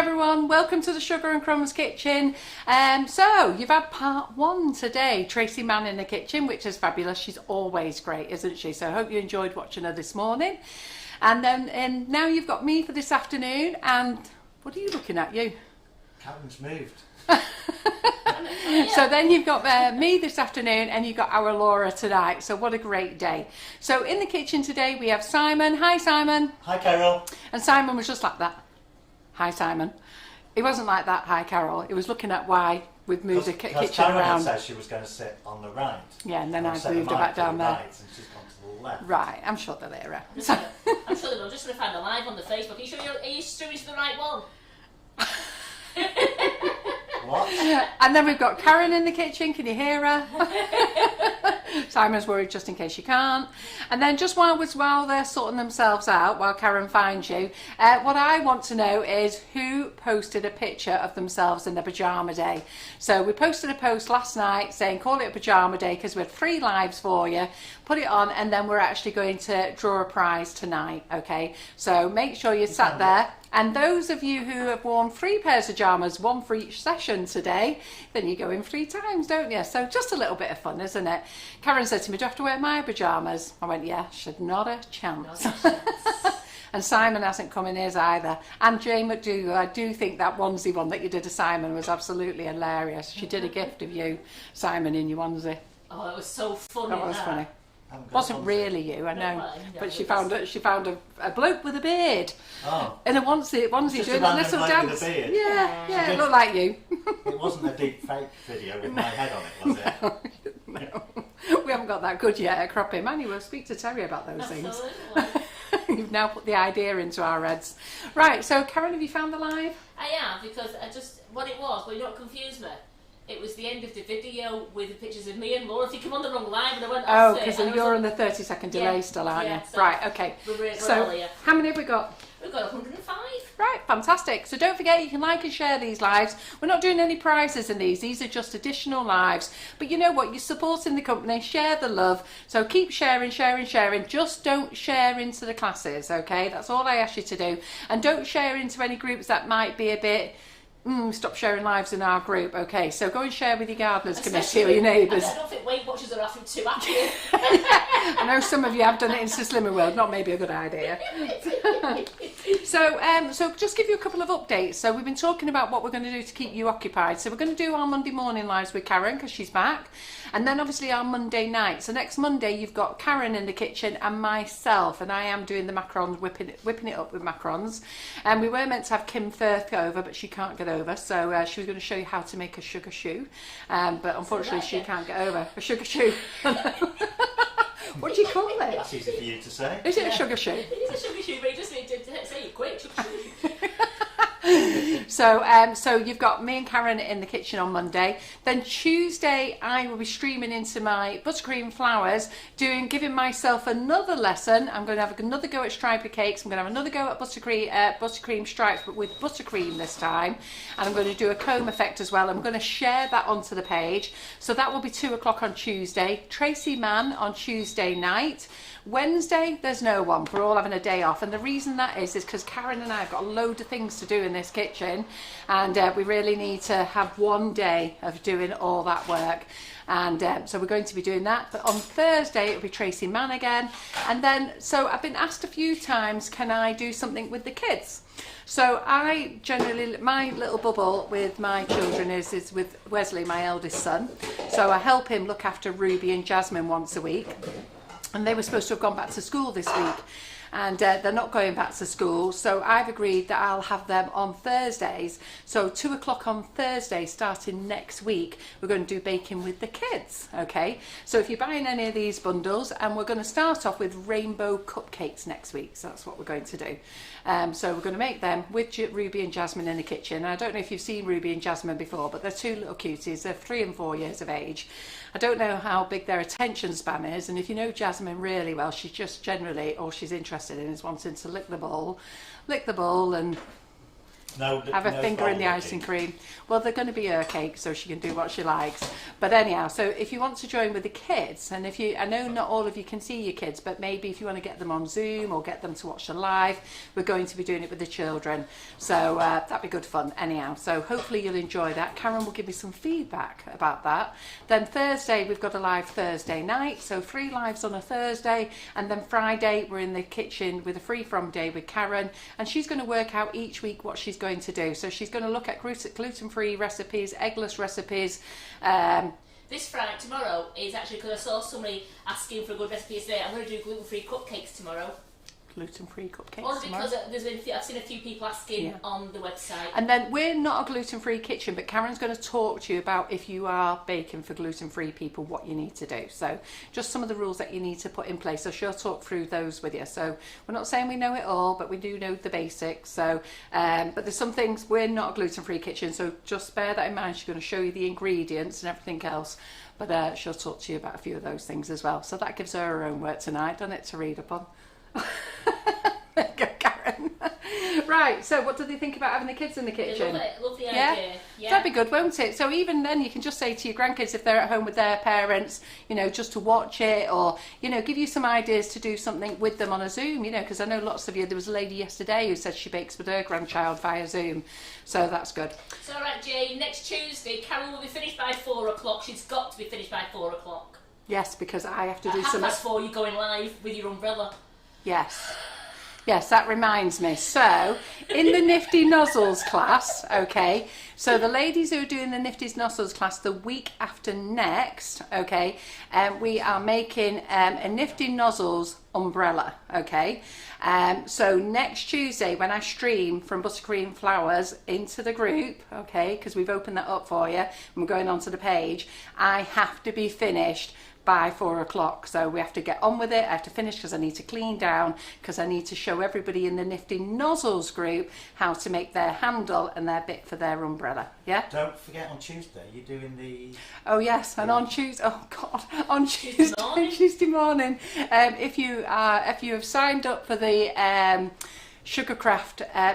everyone, welcome to the Sugar and Crumbs kitchen. So you've had part one today, Tracy Mann in the kitchen, which is fabulous. She's always great, isn't she? So I hope you enjoyed watching her this morning. And now you've got me for this afternoon. And what are you looking at, you? Karen's moved. So then you've got me this afternoon and you've got our Laura tonight. So what a great day. So in the kitchen today we have Simon. Hi Simon. Hi Carol. And Simon was just like that. Hi Simon. He wasn't like that, hi Carol. He was looking at why we've moved the kitchen Karen around. said she was going to sit on the right. Yeah, and then I set moved the her mic back to down the there. right, and she's gone to the left. Right, I'm sure they're there. I'm sure I'm just going to find a live on the Facebook. Are you sure you're streaming to the right one? What? And then we've got Karen in the kitchen. Can you hear her? Simon's worried just in case you can't. And then just while they're sorting themselves out, while Karen finds you, what I want to know is who posted a picture of themselves in their pyjama day. So we posted a post last night saying call it a pyjama day because we had 3 lives for you. Put it on and then we're actually going to draw a prize tonight, okay? So make sure you sat there. And those of you who have worn 3 pairs of pyjamas, 1 for each session today, then you go in 3 times, don't you? So just a little bit of fun, isn't it? Karen said to me, do I have to wear my pyjamas? I went, yeah, should not a chance. And Simon hasn't come in his either. And Jane McDougall, I do think that onesie one that you did to Simon was absolutely hilarious. She did a gift of you, Simon, in your onesie. Oh, it was so funny. That was funny. Wasn't onesie. really you, I know, No, but she found a bloke with a beard, Oh. in a onesie Just doing a a random little bloke dance. with a beard? Yeah, it looked like you. It wasn't a deep fake video with my head on it, was it? No, we haven't got that good yet at cropping. Man, you will speak to Terry about those things. Absolutely. You've now put the idea into our heads. Right, so Karen, have you found the live? I am, because what it was, well, you know what confused me? It was the end of the video with the pictures of me and Laura. If you come on the wrong live, and I went Oh, off it, because and I was you're like, on the 30-second delay still, aren't yeah, you? so Right, okay. we're So, earlier. how many have we got? We've got 105. Right, fantastic. So don't forget you can like and share these lives. We're not doing any prizes in these. These are just additional lives. But you know what? You're supporting the company. Share the love. So keep sharing, sharing, sharing. Just don't share into the classes, okay? That's all I ask you to do. And don't share into any groups that might be a bit... stop sharing lives in our group. Okay, so go and share with your gardeners committee or your neighbours. I don't think Weight Watchers are after too happy. I know some of you have done it in Slimming World. Not maybe a good idea. So just give you a couple of updates. So we've been talking about what we're going to do to keep you occupied. So we're going to do our Monday morning lives with Karen because she's back. And then obviously our Monday night. So next Monday you've got Karen in the kitchen and myself. And I am doing the macarons, whipping it up with macarons. And we were meant to have Kim Firth over, but she can't get over. So she was going to show you how to make a sugar shoe. But unfortunately she can't get over. A sugar shoe. What do you call it? That's easy for you to say. Is it a sugar shoe? It is a sugar shoe, but you just need to say it quick. Sugar shoe. So you've got me and Karen in the kitchen on Monday. Then Tuesday I will be streaming into my Buttercream flowers, giving myself another lesson. I'm going to have another go at stripy cakes. I'm going to have another go at buttercream stripes, but with buttercream this time. And I'm going to do a comb effect as well. I'm going to share that onto the page. So that will be 2 o'clock on Tuesday. Tracy Mann on Tuesday night. Wednesday, there's no one. We're all having a day off. And the reason that is because Karen and I have got a load of things to do in this kitchen. And we really need to have one day of doing all that work. And so we're going to be doing that. But on Thursday, it'll be Tracy Mann again. And then, so I've been asked a few times, can I do something with the kids? So I generally, my little bubble with my children is with Wesley, my eldest son. So I help him look after Ruby and Jasmine once a week. And they were supposed to have gone back to school this week. And they're not going back to school, so I've agreed that I'll have them on Thursdays. So 2 o'clock on Thursday, starting next week, we're going to do baking with the kids, okay? So if you're buying any of these bundles, and we're going to start off with rainbow cupcakes next week, so that's what we're going to do. So we're going to make them with Ruby and Jasmine in the kitchen. And I don't know if you've seen Ruby and Jasmine before, but they're 2 little cuties. They're 3 and 4 years of age. I don't know how big their attention span is, and if you know Jasmine really well, she's just generally, all she's interested in is wanting to lick the bowl and have a finger in the icing cream. Well, they're going to be her cake, so she can do what she likes. But anyhow, so if you want to join with the kids, and if you, I know not all of you can see your kids, but maybe if you want to get them on Zoom or get them to watch the live, we're going to be doing it with the children. So that'd be good fun. Anyhow, so hopefully you'll enjoy that. Karen will give me some feedback about that. Then Thursday, we've got a live Thursday night, so 3 lives on a Thursday, and then Friday we're in the kitchen with a free from day with Karen, and she's going to work out each week what she's going to do. So she's going to look at gluten-free recipes, eggless recipes. This Friday, tomorrow, is actually because I saw somebody asking for a good recipe today. I'm going to do gluten-free cupcakes tomorrow. Gluten-free cupcakes Only tomorrow. because I've seen a few people asking on the website. And then we're not a gluten-free kitchen, but Karen's going to talk to you about if you are baking for gluten-free people, what you need to do. So just some of the rules that you need to put in place. So she'll talk through those with you. So we're not saying we know it all, but we do know the basics. So, but there's some things, we're not a gluten-free kitchen, so just bear that in mind. She's going to show you the ingredients and everything else. But she'll talk to you about a few of those things as well. So that gives her her own work tonight, doesn't it, to read upon? There you go, Karen. Right, so what do they think about having the kids in the kitchen? They love it, love the idea. Yeah. That'd be good, won't it? So even then you can just say to your grandkids if they're at home with their parents, you know, just to watch it, or, you know, give you some ideas to do something with them on a Zoom, you know, because I know lots of you, there was a lady yesterday who said she bakes with her grandchild via Zoom, so that's good. So alright, Jane, next Tuesday, Carol will be finished by 4 o'clock. She's got to be finished by 4 o'clock. Yes, because I have to do some. some... At 4 you're going live with your umbrella. Yes. Yes, that reminds me. So, in the Nifty Nozzles class, okay, so the ladies who are doing the Nifty Nozzles class the week after next, okay, we are making a Nifty Nozzles umbrella, okay. So next Tuesday when I stream from Buttercream Flowers into the group, okay, because we've opened that up for you, and we're going onto the page, I have to be finished by 4 o'clock, so we have to get on with it. I have to finish because I need to clean down, because I need to show everybody in the Nifty Nozzles group how to make their handle and their bit for their umbrella. Yeah. Don't forget on Tuesday you're doing the. Oh yes, and on Tuesday. Oh God, on Tuesday morning. If you have signed up for the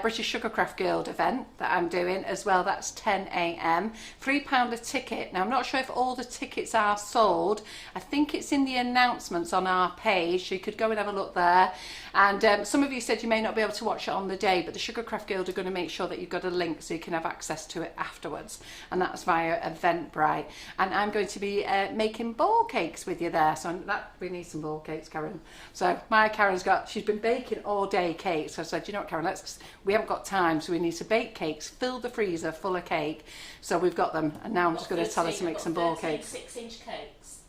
British Sugarcraft Guild event that I'm doing as well, that's 10 a.m. £3 a ticket. Now I'm not sure if all the tickets are sold. I think it's in the announcements on our page, so you could go and have a look there. And some of you said you may not be able to watch it on the day, but the Sugarcraft Guild are going to make sure that you've got a link so you can have access to it afterwards, and that's via Eventbrite. And I'm going to be making ball cakes with you there, so that we need some ball cakes, Karen. So she's been baking all day cakes, so I said, you know what, Karen, we haven't got time, so we need to bake cakes, fill the freezer full of cake. So we've got them, and now I'm just going to tell her to make some ball cakes. 6-inch cakes,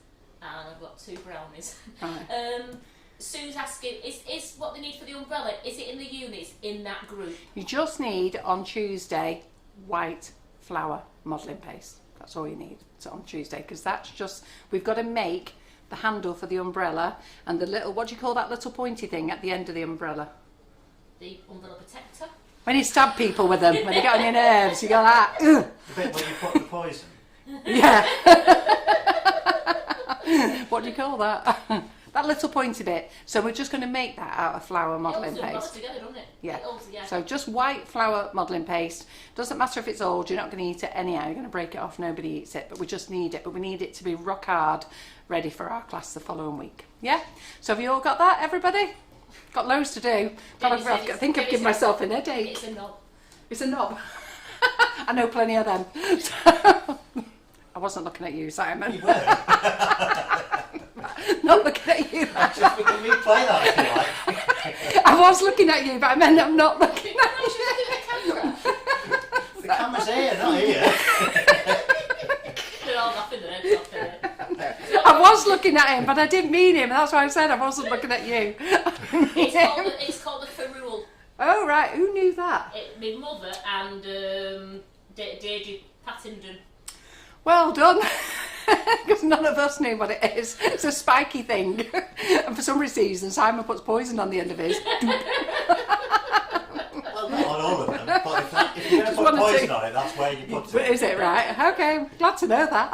and I've got 2 brownies. Right. Sue's asking, is what they need for the umbrella, is it in the units in that group? You just need on Tuesday white flour modelling paste. That's all you need on Tuesday, because that's just, we've got to make the handle for the umbrella and the little, what do you call that little pointy thing at the end of the umbrella? The umbrella protector. When you stab people with them, when they get on your nerves, you go like, ugh. The bit where you put the poison. Yeah. What do you call that? That little pointy bit. So we're just going to make that out of flour modelling paste. Together, doesn't it? Yeah. Yeah. So just white flour modelling paste. Doesn't matter if it's old, you're not going to eat it anyhow. You're going to break it off, nobody eats it. But we just need it. But we need it to be rock hard, ready for our class the following week. Yeah? So have you all got that, everybody? Got loads to do. I think I've given myself an headache. It's a knob. It's a knob. I know plenty of them. I wasn't looking at you, Simon. You were. Not looking at you. Just because we play that, if you like. I was looking at you, but I meant I'm not looking at you. The camera's here, not here. They're all laughing their heads off there. I was looking at him, but I didn't mean him. That's why I said I wasn't looking at you. It's called a ferrule. Oh, right. Who knew that? My mother and Deidre Pattenden. Well done. Because none of us knew what it is. It's a spiky thing. And for some reason, Simon puts poison on the end of his. Well, not on all of them, but if you're going to put poison on it, that's where you put it. Is it right? Okay, glad to know that.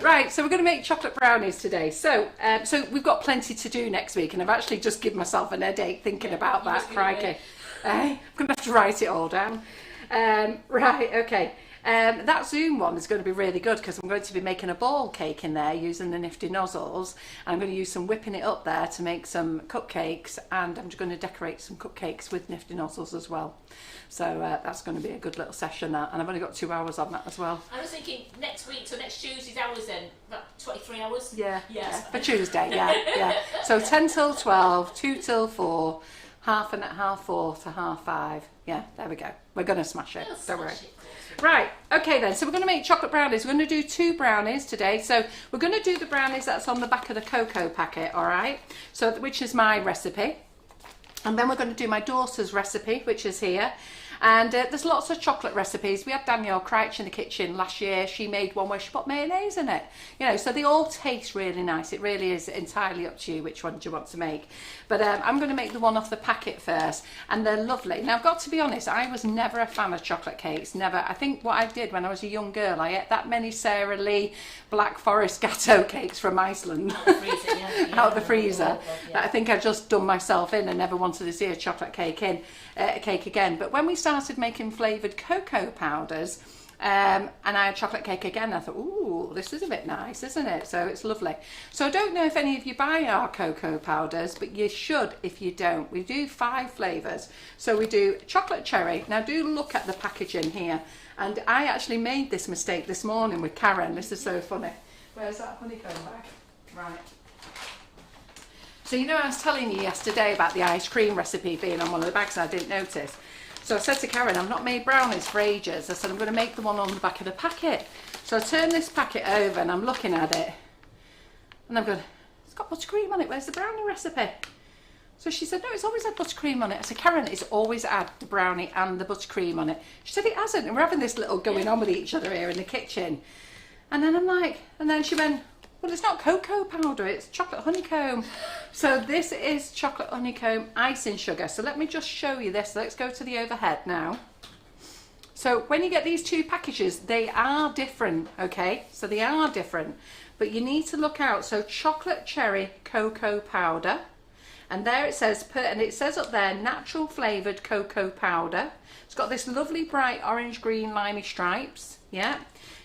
Right, so we're going to make chocolate brownies today. So we've got plenty to do next week, and I've actually just given myself an headache thinking about that. Crikey. I'm going to have to write it all down. Right, okay. That Zoom one is going to be really good because I'm going to be making a ball cake in there using the nifty nozzles. I'm going to use some whipping it up there to make some cupcakes, and I'm just going to decorate some cupcakes with nifty nozzles as well. So that's going to be a good little session, that, and I've only got 2 hours on that as well. I was thinking next week, so next Tuesday's hours then, about 23 hours? Yeah, Yes. yeah, for Tuesday, yeah. So 10 till 12, 2 till 4, half 4 to half 5. Yeah, there we go. We're going to smash it, don't worry. Right, okay then, so we're going to make chocolate brownies. We're going to do 2 brownies today. So we're going to do the brownies that's on the back of the cocoa packet, all right? So, which is my recipe. And then we're going to do my daughter's recipe, which is here. And there's lots of chocolate recipes. We had Danielle Crouch in the kitchen last year. She made one where she put mayonnaise in it. You know, so they all taste really nice. It really is entirely up to you which one you want to make. But I'm going to make the one off the packet first. And they're lovely. Now, I've got to be honest, I was never a fan of chocolate cakes. Never. I think what I did when I was a young girl, I ate that many Sara Lee Black Forest Gateau cakes from Iceland. Out of the freezer, yeah. Out of the freezer. Yeah. I think I just done myself in and never wanted to see a chocolate cake again. But when we started making flavoured cocoa powders, and I had chocolate cake again, I thought, ooh, this is a bit nice, isn't it? So it's lovely. So I don't know if any of you buy our cocoa powders, but you should if you don't. We do 5 flavours. So we do chocolate cherry. Now do look at the packaging here. And I actually made this mistake this morning with Karen. This is so funny. Where's that honeycomb bag? Right. So you know I was telling you yesterday about the ice cream recipe being on one of the bags and I didn't notice. So I said to Karen, I've not made brownies for ages. I said, I'm going to make the one on the back of the packet. So I turn this packet over and I'm looking at it. And I'm going, it's got buttercream on it. Where's the brownie recipe? So she said, no, it's always had buttercream on it. I said, Karen, it's always had the brownie and the buttercream on it. She said, it hasn't. And we're having this little going on with each other here in the kitchen. And then I'm like, and then she went, well, it's not cocoa powder, it's chocolate honeycomb. So this is chocolate honeycomb icing sugar. So let me just show you this. Let's go to the overhead now. So when you get these 2 packages, they are different, okay? So they are different, but you need to look out. So chocolate cherry cocoa powder. And there it says, and it says up there, natural flavoured cocoa powder. It's got this lovely bright orange, green, limey stripes, yeah?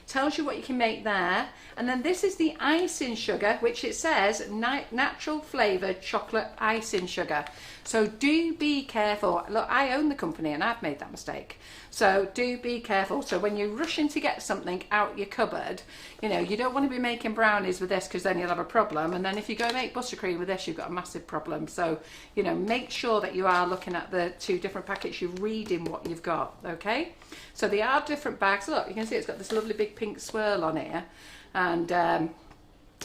Tells you what you can make there. And then this is the icing sugar, which it says natural flavoured chocolate icing sugar. So do be careful. Look, I own the company and I've made that mistake. So do be careful. So when you're rushing to get something out your cupboard, you know, you don't want to be making brownies with this because then you'll have a problem. And then if you go make buttercream with this, you've got a massive problem. So, you know, make sure that you are looking at the 2 different packets, you're reading what you've got, okay? So they are different bags. Look, you can see it's got this lovely big pink swirl on here. And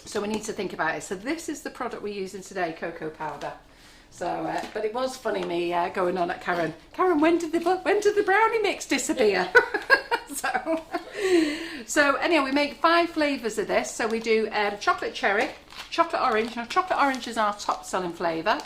so we need to think about it. So this is the product we're using today, cocoa powder. So, but it was funny me going on at Karen. Karen, when did the brownie mix disappear? so anyhow, we make 5 flavours of this. So we do chocolate cherry, chocolate orange. Now chocolate orange is our top selling flavour.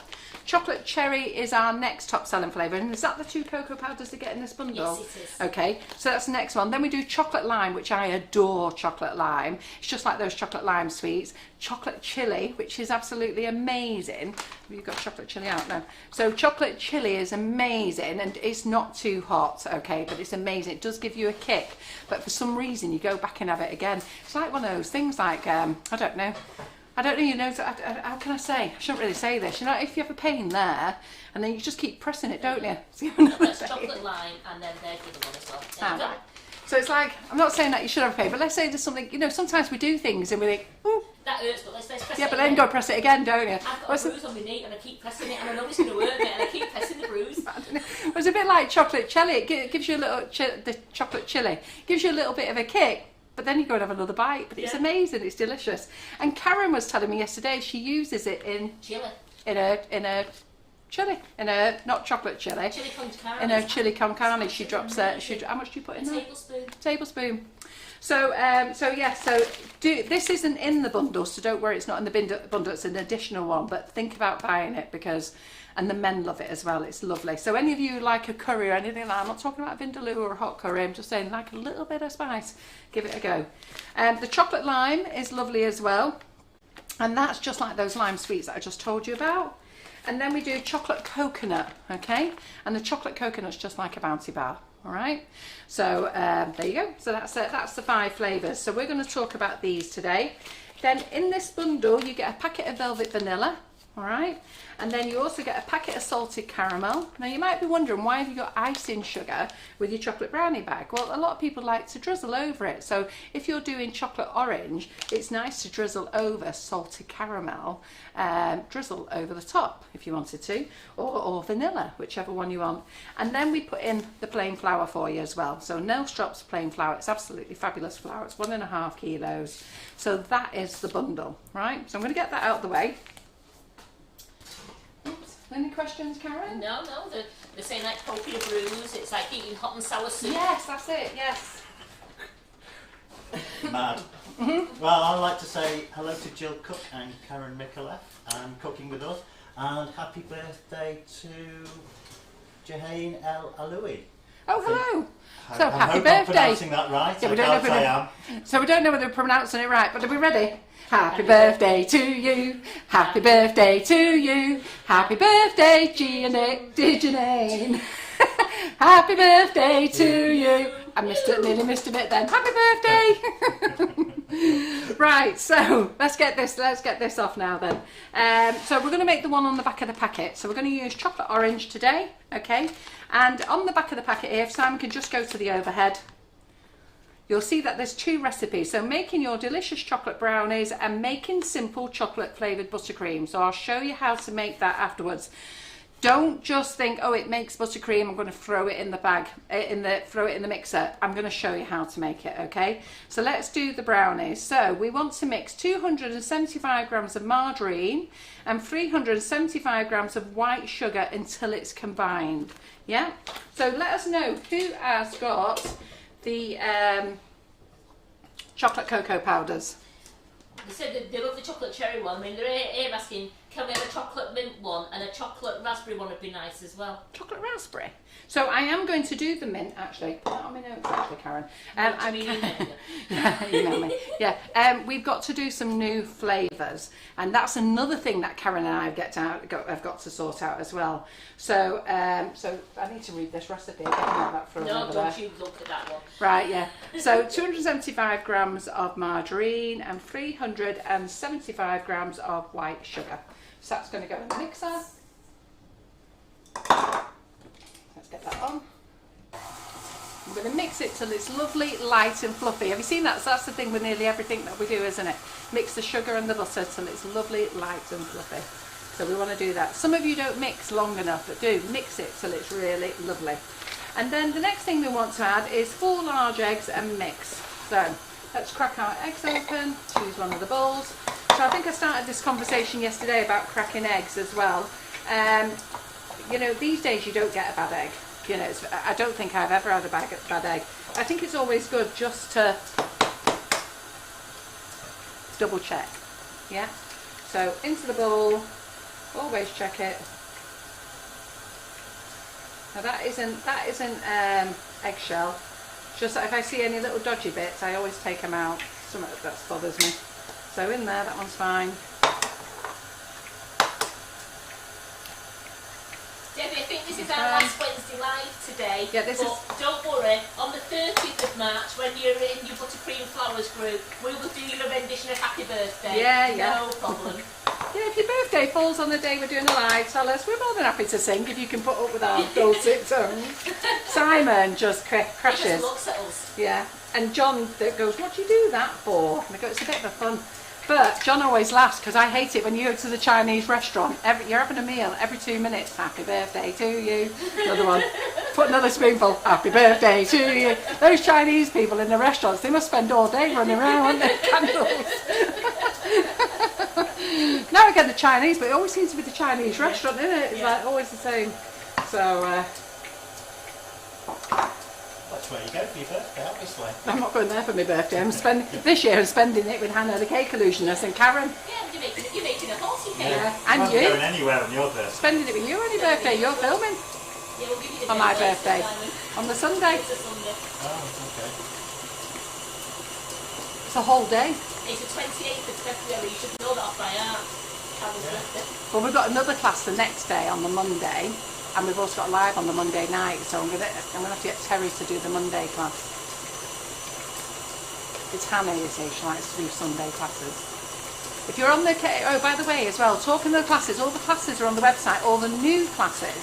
Chocolate cherry is our next top selling flavour. And is that the 2 cocoa powders to get in this bundle? Yes, it is. Okay, so that's the next one. Then we do chocolate lime, which I adore chocolate lime. It's just like those chocolate lime sweets. Chocolate chili, which is absolutely amazing. You've got chocolate chili out now. So chocolate chili is amazing and it's not too hot, okay, but it's amazing. It does give you a kick, but for some reason you go back and have it again. It's like one of those things like, I don't know, you know, how can I say? I shouldn't really say this. You know, if you have a pain there, and then you just keep pressing it, don't you? That's chocolate lime, and then there's the other one as well. Right. So it's like, I'm not saying that you should have a pain, but let's say there's something, you know, sometimes we do things and we think, ooh. That hurts, but let's press it. Yeah, but then go press it again, don't you? I've got a bruise on my knee, and I keep pressing it, and I know it's going to hurt me, and I keep pressing the bruise. It was a bit like chocolate chili. It gives you a little, the chocolate chili gives you a little bit of a kick. But then you go and have another bite. But it's amazing. It's delicious. And Karen was telling me yesterday she uses it in chili. In a chili. In a not chocolate chili. Chili con carne. In a chili con carne. She drops how much do you put in there? Tablespoon. Tablespoon. So this isn't in the bundle, so don't worry, it's not in the bundle. It's an additional one. But think about buying it because. And the men love it as well. It's lovely. So any of you like a curry or anything like that, I'm not talking about vindaloo or a hot curry, I'm just saying like a little bit of spice, give it a go. The chocolate lime is lovely as well. And that's just like those lime sweets that I just told you about. And then we do chocolate coconut, okay? And the chocolate coconut's just like a Bounty bar, all right? So there you go. So that's the 5 flavours. So we're going to talk about these today. Then in this bundle, you get a packet of velvet vanilla, all right? And then you also get a packet of salted caramel. Now you might be wondering, why have you got icing sugar with your chocolate brownie bag? Well, a lot of people like to drizzle over it. So if you're doing chocolate orange, it's nice to drizzle over salted caramel, drizzle over the top if you wanted to, or vanilla, whichever one you want. And then we put in the plain flour for you as well. So Nail Strops plain flour, it's absolutely fabulous flour. It's 1.5 kilos. So that is the bundle, right? So I'm going to get that out of the way. Any questions, Karen? No, they're saying like poking a bruise, it's like eating hot and sour soup. Yes, that's it, yes. Mad. Well, I'd like to say hello to Jill Cook and Karen Mikolev and cooking with us, and happy birthday to Jahane El Aloui. Oh, hello. I So happy hope I'm birthday. pronouncing that right. Yeah, I doubt I am. So we don't know whether we're pronouncing it right, but are we ready? Happy birthday to you. Happy birthday to you. Happy birthday, Janine. Happy birthday to you. I nearly missed a bit then. Happy birthday. Right, so let's get this off now then. So we're going to make the one on the back of the packet. So we're going to use chocolate orange today, okay? And on the back of the packet here, if Simon can just go to the overhead, you'll see that there's 2 recipes. So making your delicious chocolate brownies and making simple chocolate flavoured buttercream. So I'll show you how to make that afterwards. Don't just think, oh, it makes buttercream, I'm going to throw it in the bag, throw it in the mixer. I'm going to show you how to make it, okay? So let's do the brownies. So we want to mix 275 grams of margarine and 375 grams of white sugar until it's combined. Yeah? So let us know who has got the chocolate cocoa powders. They said they love the chocolate cherry one. I mean, they're here asking, can we have a chocolate mint one, and a chocolate raspberry one would be nice as well. Chocolate raspberry. So I am going to do the mint actually. Put that on my notes actually, Karen. Email me. Yeah. We've got to do some new flavours, and that's another thing that Karen and I have got to sort out as well. So so I need to read this recipe again. No, don't you look at that one. Right, yeah. So 275 grams of margarine and 375 grams of white sugar. So that's going to go in the mixer. Let's get that on. I'm going to mix it till it's lovely, light and fluffy. Have you seen that? So that's the thing with nearly everything that we do, isn't it? Mix the sugar and the butter till it's lovely, light and fluffy. So we want to do that. Some of you don't mix long enough, but do mix it till it's really lovely. And then the next thing we want to add is 4 large eggs and mix. So let's crack our eggs open, choose one of the bowls. So I think I started this conversation yesterday about cracking eggs as well. You know, these days you don't get a bad egg. You know, I don't think I've ever had a bad egg. I think it's always good just to double check. Yeah. So into the bowl, always check it. Now that isn't eggshell. Just if I see any little dodgy bits, I always take them out. Something that bothers me. So in there, that one's fine. Debbie, I think this is our last Wednesday live today. Yeah, don't worry, on the 30th of March, when you're in your Buttercream Flowers group, we will do your rendition of Happy Birthday. Yeah. No problem. Yeah, if your birthday falls on the day we're doing a live, tell us. We're more than happy to sing if you can put up with our dulcet tones. Simon just crashes. He just looks at us. Yeah, and John goes, what do you do that for? And I go, it's a bit of a fun. But John always laughs because I hate it when you go to the Chinese restaurant. You're having a meal every 2 minutes. Happy birthday to you. Another one. Put another spoonful. Happy birthday to you. Those Chinese people in the restaurants, they must spend all day running around with their candles. Now again, the Chinese, but it always seems to be the Chinese restaurant, isn't it? It's like always the same. So. That's where you go for your birthday, obviously. I'm not going there for my birthday. This year I'm spending it with Hannah, the cake illusionist, and Karen. Yeah, you're making a party cake. Yeah. And I'm you. going anywhere on your birthday. Spending it with you on your birthday. You're filming. Yeah, we'll give you the On my birthday. On the Sunday. It's a Sunday. Oh, okay. It's a whole day. It's the 28th of February. You should know that off by heart. Well, we've got another class the next day on the Monday, and we've also got live on the Monday night. So I'm gonna have to get Terry to do the Monday class. It's Hannah, you see, she likes to do Sunday classes. If you're on the oh, by the way, as well, talking of the classes, all the classes are on the website. All the new classes,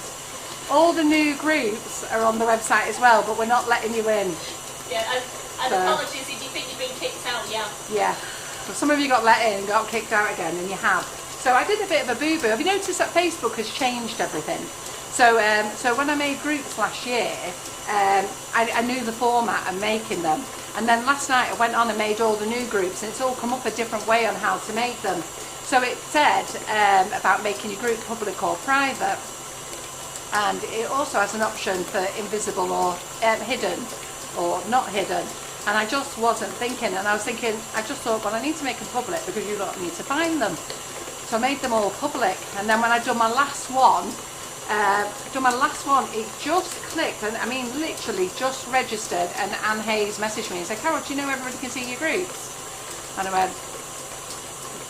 all the new groups are on the website as well. But we're not letting you in. Yeah, and apologies if you think you've been kicked out. Yeah. Yeah. Well, some of you got let in, got kicked out again, and you have. So I did a bit of a boo-boo. Have you noticed that Facebook has changed everything? So so when I made groups last year, I knew the format and making them. And then last night I went on and made all the new groups, and it's all come up a different way on how to make them. So it said about making your group public or private. And it also has an option for invisible or hidden or not hidden. And I just wasn't thinking, and I was thinking, I just thought, well, I need to make them public because you don't need to find them. So I made them all public, and then when I done my last one, it just clicked, and I mean literally just registered, and Anne Hayes messaged me and said, Carol, do you know everybody can see your groups? And I went,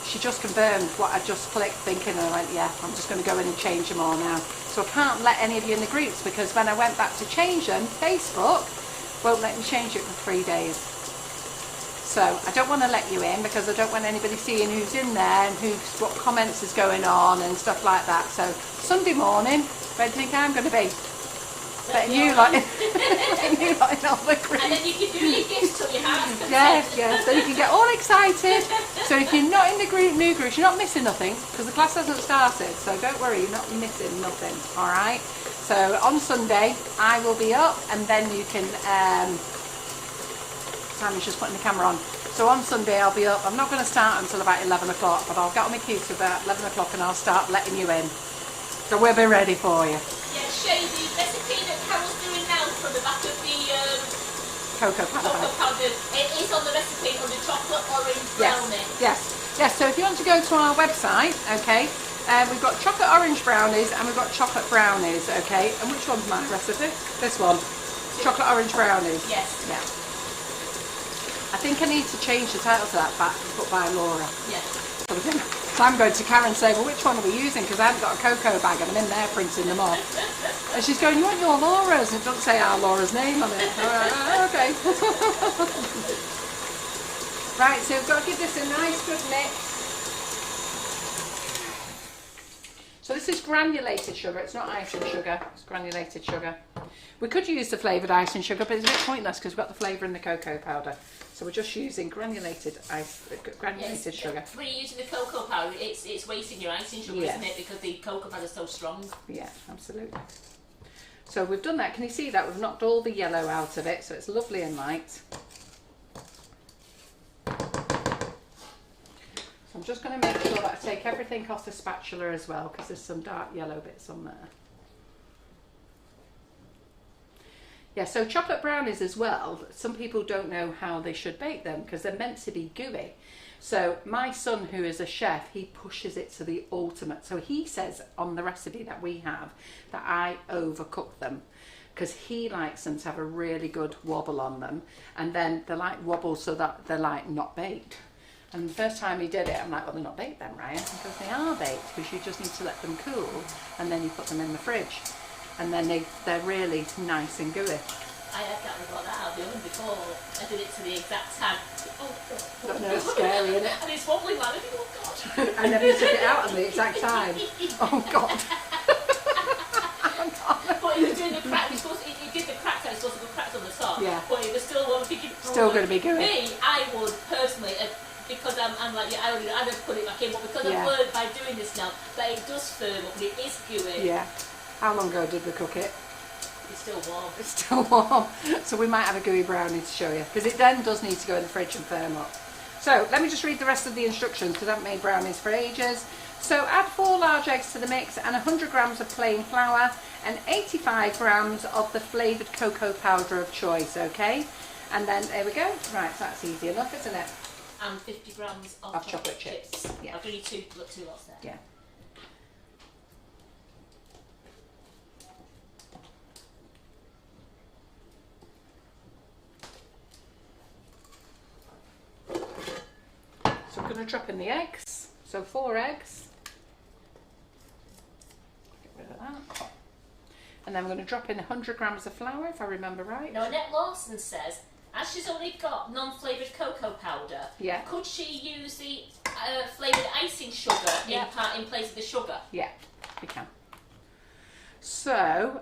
she just confirmed what I just clicked thinking, and I went, yeah, I'm just going to go in and change them all now. So I can't let any of you in the groups, because when I went back to change them, Facebook won't let me change it for 3 days. So I don't want to let you in because I don't want anybody seeing who's in there and what comments is going on and stuff like that. So Sunday morning, where do you think I'm going to be? Letting you lot in all the groups. And then you can do your gifts till your heart's content. Yes, so you can get all excited. So if you're not in the group, new groups, you're not missing nothing because the class hasn't started. So don't worry, you're not missing nothing. All right. So on Sunday, I will be up, and then you can. Simon's just putting the camera on. So on Sunday, I'll be up. I'm not going to start until about 11 o'clock, but I'll get on my queue to about 11 o'clock, and I'll start letting you in. So we'll be ready for you. Yeah, Shay, the recipe that Carol's doing now from the back of the Cocoa powder. It is on the recipe on the chocolate orange brownie. Yes. So if you want to go to our website, okay, we've got chocolate orange brownies and we've got chocolate brownies, okay. And which one's my recipe? This one, chocolate orange brownies. Yes. Yeah. I think I need to change the title to that back and put by Laura. Yeah. So I'm going to Karen and say, well, which one are we using? Because I haven't got a cocoa bag and I'm in there printing them off. And she's going, you want your Laura's? And it doesn't say our Laura's name on it. Okay. Right, so we've got to give this a nice good mix. So this is granulated sugar, it's not icing sugar, it's granulated sugar. We could use the flavoured icing sugar, but it's a bit pointless because we've got the flavour in the cocoa powder. So we're just using granulated sugar. When you're using the cocoa powder, it's wasting your icing sugar, isn't it? Because the cocoa powder is so strong. Yeah, absolutely. So we've done that. Can you see that? We've knocked all the yellow out of it, so it's lovely and light. So I'm just going to make sure that I take everything off the spatula as well, because there's some dark yellow bits on there. Yeah, so chocolate brownies as well, some people don't know how they should bake them because they're meant to be gooey. So my son, who is a chef, he pushes it to the ultimate. So he says on the recipe that we have that I overcook them because he likes them to have a really good wobble on them, and then they like wobble so that they're like not baked. And the first time he did it, I'm like, well, they're not baked then, Ryan, because they are baked, because you just need to let them cool and then you put them in the fridge. And then they're really nice and gooey. I accidentally got that out of the oven before. I did it to the exact time. Oh, God. I know, it's scary, isn't it? And it's wobbling like, oh, God. And then you took it out at the exact time. Oh, God. But he was doing the crack. He did the cracks. I was supposed to go cracks on the top. Yeah. But it was still one thinking. Still going to be gooey. Me, I would personally, because I'm like, yeah, I'd have put it back in. But because I've learned by doing this now that it does firm up and it is gooey. Yeah. How long ago did we cook it? It's still warm. It's still warm. So we might have a gooey brownie to show you, because it then does need to go in the fridge and firm up. So let me just read the rest of the instructions, because I haven't made brownies for ages. So add 4 large eggs to the mix and 100 grams of plain flour and 85 grams of the flavoured cocoa powder of choice, okay? And then there we go. Right, so that's easy enough, isn't it? And 50 grams of chocolate chips. Yeah. I'll give you two lots there. Yeah. So I'm going to drop in the eggs. So 4 eggs. And then we're going to drop in 100 grams of flour, if I remember right. Now, Annette Lawson says, as she's only got non-flavoured cocoa powder, Yeah. could she use the flavoured icing sugar in place of the sugar? Yeah, we can. So,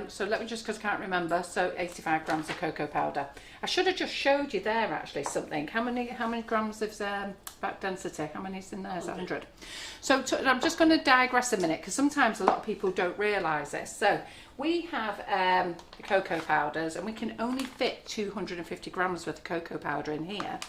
so let me just, because I can't remember, so 85 grams of cocoa powder. I should have just showed you there actually something. How many grams of back density? How many is in there? Is 100. So I'm just going to digress a minute, because sometimes a lot of people don't realise this. So we have the cocoa powders, and we can only fit 250 grams worth of cocoa powder in here.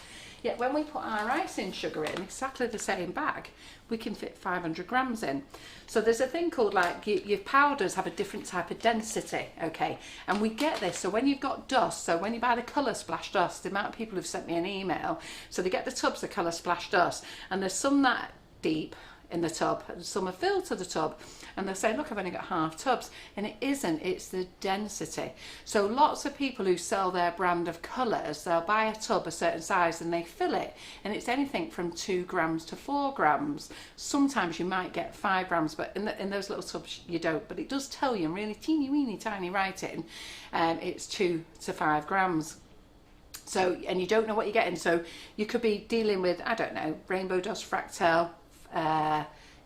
Yet when we put our icing sugar in exactly the same bag, we can fit 500 grams in. So there's a thing called, like, your powders have a different type of density, okay? And we get this, so when you've got dust, so when you buy the colour splash dust, the amount of people who've sent me an email, so they get the tubs of colour splash dust, and there's some that deep in the tub, and some are filled to the tub, and they'll say, look, I've only got half tubs, and it isn't, it's the density. So lots of people who sell their brand of colours, they'll buy a tub a certain size and they fill it, and it's anything from 2 grams to 4 grams. Sometimes you might get 5 grams, but in those little tubs you don't, but it does tell you in really teeny weeny tiny writing, it's 2 to 5 grams. So, and you don't know what you're getting, so you could be dealing with, I don't know, rainbow dust, fractal,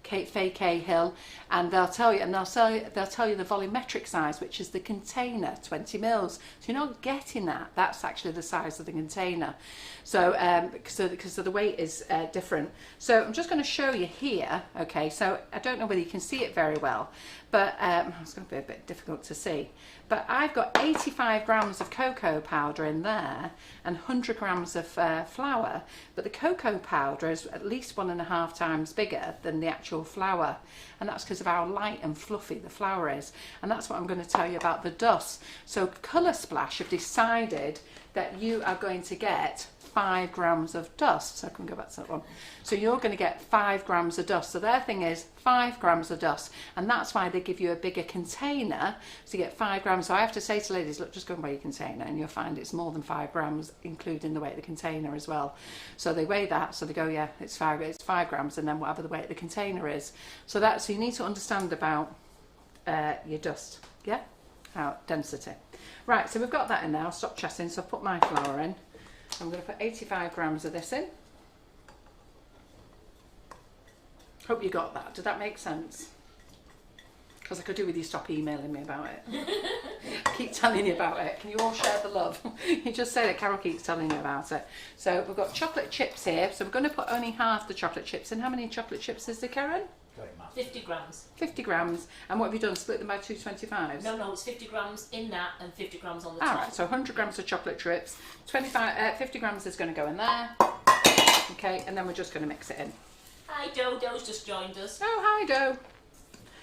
fake Hill, and they'll tell you, they'll tell you the volumetric size, which is the container, 20 mils. So you're not getting that. That's actually the size of the container. So because of the weight is different. So I'm just going to show you here. Okay, so I don't know whether you can see it very well, but it's going to be a bit difficult to see. But I've got 85 grams of cocoa powder in there and 100 grams of flour. But the cocoa powder is at least 1.5 times bigger than the actual flour. And that's because of how light and fluffy the flour is. And that's what I'm going to tell you about the dust. So Colour Splash have decided that you are going to get 5 grams of dust. So I can go back to that one. So you're going to get 5 grams of dust. So their thing is 5 grams of dust, and that's why they give you a bigger container, so you get 5 grams. So I have to say to ladies, look, just go and weigh your container, and you'll find it's more than 5 grams, including the weight of the container as well. So they weigh that, so they go, yeah, it's 5 grams, and then whatever the weight of the container is. So you need to understand about your dust, yeah, how density. Right, so we've got that in now. Stop chatting. So I've put my flour in. I'm going to put 85 grams of this in. Hope you got that. Did that make sense? Because I could do with you stop emailing me about it. I keep telling you about it. Can you all share the love? You just say that Carol keeps telling you about it. So we've got chocolate chips here. So we're going to put only half the chocolate chips in. How many chocolate chips is there, Karen? 50 grams. 50 grams. And what have you done? Split them by 225s? No, it's 50 grams in that and 50 grams on the top. Alright, so 100 grams of chocolate chips. 50 grams is going to go in there. Okay, and then we're just going to mix it in. Hi, Dodo's just joined us. Oh, hi, Do.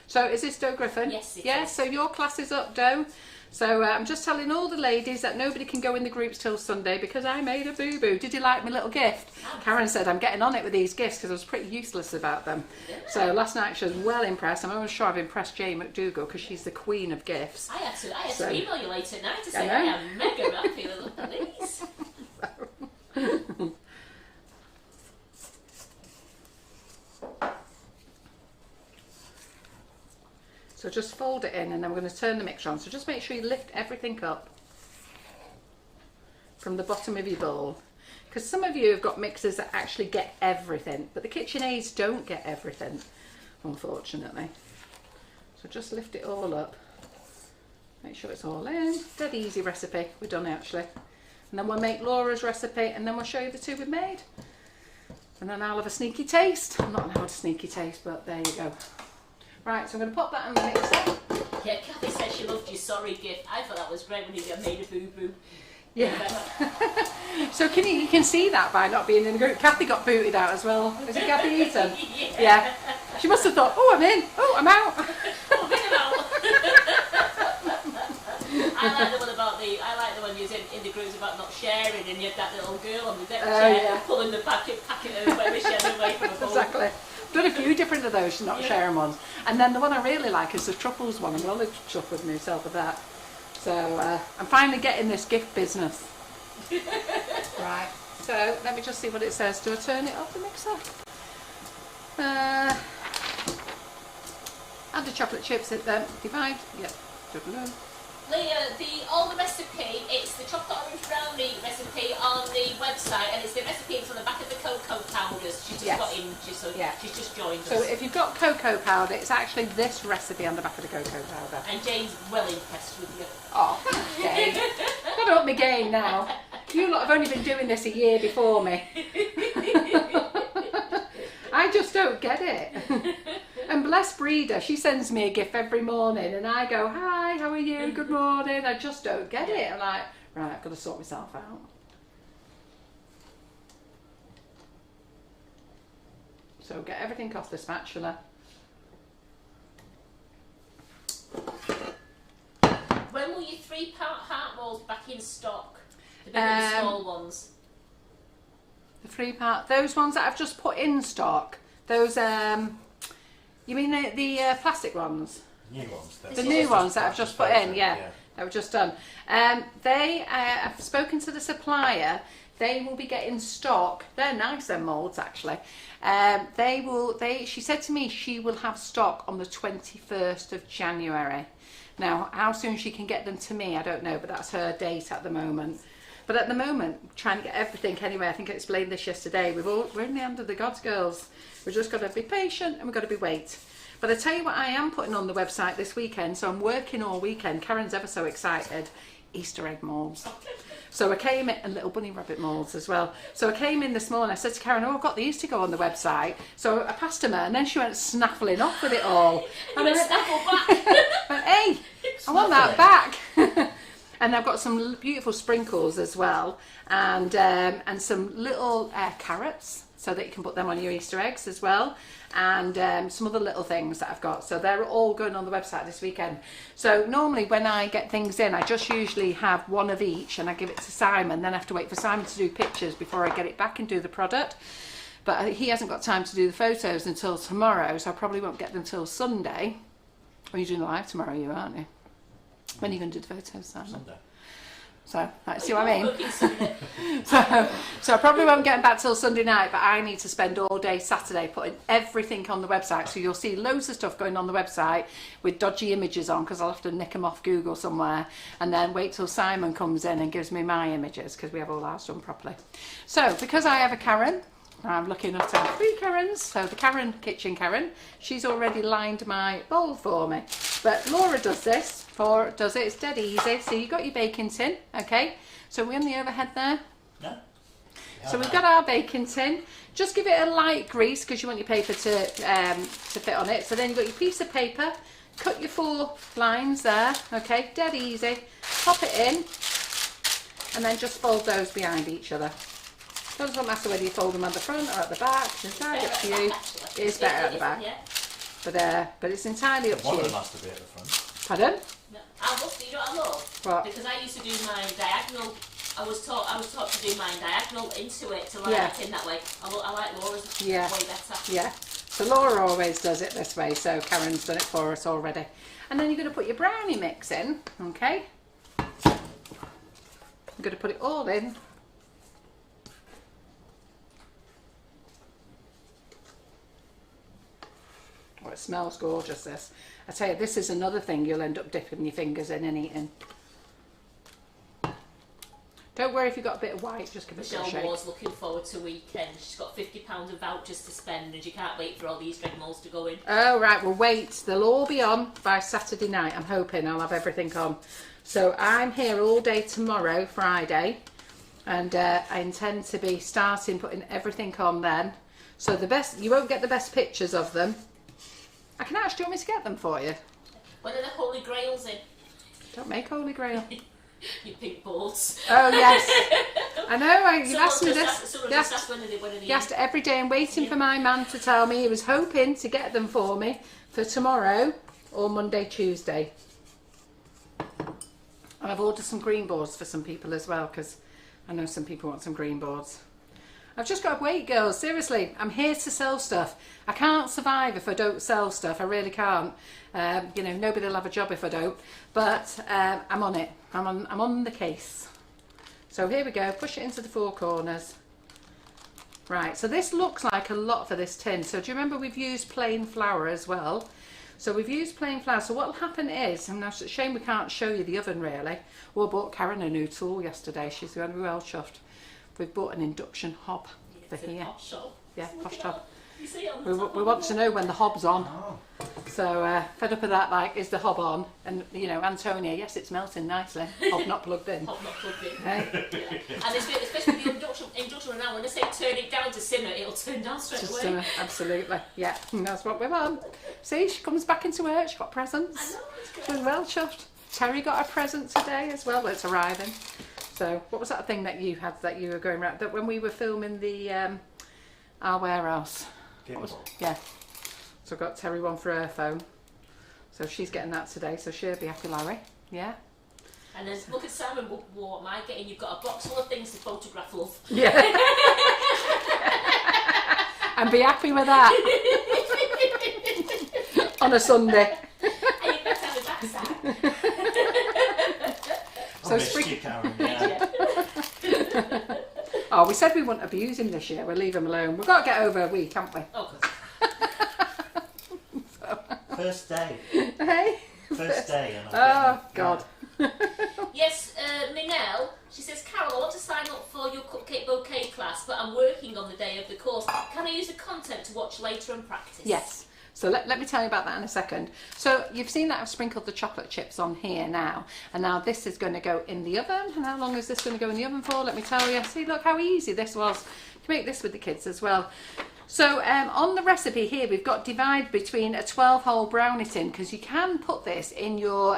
So is this Do Griffin? Yes, it is. So your class is up, Do. So I'm just telling all the ladies that nobody can go in the groups till Sunday because I made a boo-boo. Did you like my little gift? Karen said I'm getting on it with these gifts because I was pretty useless about them. Yeah. So last night she was well impressed. I'm sure I've impressed Jane McDougall because she's the queen of gifts. I had to email you late at night to say I am mega happy with look at these. So just fold it in, and then we're going to turn the mixture on. So just make sure you lift everything up from the bottom of your bowl. Because some of you have got mixers that actually get everything, but the KitchenAids don't get everything, unfortunately. So just lift it all up. Make sure it's all in. Dead easy recipe. We're done actually. And then we'll make Laura's recipe, and then we'll show you the 2 we've made. And then I'll have a sneaky taste. I'm not allowed a sneaky taste, but there you go. Right, so I'm going to pop that in the mixer. Yeah, Kathy said she loved your sorry gift. I thought that was great when you made a boo-boo. Yeah. So you can see that by not being in the group. Kathy got booted out as well. Is it Kathy Eaton? Yeah. She must have thought, oh, I'm in. Oh, I'm out. Oh, I'm out. I like the one you said in the groups about not sharing, and you had that little girl on the deck chair pulling the packet away from the bowl. Exactly. Done a few different of those not sharing ones, and then the one I really like is the truffles one. I'm really chuffed with myself with that. So I'm finally getting this gift business. Right, so let me just see what it says. Do I turn it off the mixer? Add the chocolate chips at them. Divide. Yep. All the recipe, it's the chocolate orange brownie recipe on the website, and it's the recipe from the back of the cocoa powders. She's just got in, so she's just joined us. So if you've got cocoa powder, it's actually this recipe on the back of the cocoa powder. And Jane's well impressed with you. Oh, thanks, Jane. Got to up my game now. You lot have only been doing this a year before me. I just don't get it. And bless Breeder, she sends me a gif every morning and I go, hi, how are you? Good morning. I just don't get it. I'm like, right, I've got to sort myself out. So get everything off the spatula. When will your 3-part heart molds back in stock? The big and small ones. The 3-part, those ones that I've just put in stock. Those, you mean the plastic ones? New ones. The new ones that I've just put in, that we've just done. I've spoken to the supplier. They will be getting stock. They're nice, them moulds actually. She said to me she will have stock on the 21st of January. Now, how soon she can get them to me, I don't know, but that's her date at the moment. But at the moment, trying to get everything anyway. I think I explained this yesterday. We're in the hand of the gods, girls. We've just got to be patient and we've got to be wait. But I tell you what I am putting on the website this weekend. So I'm working all weekend. Karen's ever so excited. Easter egg molds. So I came in, and little bunny rabbit molds as well. So I came in this morning, I said to Karen, oh, I've got these to go on the website. So I passed them her, and then she went snaffling off with it all. And I went, snaffle back. Went, hey, I want that back. And I've got some beautiful sprinkles as well, and some little carrots, so that you can put them on your Easter eggs as well, and some other little things that I've got. So they're all going on the website this weekend. So normally when I get things in, I just usually have one of each and I give it to Simon. Then I have to wait for Simon to do pictures before I get it back and do the product. But he hasn't got time to do the photos until tomorrow, so I probably won't get them till Sunday. Or you're doing the live tomorrow, aren't you? When are you going to do the photos, Simon? Sunday. So, see what I mean? so I probably won't get them back till Sunday night, but I need to spend all day Saturday putting everything on the website. So you'll see loads of stuff going on the website with dodgy images on, because I'll have to nick them off Google somewhere, and then wait till Simon comes in and gives me my images, because we have all ours done properly. So because I have a Karen, I'm looking at 3 Karens. So the kitchen Karen, she's already lined my bowl for me. But Laura does this. It's dead easy. So you've got your baking tin, okay? So we're on the overhead there. No. So we've got our baking tin. Just give it a light grease because you want your paper to fit on it. So then you've got your piece of paper. Cut your 4 lines there, okay? Dead easy. Pop it in, and then just fold those behind each other. Doesn't matter whether you fold them at the front or at the back. It's entirely up to you. It is better at the back. But it's entirely up to you. One of them has to be at the front. Pardon? No, you know what I love? What? Because I used to do mine diagonal. I was taught to do mine diagonal into it to line it in that way. I like Laura's way better. Yeah. So Laura always does it this way, so Karen's done it for us already. And then you're going to put your brownie mix in, okay? I'm going to put it all in. Oh, it smells gorgeous, this. I tell you, this is another thing you'll end up dipping your fingers in and eating. Don't worry if you've got a bit of white, just give it a shake. Michelle Moore's looking forward to weekend. She's got £50 of vouchers to spend and she can't wait for all these egg molds to go in. Oh, right, well wait, they'll all be on by Saturday night. I'm hoping I'll have everything on. So I'm here all day tomorrow, Friday, and I intend to be putting everything on then. So you won't get the best pictures of them. I can actually, do you want me to get them for you? When are the Holy Grails in? Don't make Holy Grail. You pink balls. Oh yes, I know. You've asked me this. You asked every day. I'm waiting for my man to tell me he was hoping to get them for me for tomorrow or Monday, Tuesday. And I've ordered some green boards for some people as well, because I know some people want some green boards. I've just got to wait, girls. Seriously, I'm here to sell stuff. I can't survive if I don't sell stuff. I really can't. You know, nobody will have a job if I don't. But I'm on it. I'm on the case. So here we go. Push it into the 4 corners. Right. So this looks like a lot for this tin. So do you remember we've used plain flour as well? So we've used plain flour. So what will happen is, and it's a shame we can't show you the oven really. We bought Karen a new tool yesterday. She's going to be well chuffed. We've bought an induction hob for here. Posh hob. Yeah, posh hob. You see it on We the want to know when the hob's on. Oh. So fed up of that, like, is the hob on? And you know, Antonia, yes, it's melting nicely. Hob not plugged in. Hob not plugged in. Hey? Yeah. And especially with the induction now, when they say turn it down to simmer, it'll turn down straight Just, away. absolutely, yeah, and that's what we want. See, she comes back into work, she got presents. I know, it's good. She's well chuffed. Terry got a present today as well, it's arriving. So, what was that thing that you had that you were going around, that when we were filming the, our warehouse? Yeah, so I got Terry one for her phone. So she's getting that today, so she'll be happy, Larry. Yeah. And then look at Simon, what am I getting? You've got a box full of things to photograph, love. Yeah. And be happy with that. On a Sunday. And you better have a backside. So you, Karen, yeah. Oh, we said we wouldn't abuse him this year. We'll leave him alone. We've got to get over a week, haven't we? Oh, First day. Hey? First day. And Oh, God. yes, Minelle, she says, Carol, I want to sign up for your cupcake bouquet class, but I'm working on the day of the course. Can I use the content to watch later and practice? Yes. So let me tell you about that in a second. So you've seen that I've sprinkled the chocolate chips on here now. And now this is going to go in the oven. And how long is this going to go in the oven for? Let me tell you. See, look how easy this was. You can make this with the kids as well. So on the recipe here, we've got divide between a 12-hole brownie tin, because you can put this in your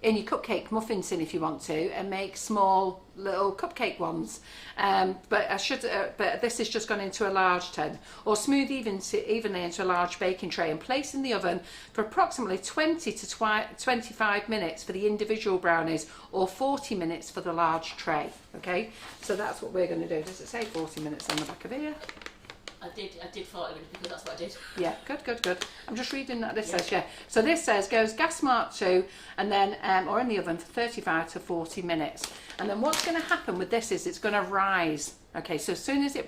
cupcake muffin tin if you want to, and make small little cupcake ones. But this is just gone into a large tin, or smooth evenly into a large baking tray and place in the oven for approximately 20 to 25 minutes for the individual brownies, or 40 minutes for the large tray. Okay, so that's what we're going to do. Does it say 40 minutes on the back of here? I did 40 minutes because that's what I did. Yeah, good. I'm just reading that this says, yeah. So this says goes gas mark 2, and then, or in the oven for 35 to 40 minutes. And then what's going to happen with this is it's going to rise. Okay, so as soon as it's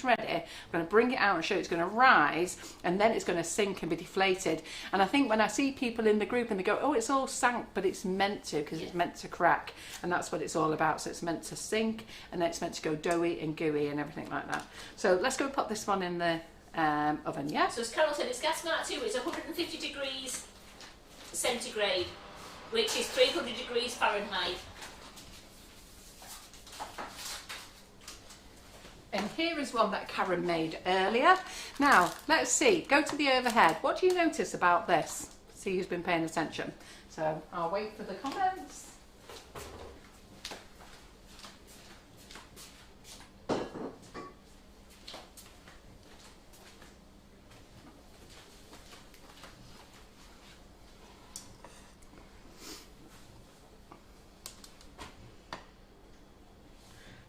ready, I'm going to bring it out and show you it's going to rise, and then it's going to sink and be deflated. And I think when I see people in the group and they go, oh, it's all sank, but it's meant to, because it's meant to crack. And that's what it's all about. So it's meant to sink, and then it's meant to go doughy and gooey and everything like that. So let's go put this one in the oven, yeah? So as Carol said, it's gas mark 2, it's 150 degrees centigrade, which is 300 degrees Fahrenheit. And here is one that Karen made earlier. Now, let's see. Go to the overhead. What do you notice about this? See who's been paying attention. So I'll wait for the comments.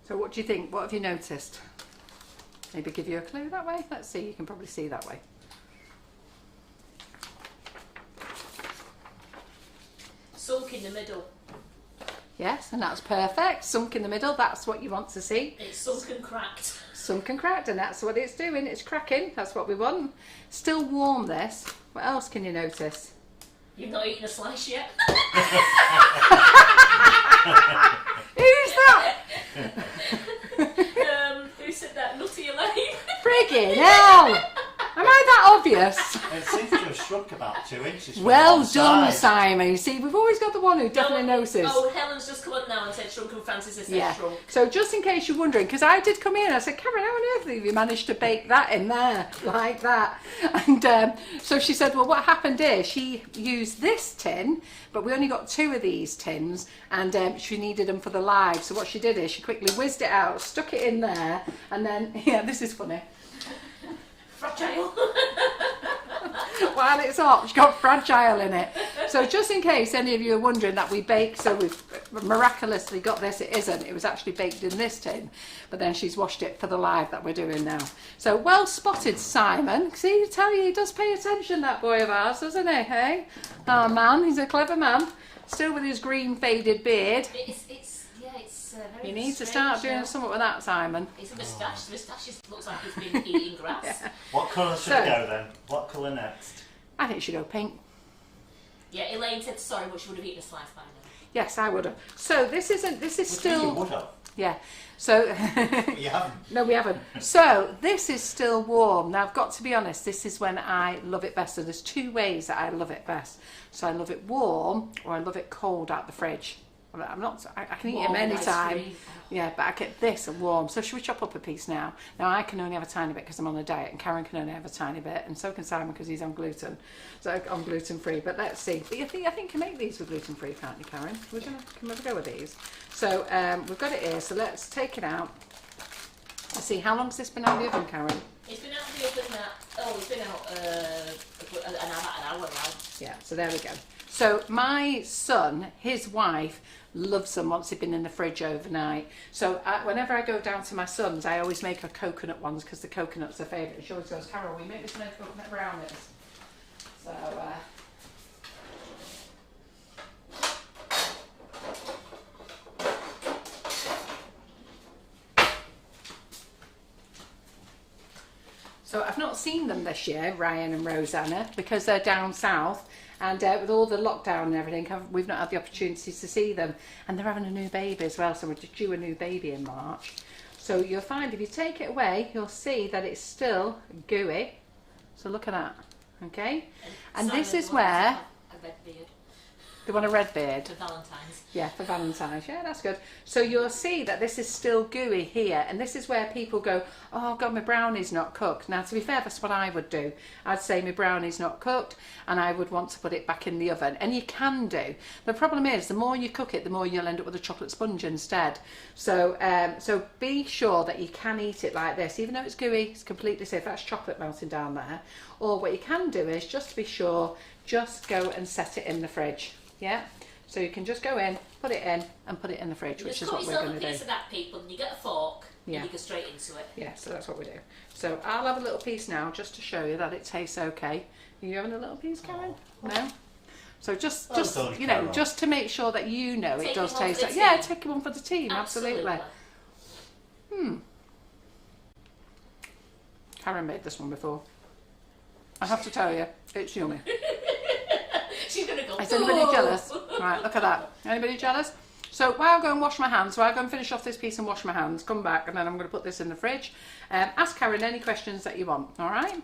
So what do you think? What have you noticed? Maybe give you a clue that way? Let's see, you can probably see that way. Sunk in the middle. Yes, and that's perfect. Sunk in the middle, that's what you want to see. It's sunk and cracked. Sunk and cracked, and that's what it's doing. It's cracking, that's what we want. Still warm this. What else can you notice? You've not eaten a slice yet. Who's that? Who said that? Nutty Elaine. Friggin' hell! Am I that obvious? It seems to have shrunk about 2 inches. Well done, Simon. You see, we've always got the one who definitely notices. Oh, Helen's just come on now and said shrunk, and Francis has said shrunk. So just in case you're wondering, because I did come in, I said, Karen, how on earth have you managed to bake that in there like that? And so she said, well, what happened is she used this tin, but we only got 2 of these tins, and she needed them for the live. So what she did is she quickly whizzed it out, stuck it in there, and then, yeah, this is funny. Fragile. While it's hot, she got fragile in it. So just in case any of you are wondering that we baked, so we've miraculously got this, it isn't. It was actually baked in this tin, but then she's washed it for the live that we're doing now. So well spotted, Simon. See, I tell you, he does pay attention, that boy of ours, doesn't he, hey? Oh man, he's a clever man. Still with his green faded beard. It's very You need to strange start doing now. something with that, Simon. It's a moustache. The moustache looks like it's been eating grass. What colour should we go then? What colour next? I think it should go pink. Yeah, Elaine said sorry, but she would have eaten a slice by now. Yes, I would have. So this is still. You would have. Yeah. So. But you haven't. No, we haven't. So this is still warm. Now I've got to be honest, this is when I love it best. So there's two ways that I love it best. So I love it warm or I love it cold out the fridge. I can eat them anytime. Yeah, but I get this warm. So should we chop up a piece now? Now I can only have a tiny bit because I'm on a diet, and Karen can only have a tiny bit, and so can Simon because he's on gluten. So I'm gluten free. But let's see. But I think you can make these with gluten free, can't you, Karen? Can we have a go with these? So we've got it here. So let's take it out. Let's see. How long's this been out of the oven, Karen? It's been out of the oven now. Oh, it's been out an hour now. Yeah. So there we go. So my son, his wife, loves them once they've been in the fridge overnight. So whenever I go down to my son's, I always make her coconut ones because the coconut's her favourite. She always goes, Carol, we make this one coconut brownies. So, so I've not seen them this year, Ryan and Rosanna, because they're down south. And with all the lockdown and everything, we've not had the opportunity to see them. And they're having a new baby as well, so we're due a new baby in March. So you'll find if you take it away, you'll see that it's still gooey. So look at that, okay? And this is where... A red beard. They want a red beard. For Valentine's. Yeah, for Valentine's. Yeah, that's good. So you'll see that this is still gooey here, and this is where people go, oh God, my brownie's not cooked. Now, to be fair, that's what I would do. I'd say my brownie's not cooked, and I would want to put it back in the oven. And you can do. The problem is, the more you cook it, the more you'll end up with a chocolate sponge instead. So, so be sure that you can eat it like this. Even though it's gooey, it's completely safe. That's chocolate melting down there. Or what you can do is, just to be sure, just go and set it in the fridge. Yeah, so you can just go in, put it in, and put it in the fridge, which is what we're going to do. Just cut yourself a piece of that, people, and you get a fork, yeah, and you go straight into it. Yeah, so that's what we do. So I'll have a little piece now, just to show you that it tastes okay. Are you having a little piece, Karen? No? So just you know, just to make sure that you know it does taste like... Yeah, take one for the team, absolutely. Karen made this one before. I have to tell you, it's yummy. She's going to go, is anybody jealous? Right, look at that. Anybody jealous? So while I go and wash my hands, while I go and finish off this piece and wash my hands, come back, and then I'm going to put this in the fridge. Ask Karen any questions that you want, all right?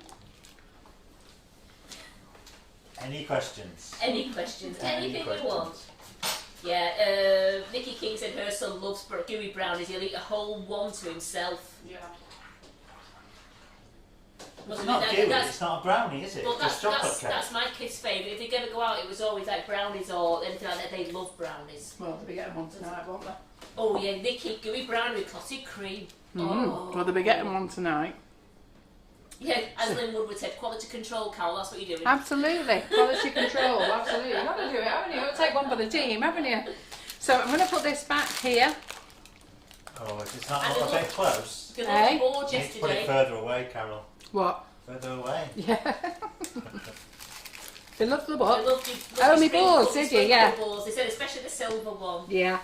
Any questions? Anything you want. Yeah, Nikki King said her son loves gooey brownies. He'll eat a whole one to himself. Yeah. It's not gooey, it's not a brownie, is it? Well, it's just chocolate cake. That's my kids' favourite. If they're going to go out, it was always like brownies or anything like that. They love brownies. Well, they'll be getting one tonight, won't they? Oh yeah, Nikki, gooey brownie with clotted cream. Oh. Well, they'll be getting one tonight. Yeah, as Lynn Woodward said, quality control, Carol, that's what you're doing. Absolutely, quality control, absolutely. You've got to do it, haven't you? You've got to take one for the team, haven't you? So I'm going to put this back here. Oh, it's not a bit close. They Hey? bored You need to put yesterday. it further away, Carol. What? Further away. Yeah. They loved the They what? loved you, Oh, my balls, did you? Yeah. Balls. They said especially the silver one. Yeah.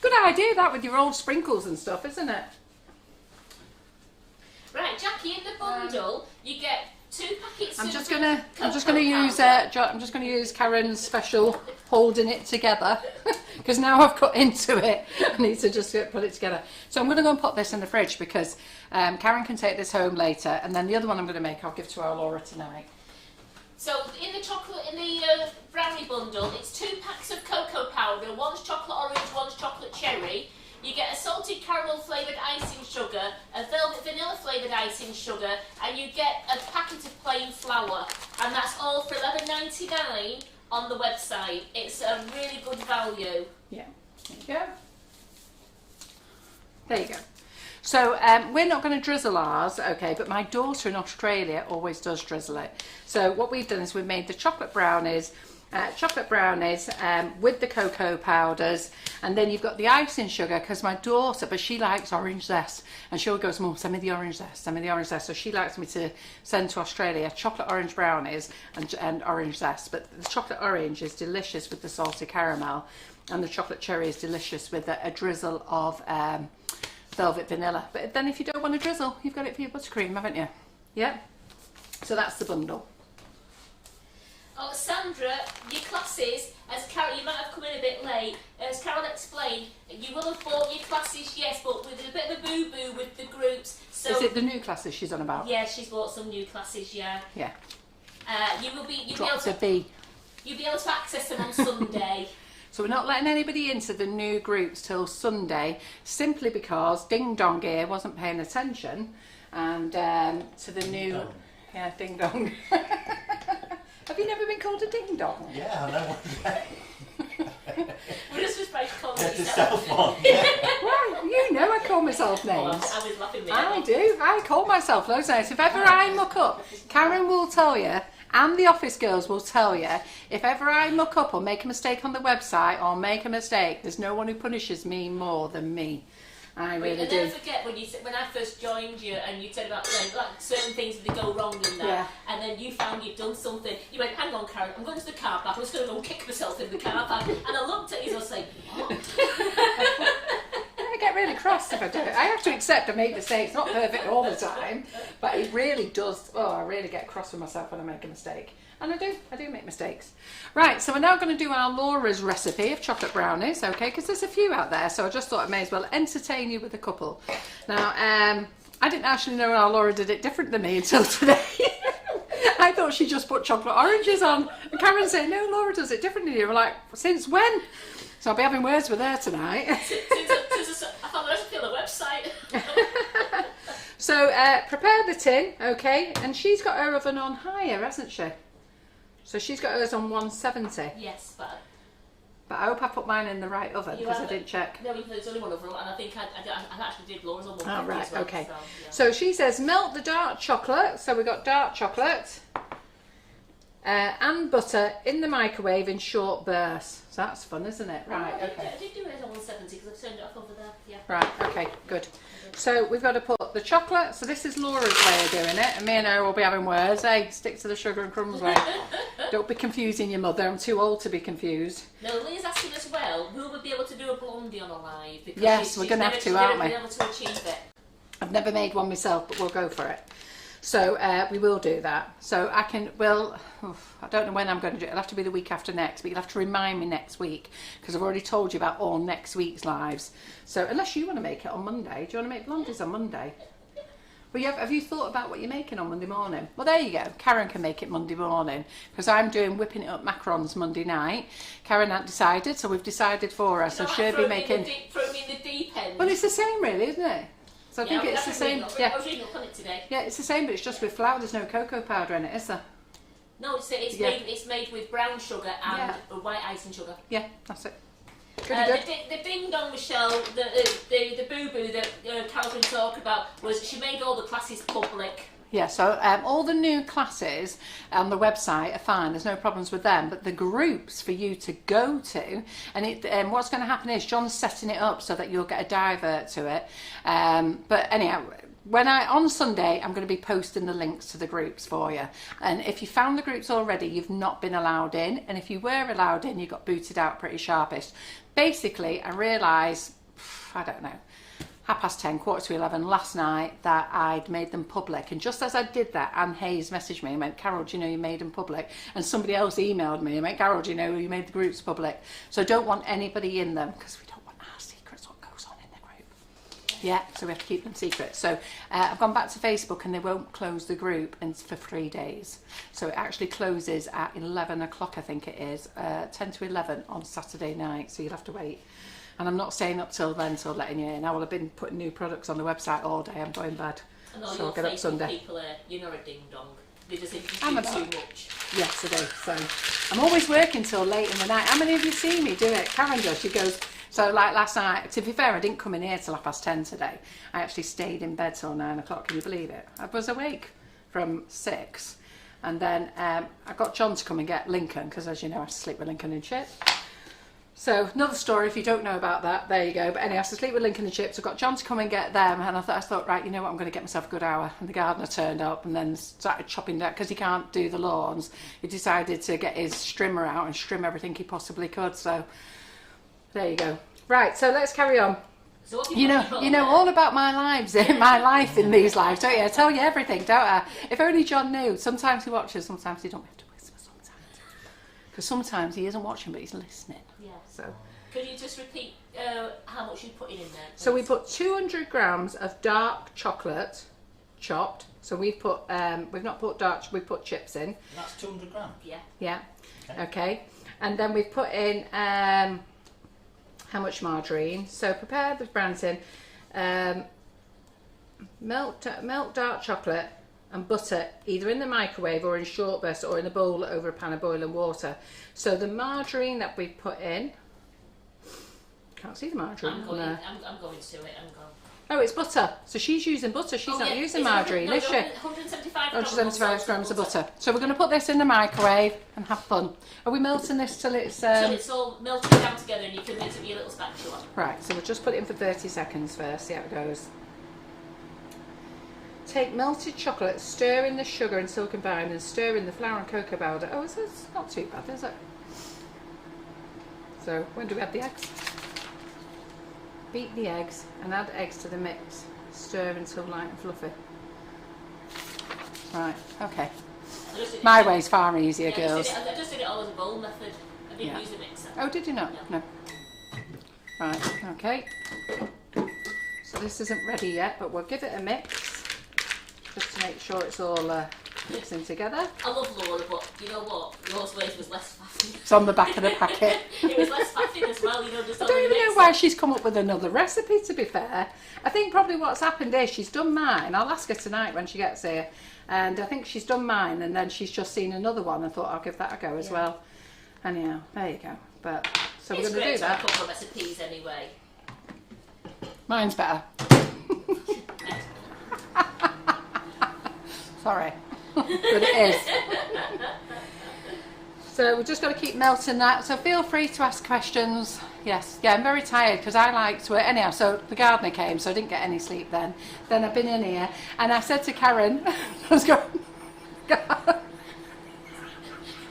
Good idea that with your old sprinkles and stuff, isn't it? Right, Jackie, in the bundle, you get 2 packets I'm of just gonna cocoa use Karen's special holding it together because now I've cut into it. I need to just put it together. So I'm gonna go and put this in the fridge because Karen can take this home later, and then the other one I'm gonna make I'll give to our Laura tonight. So in the brownie bundle, it's 2 packs of cocoa powder. One's chocolate orange, one's chocolate cherry. You get a salted caramel flavoured icing sugar, a velvet vanilla flavoured icing sugar, and you get a packet of plain flour. And that's all for $11.99 on the website. It's a really good value. Yeah, there you go. There you go. So we're not going to drizzle ours, okay, but my daughter in Australia always does drizzle it. So what we've done is we've made the chocolate brownies with the cocoa powders, and then you've got the icing sugar because my daughter, but she likes orange zest, and she always goes, Mum, send me the orange zest, send me the orange zest. So she likes me to send to Australia chocolate orange brownies and orange zest, but the chocolate orange is delicious with the salted caramel, and the chocolate cherry is delicious with a drizzle of velvet vanilla. But then if you don't want to drizzle, you've got it for your buttercream, haven't you? Yeah. So that's the bundle. Oh, Sandra, your classes, as Carol, you might have come in a bit late. As Carol explained, you will have bought your classes, yes, but with a bit of a boo-boo with the groups. So Is it the new classes she's on about? yeah, she's bought some new classes. Yeah. Yeah. You'll be able Drop the to B. you'll be able to access them on Sunday. So we're not letting anybody into the new groups till Sunday, simply because Ding Dong here wasn't paying attention, and to the new, Dong. yeah, Ding Dong. Have you never been called a Ding Dong? Yeah, I know what. We're just supposed to call Get yourself. yourself on. Yeah. Well, you know I call myself Oh, names. I was laughing there. I do. I call myself loads of names. If ever I muck up, Karen will tell you, and the office girls will tell you, if ever I muck up or make a mistake on the website or make a mistake, there's no one who punishes me more than me. I really And do. never forget when I first joined you and you said about like certain things that go wrong in that, Yeah. and then you found you'd done something. You went, hang on, Karen, I'm going to the car park. I'm just going to go and kick myself in the car park. And I looked at you and I was like, what? I get really cross if I do it. I have to accept I make mistakes. Not perfect all the time, but it really does. Oh, I really get cross with myself when I make a mistake. And I do make mistakes. Right, so we're now going to do our Laura's recipe of chocolate brownies, okay, because there's a few out there, so I just thought I may as well entertain you with a couple. Now, I didn't actually know how Laura did it different than me until today. I thought she just put chocolate oranges on. And Karen said, no, Laura does it differently. We're like, since when? So I'll be having words with her tonight. I found the recipe on the website. So prepare the tin, okay, and she's got her oven on higher, hasn't she? So she's got hers on 170. Yes, but But I hope I put mine in the right oven because I didn't check. No, there's only one over, and I think I actually did Laura's on one. Oh, right, as well, okay. So, yeah. So she says melt the dark chocolate. So we've got dark chocolate and butter in the microwave in short bursts. So that's fun, isn't it? Right, okay. I did do it on 170 because I've turned it off over there. Yeah. Right, okay, good. So we've got to put the chocolate. So this is Laura's way of doing it. And me and her will be having words. Hey, stick to the sugar and crumbs way. Don't be confusing your mother. I'm too old to be confused. No, Leah's asking as well, will we be able to do a blondie on a live? Because Yes, we're going to have to, aren't we? She's never been able to achieve it. I've never made one myself, but we'll go for it. So we will do that. So I can, well, I don't know when I'm going to do it. It'll have to be the week after next, but you'll have to remind me next week because I've already told you about all next week's lives. So unless you want to make it on Monday, do you want to make blondies on Monday? Well, have you thought about what you're making on Monday morning? Well, there you go. Karen can make it Monday morning because I'm doing whipping it up macarons Monday night. Karen hasn't decided, so we've decided for her. So she'll be making. Throw me in the deep end. Well, it's the same, really, isn't it? So I think Yeah, it's the same. Yeah. I was reading up on it today. Yeah, it's the same, but it's just with flour. There's no cocoa powder in it, is there? No, Yeah. it's made with brown sugar and white icing sugar. Yeah, that's it. Good. The ding dong Michelle, the boo boo that Carol's been talking about was she made all the classes public. Yeah, so all the new classes on the website are fine. There's no problems with them, but the groups for you to go to, and what's going to happen is John's setting it up so that you'll get a divert to it. But anyhow, on Sunday, I'm going to be posting the links to the groups for you. And if you found the groups already, you've not been allowed in. And if you were allowed in, you got booted out pretty sharpish. Basically, I realised, I don't know, 10:30, 11:15 last night that I'd made them public. And just as I did that, Anne Hayes messaged me and went, Carol, do you know you made them public? And somebody else emailed me and went, Carol, do you know you made the groups public? So I don't want anybody in them because we don't want our secrets, what goes on in the group. Yeah, so we have to keep them secret. So I've gone back to Facebook and they won't close the group for 3 days. So it actually closes at 11 o'clock, I think it is, 10 to 11 on Saturday night. So you'll have to wait. And I'm not staying up till then, till letting you in. I will have been putting new products on the website all day. I'm going bad. And all So your I'll get up Facebook Sunday. people you're not a ding dong. They just think you I'm do a too dog. much. Yes, I do. So I'm always working till late in the night. How many of you see me do it? Karen does. She goes, so like last night, to be fair, I didn't come in here till 10:30 today. I actually stayed in bed till 9 o'clock. Can you believe it? I was awake from 6. And then I got John to come and get Lincoln, because as you know, I have to sleep with Lincoln and Chip. So another story, if you don't know about that, there you go. But anyway, I have to sleep with Lincoln and Chips. I got John to come and get them, and I thought, right, you know what, I'm going to get myself a good hour. And the gardener turned up and then started chopping down, because he can't do the lawns. He decided to get his strimmer out and trim everything he possibly could. So there you go. Right, so let's carry on. So what You know all about my life in these lives, don't you? I tell you everything, don't I? If only John knew. Sometimes he watches, sometimes he don't. We have to whisper sometimes. because sometimes he isn't watching but he's listening. Yeah. So Could you just repeat how much you're putting in there? Please? So we put 200 grams of dark chocolate, chopped. So we've put, we've not put dark, we've put chips in. And that's 200 grams. Yeah. Yeah. Okay. Okay. And then we've put in how much margarine. So prepare the brownies in. Melt dark chocolate and butter either in the microwave or in short bursts or in a bowl over a pan of boiling water. So the margarine that we've put in, can't see the margarine. I'm going to it. I'm going. Oh, it's butter. So she's using butter. She's not using margarine, is she? 175 175 grams of butter. So we're going to put this in the microwave and have fun. Are we melting this till it's... Till it's all melted down together and you can mix it with your little spatula. Right, so we'll just put it in for 30 seconds first, see how it goes. Take melted chocolate, stir in the sugar and silk and combine and stir in the flour and cocoa powder. Oh, it's not too bad, is it? So, when do we add the eggs? Beat the eggs and add eggs to the mix. Stir until light and fluffy. Right, okay. My way's far easier, Yeah, girls. I just did it all as a bowl method. I didn't use a mixer. Oh, did you not? No. Right, okay. So this isn't ready yet, but we'll give it a mix just to make sure it's all mixing together. I love Laura, but you know what? Yours ways was less faffing. It's on the back of the packet. It was less faffing as well, you know, just I on don't the even know mixer. why she's come up with another recipe, to be fair. I think probably what's happened is she's done mine. I'll ask her tonight when she gets here. And I think she's done mine and then she's just seen another one and thought I'll give that a go as well. Anyhow, there you go. But so It's we're going to do great to have that. a couple of recipes anyway. Mine's better. Sorry. But it is. So we've just got to keep melting that. So feel free to ask questions. Yes, yeah, I'm very tired because I like to work. Anyhow, so the gardener came, so I didn't get any sleep then. Then I've been in here and I said to Karen, I was going,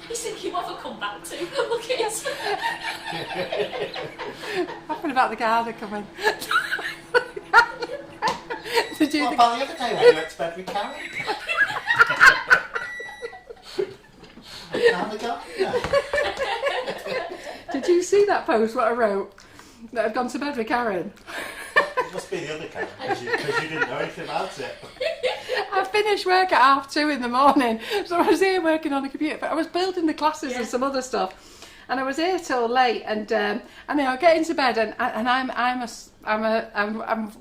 He's thinking, what have I come back to? Look at it. laughing about the gardener coming. Did you What think? about the other day when you went to bed with Karen? Down the garden? Did you see that post, what I wrote? That I'd gone to bed with Karen. It must be the other Karen, because you didn't know anything about it. I finished work at 2:30 in the morning, so I was here working on the computer, but I was building the classes and some other stuff. And I was here till late, and I get into bed, and I'm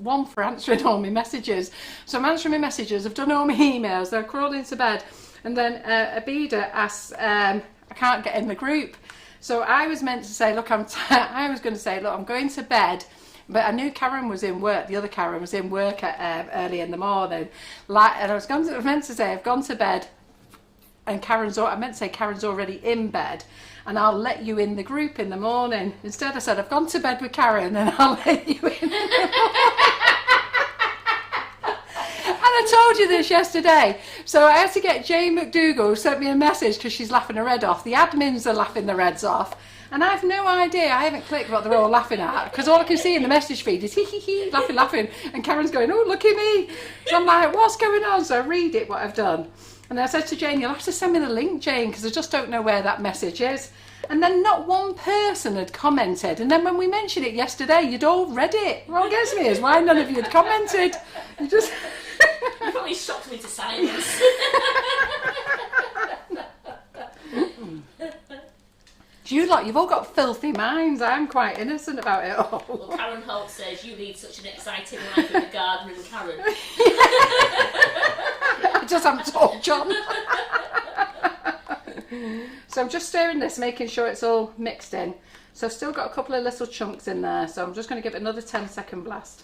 one for answering all my messages. So I'm answering my messages. I've done all my emails. Then I crawled into bed, and then Abida asks, I can't get in the group. So I was meant to say, look, I was going to say, look, I'm going to bed. But I knew Karen was in work. The other Karen was in work at, early in the morning. And I was meant to say, I've gone to bed. And I meant to say Karen's already in bed and I'll let you in the group in the morning. Instead I said I've gone to bed with Karen and I'll let you in. And I told you this yesterday. So I had to get Jane McDougall, who sent me a message because she's laughing her head off. The admins are laughing their heads off. And I've no idea, I haven't clicked what they're all laughing at because all I can see in the message feed is hee hee hee, laughing, laughing. And Karen's going, oh, look at me. So I'm like, what's going on? So I read it, what I've done. And I said to Jane, you'll have to send me the link, Jane, because I just don't know where that message is. And then not one person had commented. And then when we mentioned it yesterday, you'd all read it. What gets me is why none of you had commented. You just... You probably shocked me to silence. You lot, you've all got filthy minds. I'm quite innocent about it all. Well, Karen Holt says you lead such an exciting life with the gardener and Karen. I just haven't told John. So I'm just stirring this, making sure it's all mixed in. So I've still got a couple of little chunks in there. So I'm just going to give it another 10-second blast.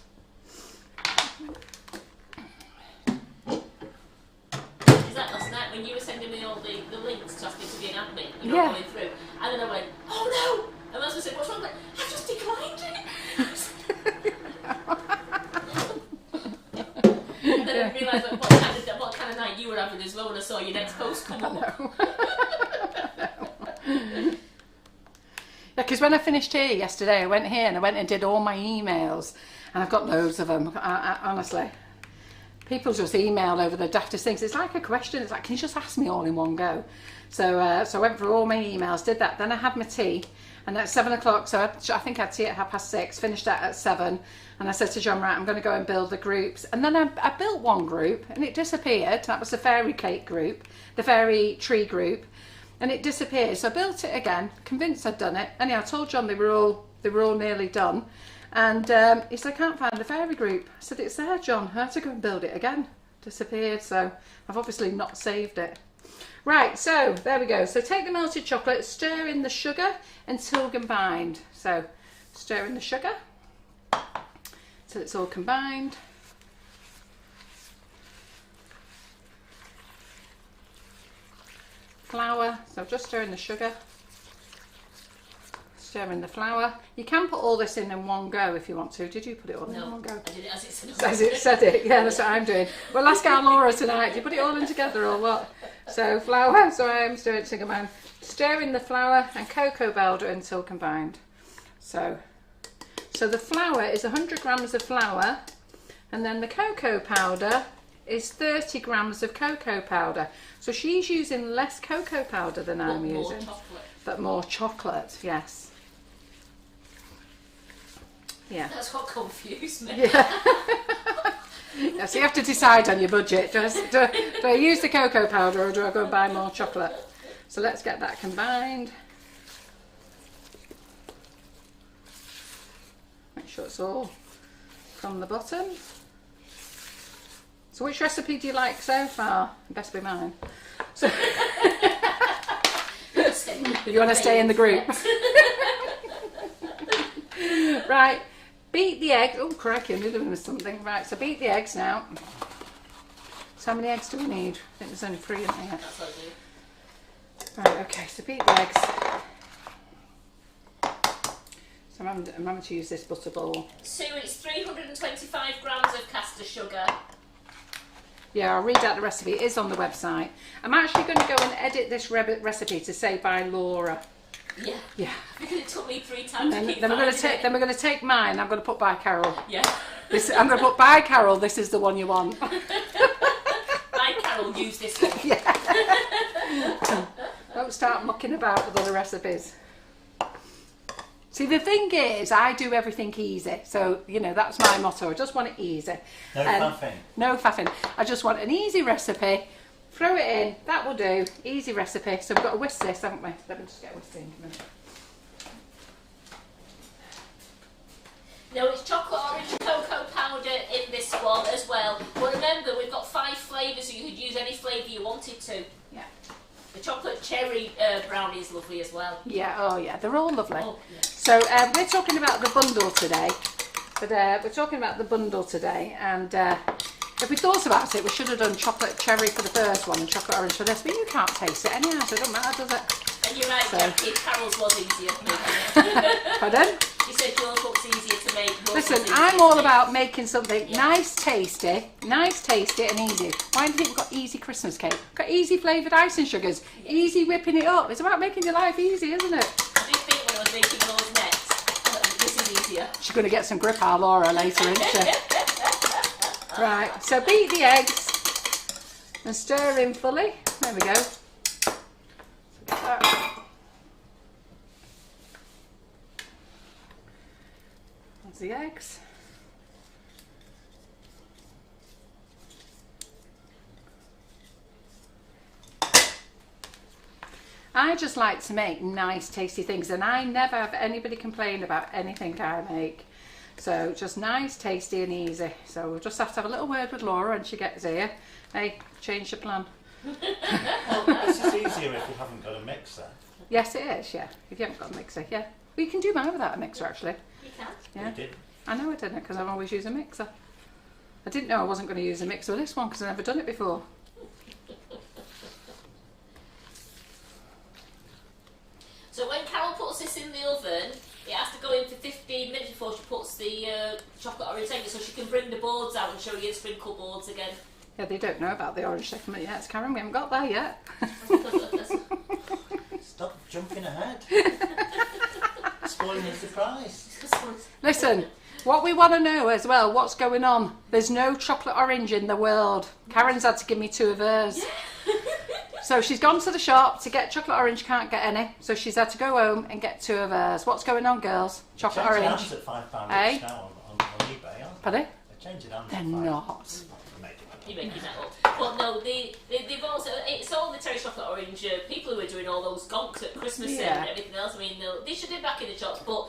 Is that last night when you were sending me all the links to ask me to be an admin? You know, going through. And then I went, oh no! And my husband said, what's wrong? I went, I've just declined it. And then I realised what kind of night you were having as well when I saw your next post come up. Yeah, because when I finished here yesterday, I went here and I went and did all my emails. And I've got loads of them, honestly. people just email over the daftest things. It's like a question. It's like, can you just ask me all in one go? So so I went through all my emails, did that. Then I had my tea, and at 7 o'clock, so I think I had tea at 6:30, finished that at 7. And I said to John, right, I'm going to go and build the groups. And then I built one group, and it disappeared. That was the fairy cake group, the fairy tree group, and it disappeared. So I built it again, convinced I'd done it. Anyhow, I told John they were all nearly done. And he said, I can't find the fairy group. I said, it's there, John. I had to go and build it again. Disappeared. So I've obviously not saved it. Right, so there we go. So take the melted chocolate, stir in the sugar until combined. So stir in the sugar till it's all combined. Flour, so just stir in the sugar. Stir in the flour. You can put all this in one go if you want to. Did you put it all in one go? I did it as it said. As it said it, yeah, that's what I'm doing. Well, ask our Laura tonight. Do you put it all in together or what? So flour, so I am stirring to combine. Stir in the flour and cocoa powder until combined. So the flour is 100 grams of flour, and then the cocoa powder is 30 grams of cocoa powder. So she's using less cocoa powder than I'm using. Chocolate. But more chocolate, yes. Yeah. That's what confused me. Yeah. Yeah, so you have to decide on your budget. Do I use the cocoa powder or do I go and buy more chocolate? So let's get that combined. Make sure it's all from the bottom. So which recipe do you like so far? It best be mine. So you want to stay in the group? Right. Beat the eggs. Oh, crikey, I'm dealing with something. Right, so beat the eggs now. So how many eggs do we need? I think there's only 3 in there. That's what I do. Right, okay, so beat the eggs. So I'm having to use this butter bowl. Sue, it's 325 grams of caster sugar. Yeah, I'll read out the recipe. It is on the website. I'm actually going to go and edit this recipe to say by Laura. Yeah. Yeah. Because it took me 3 times to keep Then we're going to finding take. it. Then we're going to take mine. I'm going to put by Carol. Yeah. I'm going to put by Carol. This is the one you want. By Carol, use this one. Yeah. Don't start mucking about with other recipes. See, the thing is, I do everything easy. So, you know, that's my motto. I just want it easy. No faffing. No faffing. I just want an easy recipe. Throw it in. That will do. Easy recipe. So we've got to whisk this, haven't we? Let me just get a whisk in. No, it's chocolate, orange, cocoa powder in this one as well. But remember, we've got 5 flavours, so you could use any flavour you wanted to. Yeah. The chocolate cherry brownie is lovely as well. Yeah, oh yeah, they're all lovely. Oh, yeah. So we're talking about the bundle today. But we're talking about the bundle today, and if we thought about it, we should have done chocolate cherry for the first one and chocolate orange for this, but you can't taste it anyhow, so it doesn't matter, does it? And you're right, So. Jackie, Carol's was easier. Pardon? She said yours looks easier to make. yours Listen, looks easier I'm to all make. about making something nice, tasty and easy. Why do you think we've got easy Christmas cake? We've got easy flavoured icing sugars, easy whipping it up. It's about making your life easy, isn't it? I did think when I was making yours next, this is easier. She's going to get some grip out of Laura later, isn't she? Right, so beat the eggs and stir in fully. There we go. So get that. There's the eggs. I just like to make nice, tasty things, and I never have anybody complain about anything I make. So just nice, tasty and easy. So we'll just have to have a little word with Laura when she gets here. Hey, change your plan. Well, this is easier if you haven't got a mixer. Yes, it is, yeah. If you haven't got a mixer, yeah. Well, you can do mine without a mixer, actually. You can. Yeah. You did. I know I didn't, because I've always used a mixer. I didn't know I wasn't going to use a mixer with this one, because I've never done it before. So when Carol puts this in the oven, it has to go in for 15 minutes before she puts the chocolate orange in, so she can bring the boards out and show you the sprinkle boards again. Yeah, they don't know about the orange segment yet, Karen. We haven't got there yet. Stop jumping ahead. Spoiling the surprise. Listen, What we want to know as well, what's going on? There's no chocolate orange in the world. Karen's had to give me 2 of hers. So she's gone to the shop to get chocolate orange, can't get any. So she's had to go home and get 2 of hers. What's going on, girls? Chocolate orange. They're at £5 Eh? each now on eBay, aren't they? Pardon? They're changing hands. They're at £5. not. You're making that up. Well, no, they've also, it's all the Terry Chocolate Orange people who are doing all those gonks at Christmas and everything else. I mean, they should be back in the shops, but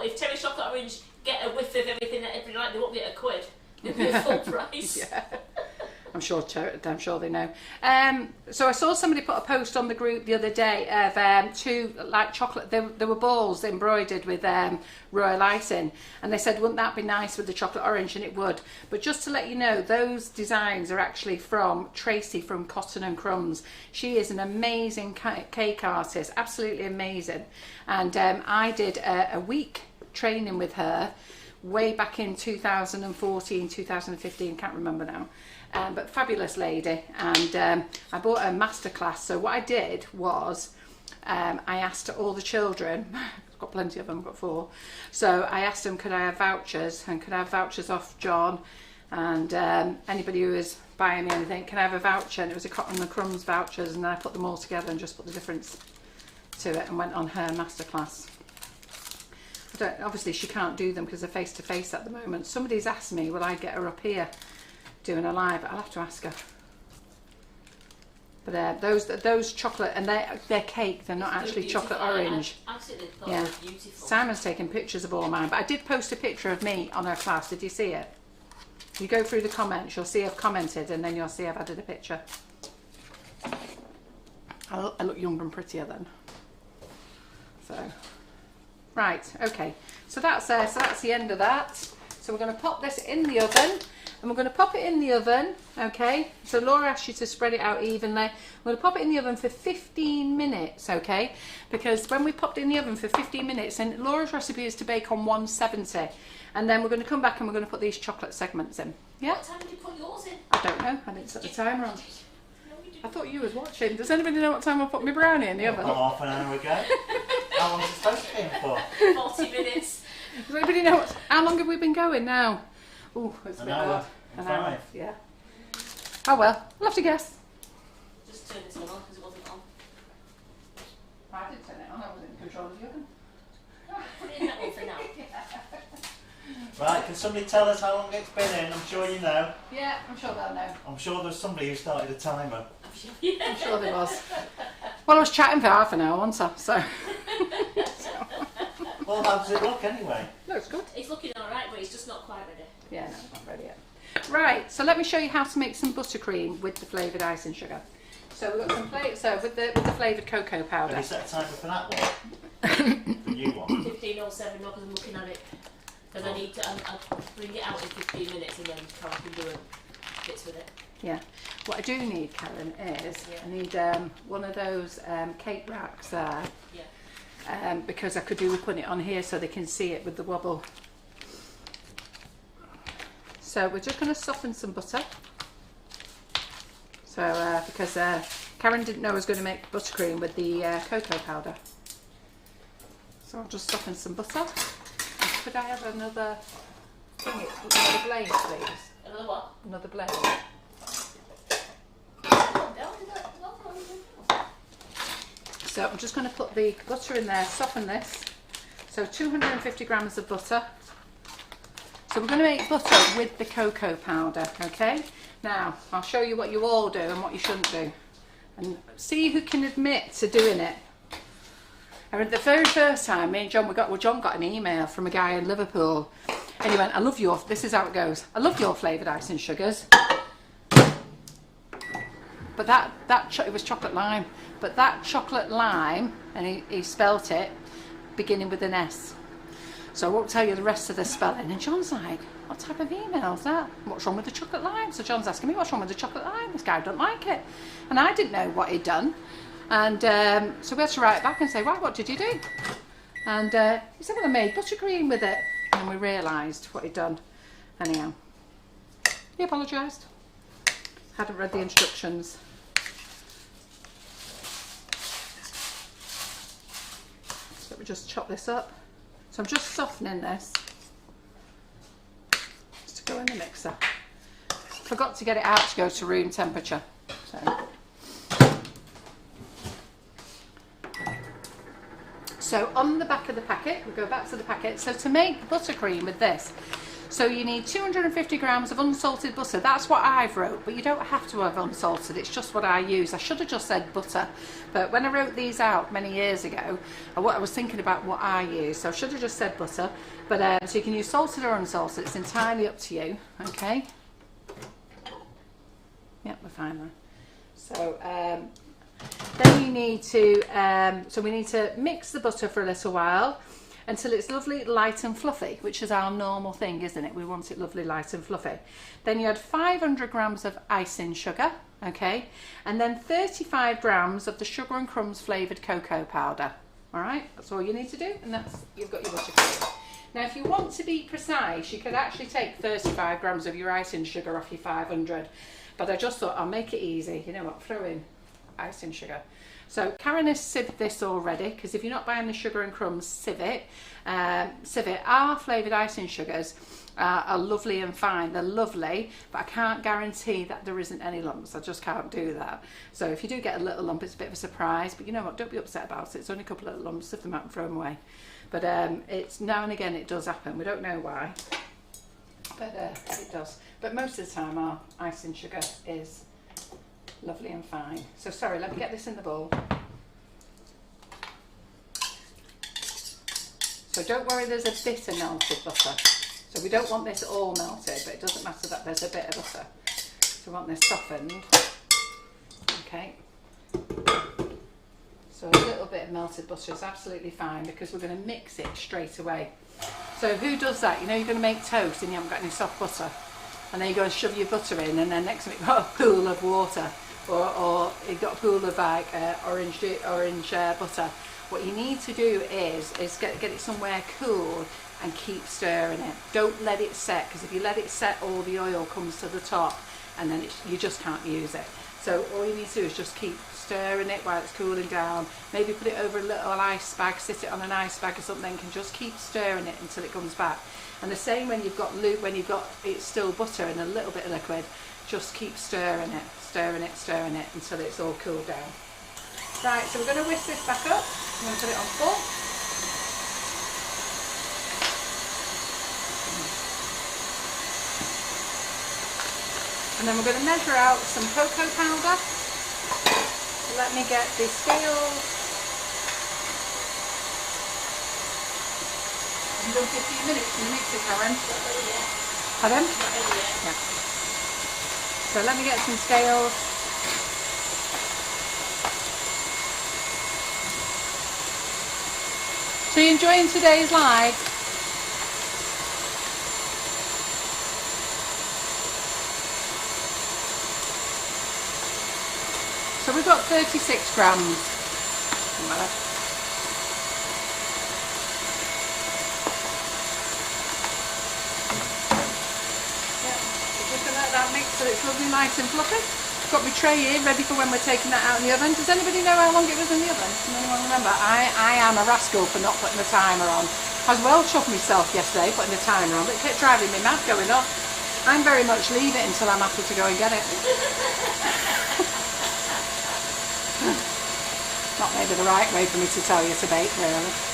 if Terry Chocolate Orange get a whiff of everything that every night, they won't get £1. They'll be at full price. Yeah. I'm sure they know. So I saw somebody put a post on the group the other day of 2 like chocolate. There were balls embroidered with royal icing, and they said, "Wouldn't that be nice with the chocolate orange?" And it would. But just to let you know, those designs are actually from Tracy from Cotton and Crumbs. She is an amazing cake artist, absolutely amazing. And I did a week training with her way back in 2014, 2015, can't remember now. But fabulous lady, and I bought a masterclass. So what I did was I asked all the children, I've got plenty of them, I've got 4, so I asked them, could I have vouchers, and could I have vouchers off John, and anybody who was buying me anything, can I have a voucher? And it was a Cotton and Crumbs vouchers, and then I put them all together and just put the difference to it and went on her masterclass. Obviously she can't do them because they're face to face at the moment. Somebody's asked me, will I get her up here doing a live? I'll have to ask her. But those chocolate, and they're cake, they're not actually chocolate orange. I absolutely thought they were beautiful. Simon's taken pictures of all mine, but I did post a picture of me on her class. Did you see it? You go through the comments, you'll see I've commented, and then you'll see I've added a picture. I look younger and prettier then. So, right, okay. So that's the end of that. So we're going to pop this in the oven. And we're going to pop it in the oven, okay? So Laura asked you to spread it out evenly. We're going to pop it in the oven for 15 minutes, okay? Because when we popped it in the oven for 15 minutes, and Laura's recipe is to bake on 170. And then we're going to come back and we're going to put these chocolate segments in. Yeah? What time did you put yours in? I don't know. I didn't set the timer on. I thought you was watching. Does anybody know what time I put my brownie in the oven? Half an hour ago. How long is it supposed to be in for? 40 minutes. Does anybody know how long have we been going now? Oh, it's a bit An hour. hard. An hour, 5. yeah. Oh well, I'll have to guess. Just turn this one on because it wasn't on. I did turn it on, I was in control of the oven. Put it in that one for now. Right, can somebody tell us how long it's been in? I'm sure you know. Yeah, I'm sure they'll know. I'm sure there's somebody who started a timer. I'm sure there was. Well, I was chatting for half an hour, wasn't I? So. Well, how does it look anyway? Looks good. It's looking alright, but it's just not quite ready. Yeah, no, it's not ready yet. Right, so let me show you how to make some buttercream with the flavoured icing sugar. So we've got some with the flavoured cocoa powder. Have you set a timer for that one? The new one? 15:07 now because I'm looking at it. Because I need to, I'll bring it out in 15 minutes and then Karen can do bits with it. Yeah. What I do need, Karen, is I need one of those cake racks there. Yeah. Because I could do with putting it on here so they can see it with the wobble. So we're just going to soften some butter. So because Karen didn't know I was going to make buttercream with the cocoa powder. So I'll just soften some butter. And could I have another blade, please? Another what? Another blade. So I'm just going to put the butter in there, soften this. So 250 grams of butter. So we're going to make butter with the cocoa powder, okay? Now, I'll show you what you all do and what you shouldn't do. And see who can admit to doing it. I mean, the very first time, me and John, John got an email from a guy in Liverpool. And he went, this is how it goes. I love your flavoured icing sugars. But it was chocolate lime. But that chocolate lime, and he spelt it, beginning with an S. So I won't tell you the rest of the spelling. And John's like, what type of email is that? What's wrong with the chocolate lime? So John's asking me, what's wrong with the chocolate lime? This guy don't like it. And I didn't know what he'd done. And so we had to write back and say, right, what did you do? And he said, well, I made buttercream with it. And we realised what he'd done. Anyhow, he apologised. Hadn't read the instructions. So we just chop this up. So I'm just softening this. to go in the mixer. Forgot to get it out to go to room temperature. So on the back of the packet, we'll go back to the packet. So to make buttercream with this, so you need 250 grams of unsalted butter. That's what I've wrote, but you don't have to have unsalted. It's just what I use. I should have just said butter, but when I wrote these out many years ago, I was thinking about what I use. So I should have just said butter, but so you can use salted or unsalted. It's entirely up to you. Okay. Yep, we're fine then. So then you need to, so we need to mix the butter for a little while until it's lovely, light and fluffy, which is our normal thing, isn't it? We want it lovely, light and fluffy. Then you add 500 grams of icing sugar, okay? And then 35 grams of the Sugar and Crumbs flavoured cocoa powder. All right, that's all you need to do, and that's, you've got your buttercream. Now, if you want to be precise, you could actually take 35 grams of your icing sugar off your 500, but I just thought I'll make it easy. You know what, throw in icing sugar. So Karen has sieved this already, because if you're not buying the Sugar and Crumbs, sieve it. Our flavoured icing sugars are lovely and fine. They're lovely, but I can't guarantee that there isn't any lumps. I just can't do that. So if you do get a little lump, it's a bit of a surprise, but you know what, don't be upset about it. It's only a couple of lumps, sieve them out and throw them away. But it's now and again it does happen. We don't know why, but it does. But most of the time our icing sugar is lovely and fine. So sorry, let me get this in the bowl. So don't worry, there's a bit of melted butter. So we don't want this all melted, but it doesn't matter that there's a bit of butter. So we want this softened. Okay. So a little bit of melted butter is absolutely fine, because we're going to mix it straight away. So who does that? You know, you're going to make toast and you haven't got any soft butter, and then you go and shove your butter in, and then next to it you've got a pool of water, or you've got a pool of like orange butter. What you need to do is get it somewhere cool and keep stirring it. Don't let it set, because if you let it set, all the oil comes to the top, and then you just can't use it. So all you need to do is just keep stirring it while it's cooling down. Maybe put it over a little ice bag, sit it on an ice bag or something, and just keep stirring it until it comes back. And the same when you've got it's still butter and a little bit of liquid, just keep stirring it until it's all cooled down. Right, so we're going to whisk this back up. I'm going to put it on full. And then we're going to measure out some cocoa powder. So let me get the scales. You've done 15 minutes in the mixer, Karen. Pardon? Yeah. So let me get some scales. So you enjoying today's live? So we've got 36 grams. That mix so it's lovely, nice and fluffy. Got my tray here ready for when we're taking that out in the oven. Does anybody know how long it was in the oven? Can anyone remember? I am a rascal for not putting the timer on. I was well chuffed myself yesterday putting the timer on, but it kept driving me mad going off. I'm very much leave it until I'm happy to go and get it. Not maybe the right way for me to tell you to bake, really.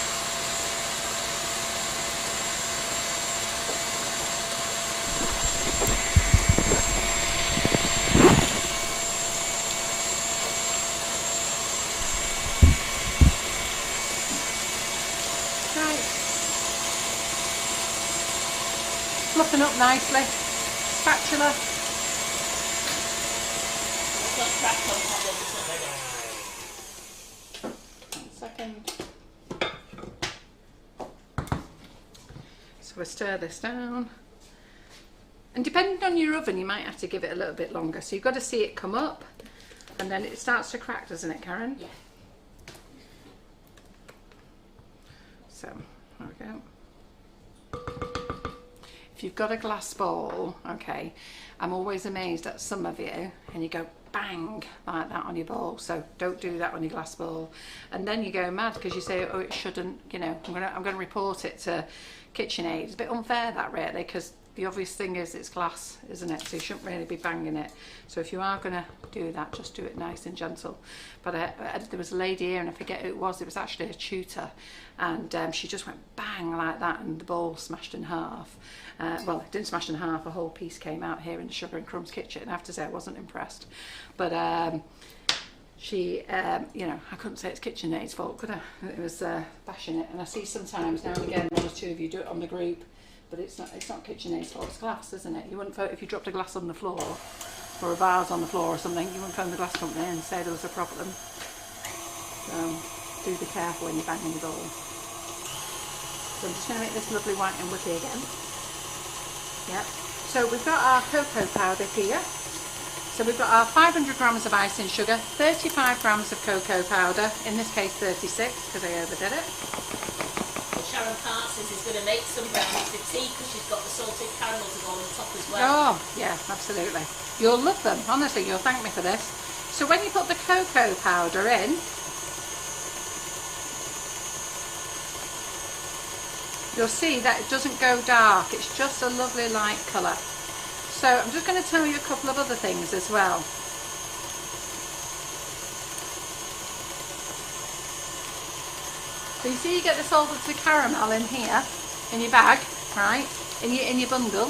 Fluffing up nicely. Spatula. 1 second. So we stir this down. And depending on your oven, you might have to give it a little bit longer. So you've got to see it come up, and then it starts to crack, doesn't it, Karen? Yeah. So, there we go. If you've got a glass bowl, okay, I'm always amazed at some of you, and you go bang like that on your bowl. So don't do that on your glass bowl. And then you go mad because you say, oh, it shouldn't, you know, I'm gonna report it to KitchenAid. It's a bit unfair that, really, because the obvious thing is it's glass, isn't it? So you shouldn't really be banging it. So if you are going to do that, just do it nice and gentle. But there was a lady here, and I forget who it was actually a tutor, and she just went bang like that, and the bowl smashed in half. Well, it didn't smash in half, a whole piece came out here in the Sugar and Crumbs kitchen. I have to say I wasn't impressed. But she, you know, I couldn't say it's KitchenAid's fault, could I? It was bashing it. And I see sometimes now and again one or two of you do it on the group, but it's not KitchenAid's fault, it's glass, isn't it? You wouldn't phone, if you dropped a glass on the floor or a vase on the floor or something, you wouldn't phone the glass company and say there was a problem. So do be careful when you're banging the bowl. So I'm just going to make this lovely white and whippy again. Yep. So we've got our cocoa powder here. So we've got our 500 grams of icing sugar, 35 grams of cocoa powder, in this case 36 because I overdid it. Sharon Parsons is going to make some brownies for tea because she's got the salted caramel to go on the top as well. Oh, yeah, absolutely. You'll love them, honestly, you'll thank me for this. So when you put the cocoa powder in, you'll see that it doesn't go dark, it's just a lovely light colour. So I'm just going to tell you a couple of other things as well. So you see you get the salted caramel in here, in your bag, right, in your bundle.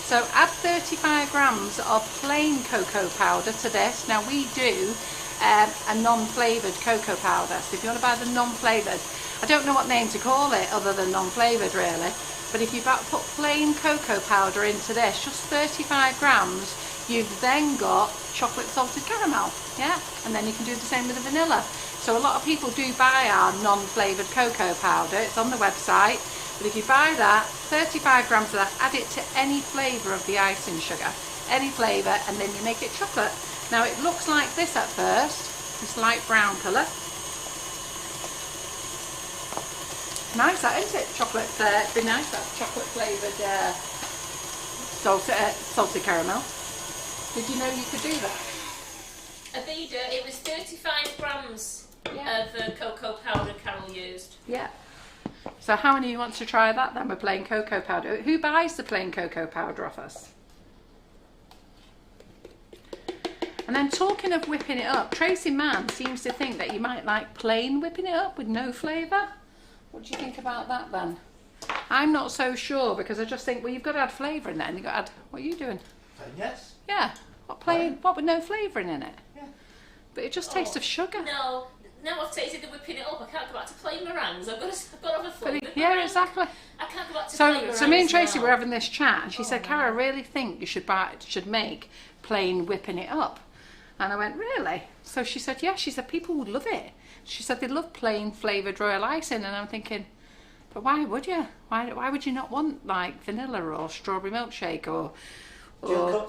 So add 35 grams of plain cocoa powder to this. Now we do a non-flavoured cocoa powder, so if you want to buy the non-flavoured, I don't know what name to call it other than non-flavoured really, but if you put plain cocoa powder into this, just 35 grams, you've then got chocolate salted caramel, yeah, and then you can do the same with the vanilla. So a lot of people do buy our non-flavoured cocoa powder, it's on the website, but if you buy that, 35 grams of that, add it to any flavour of the icing sugar, any flavour, and then you make it chocolate. Now it looks like this at first, this light brown colour. Nice that, isn't it? Chocolate, it'd be nice that chocolate flavoured salted caramel. Did you know you could do that? Avida, it was 35 grams of cocoa powder Carol used. Yeah. So how many of you want to try that then with plain cocoa powder? Who buys the plain cocoa powder off us? And then talking of whipping it up, Tracy Mann seems to think that you might like plain whipping it up with no flavour. What do you think about that then? I'm not so sure because I just think, well, you've got to add flavour in there and you've got to add, what are you doing? Yes. Yeah. What with no flavouring in it? Yeah. But it just tastes of sugar. No, now I've tasted the whipping it up, I can't go back to plain meringues. I've got to have a flavour. Yeah, meringue. exactly. I can't go back to plain meringues. So me and Tracy now. were having this chat and she said, Cara, I really think you should make plain whipping it up. And I went, really? So she said, yeah. She said, people would love it. She said they love plain flavoured royal icing. And I'm thinking, but why would you? Why would you not want like vanilla or strawberry milkshake or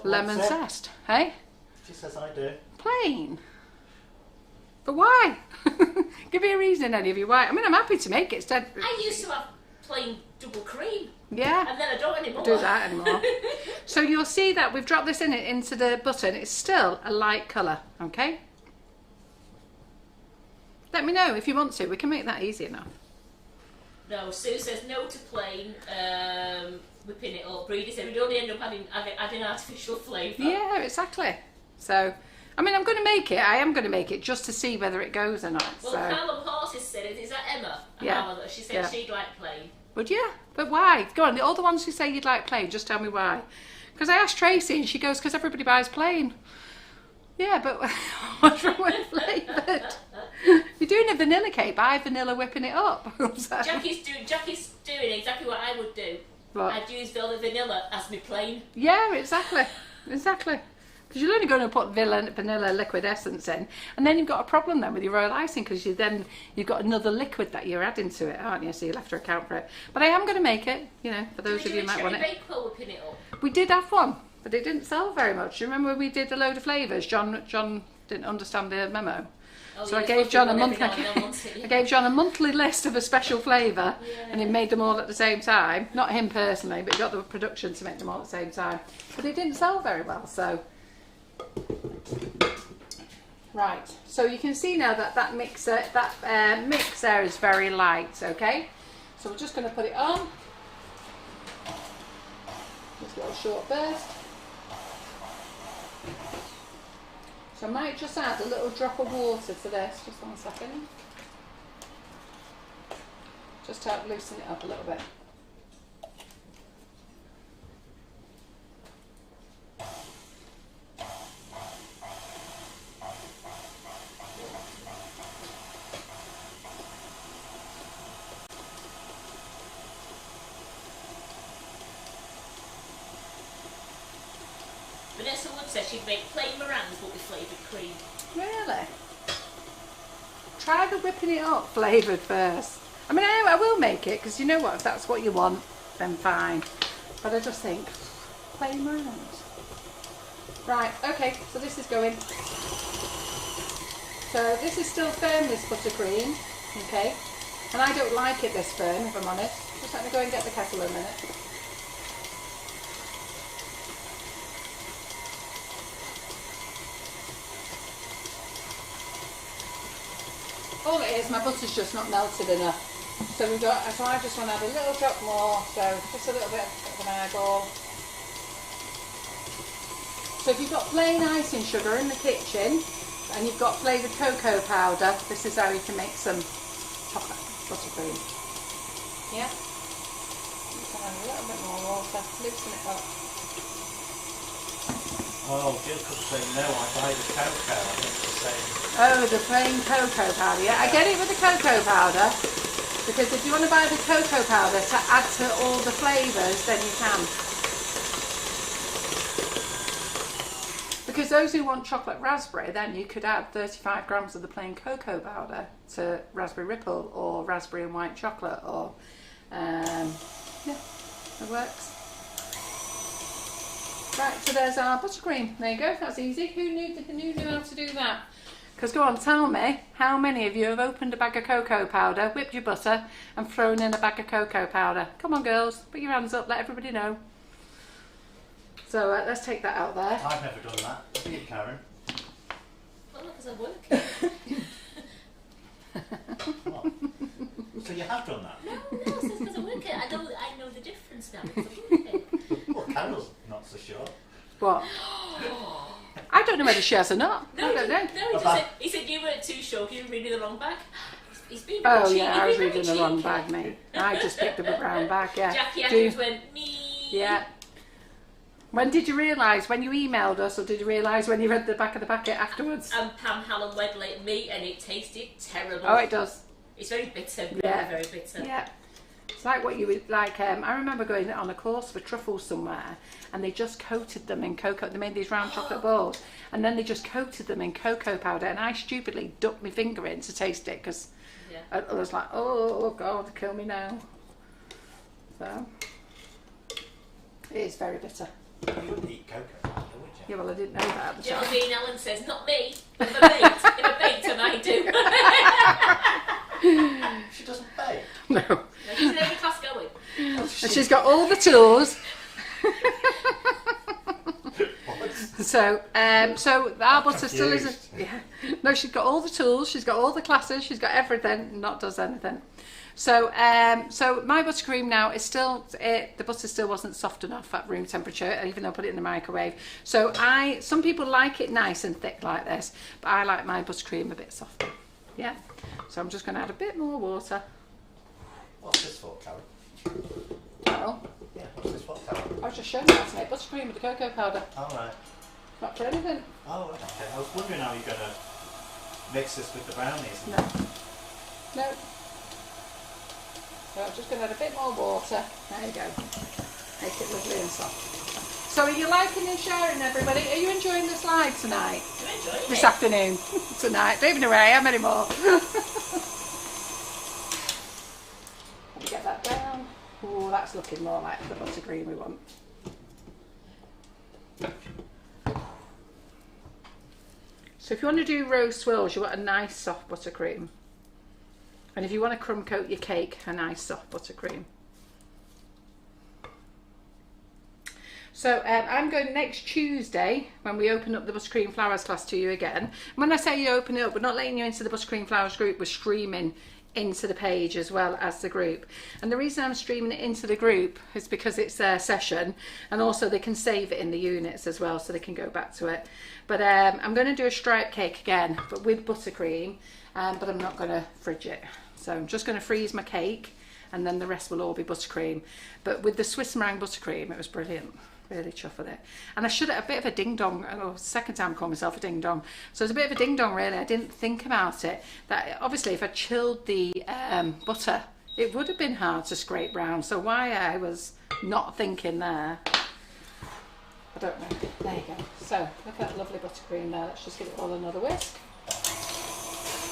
lemon zest? Hey? She says I do. Plain. But why? Give me a reason, any of you. Why? I mean, I'm happy to make it. Instead, I used to have plain double cream. yeah. And then I don't anymore. Do that anymore. So you'll see that we've dropped this into the button. It's still a light colour, okay? Let me know if you want to. We can make that easy enough. No, Sue says no to plain whipping it up. Brady said we'd only end up adding artificial flavour. Yeah, exactly. So, I mean, I'm going to make it. I am going to make it just to see whether it goes or not. Well, so. Callum Horses said it. Is that Emma? Yeah. She said Yeah. she'd like plain. Would you? But why? Go on, all the ones who say you'd like plain, just tell me why. Because I asked Tracy and she goes, because everybody buys plain. Yeah, but what's wrong with flavoured? You're doing a vanilla cake, buy vanilla whipping it up. Jackie's doing exactly what I would do. What? I'd use vanilla as my plain. Yeah, exactly. Exactly. Because you're only going to put vanilla liquid essence in, and then you've got a problem then with your royal icing because you've got another liquid that you're adding to it, aren't you? So you'll have to account for it. But I am going to make it, you know, for those of you who might want it. Bakewell whipping it up? We did have one, but it didn't sell very much. You remember we did a load of flavours? John didn't understand the memo. Oh, So yeah, I gave John a monthly. I I gave John a monthly list of a special flavour, and he made them all at the same time. Not him personally, but he got the production to make them all at the same time. But it didn't sell very well. So, right. So you can see now that mix there is very light. Okay. So we're just going to put it on. Just a little short burst. So I might just add a little drop of water to this, just 1 second. Just to help loosen it up a little bit. Vanessa Wood says she'd make plain meringues but with flavoured cream. Really? Try the whipping it up flavoured first. I mean, I will make it, because you know what, if that's what you want, then fine. But I just think, plain meringues. Right, okay, so this is going. So this is still firm, this buttercream, okay? And I don't like it this firm, if I'm honest. Just let me go and get the kettle a minute. All it is, my butter's just not melted enough. So I just want to add a little drop more, so just a little bit of an eyeball. So if you've got plain icing sugar in the kitchen and you've got flavoured cocoa powder, this is how you can make some chocolate buttercream. Yeah? Just add a little bit more water, loosen it up. Oh, Jill could say no, I buy the cocoa, I think the same. Oh, the plain cocoa powder, yeah. I get it with the cocoa powder, because if you want to buy the cocoa powder to add to all the flavours, then you can. Because those who want chocolate raspberry, then you could add 35 grams of the plain cocoa powder to raspberry ripple or raspberry and white chocolate, or yeah, it works. Right, so there's our buttercream. There you go, that's easy. Who knew how to do that? Because go on, tell me, how many of you have opened a bag of cocoa powder, whipped your butter and thrown in a bag of cocoa powder? Come on girls, put your hands up, let everybody know. So let's take that out there. I've never done that. Have you, Karen? Well, because I work. What? So you have done that? No, it's because I work. I know the difference now because I work. Well, Carol's not so sure. What? I don't know whether she has or not. No, I don't know. No, he said you weren't too sure. You were reading the wrong bag. He's been Oh cheeky. yeah, I was He's been reading the very wrong cheeky. bag, mate. I just picked up a brown bag, yeah. Jackie Andrews went me. Yeah. When did you realise? When you emailed us, or did you realise when you read the back of the packet afterwards? And Pam Hallam went like me, and it tasted terrible. Oh, it does. It's very bitter. Yeah. Very, very bitter. Yeah. It's like what you would like. I remember going on a course for truffles somewhere, and they just coated them in cocoa. They made these round chocolate balls, and then they just coated them in cocoa powder. And I stupidly ducked my finger in to taste it because I was like, "Oh God, kill me now." So it is very bitter. You wouldn't eat cocoa powder, would you? Yeah, well, I didn't know that at the time. Geraldine Allen says, not me. If I baked, I do. She doesn't bake. No. No, she's in every class going. Oh, And she's got all the tools. So our butter still isn't. Yeah. No, she's got all the tools. She's got all the classes. She's got everything. Not does anything. So my buttercream now is still. The butter still wasn't soft enough at room temperature, even though I put it in the microwave. So some people like it nice and thick like this, but I like my buttercream a bit softer. Yeah. So I'm just going to add a bit more water. What's this for, Karen? Well, Yeah, what's this for, Karen? I was just showing you how to make buttercream with the cocoa powder. All right. Not for anything. Oh, okay. I was wondering how you're going to mix this with the brownies. No. No. So I'm just going to add a bit more water. There you go. Make it lovely and soft. So are you liking and sharing, everybody? Are you enjoying the slide tonight? I'm enjoying This it. afternoon? Tonight? Don't even know where I am anymore. Let me get that down. Oh, that's looking more like the buttercream we want. So if you want to do rose swirls, you want a nice soft buttercream. And if you want to crumb coat your cake, a nice soft buttercream. So I'm going next Tuesday when we open up the Buttercream Flowers class to you again. And when I say you open it up, we're not letting you into the Buttercream Flowers group, we're streaming into the page as well as the group. And the reason I'm streaming it into the group is because it's their session, and also they can save it in the units as well, so they can go back to it. But I'm going to do a stripe cake again, but with buttercream, but I'm not going to fridge it. So I'm just going to freeze my cake, and then the rest will all be buttercream. But with the Swiss meringue buttercream, it was brilliant. Really chuffed with it. And I should have a bit of a ding dong. Oh, second time I call myself a ding dong. So it's a bit of a ding dong, really. I didn't think about it. That obviously, if I chilled the butter, it would have been hard to scrape round. So why I was not thinking there, I don't know. There you go. So look at that lovely buttercream there. Let's just give it all another whisk.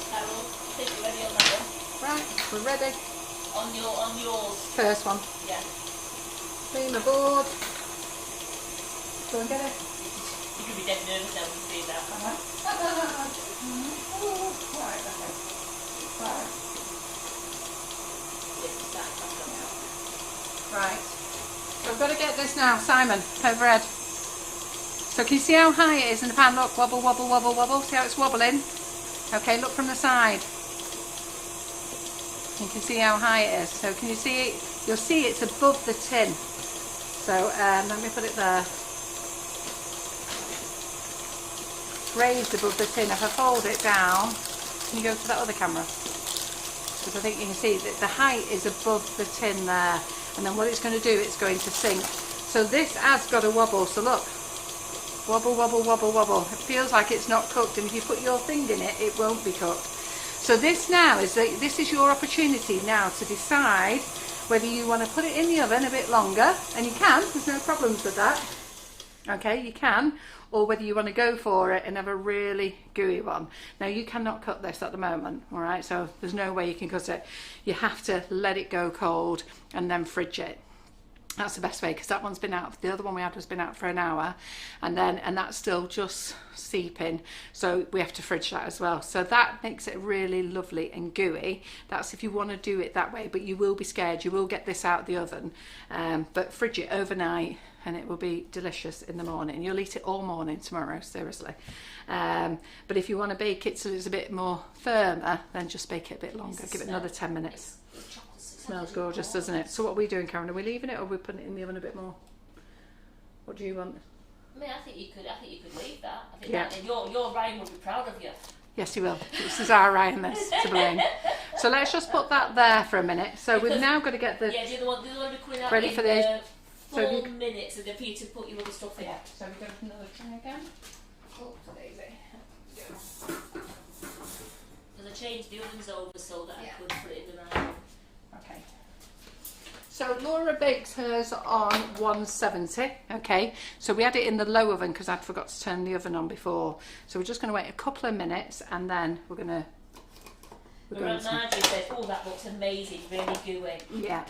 Carol, I think we're ready on that one. Right, we're ready. On yours. First one. Yeah. Cream aboard. Go and get it. You could be dead nervous now when you see that. Right, okay. Right. So I've got to get this now, Simon, overhead. So can you see how high it is in the pan? Look, wobble, wobble, wobble, wobble. See how it's wobbling? Okay, look from the side. You can see how high it is. So can you see it? You'll see it's above the tin. So let me put it there. Raised above the tin. If I fold it down, can you go to that other camera? Because I think you can see that the height is above the tin there, and then what it's going to do, it's going to sink. So this has got a wobble. So look, wobble, wobble, wobble, wobble. It feels like it's not cooked, and if you put your thing in it, it won't be cooked. So this now is this is your opportunity now to decide whether you want to put it in the oven a bit longer, and you can. There's no problems with that. Okay, you can. Or whether you want to go for it and have a really gooey one. Now you cannot cut this at the moment, all right? So there's no way you can cut it. You have to let it go cold and then fridge it. That's the best way, because that one's been out. The other one we had was been out for an hour, and that's still just seeping. So we have to fridge that as well. So that makes it really lovely and gooey. That's if you want to do it that way, but you will be scared. You will get this out of the oven, but fridge it overnight, and it will be delicious in the morning. You'll eat it all morning tomorrow, seriously. But if you want to bake it so it's a bit more firmer, then just bake it a bit longer. Give it another 10 minutes. Smells gorgeous, doesn't it? So what are we doing, Karen? Are we leaving it, or are we putting it in the oven a bit more? What do you want? I mean, I think you could leave that. I think Yeah. that, and your Ryan will be proud of you. Yes, he will. This is our Ryan, this, to blame. So let's just put that there for a minute. So we've now got to get the... Yeah, the other one will be coming out Ready in for the... 4 minutes, and then for you to put your other stuff in. Yeah, so we go to another tray again. Oh, daisy. Because I changed the ovens over so that Yeah. I could put it in the right. Okay. So Laura bakes hers on 170. Okay. So we had it in the low oven because I'd forgot to turn the oven on before. So we're just going to wait a couple of minutes, and then we're going to... Margie says, oh, that looks amazing, really gooey. Yeah.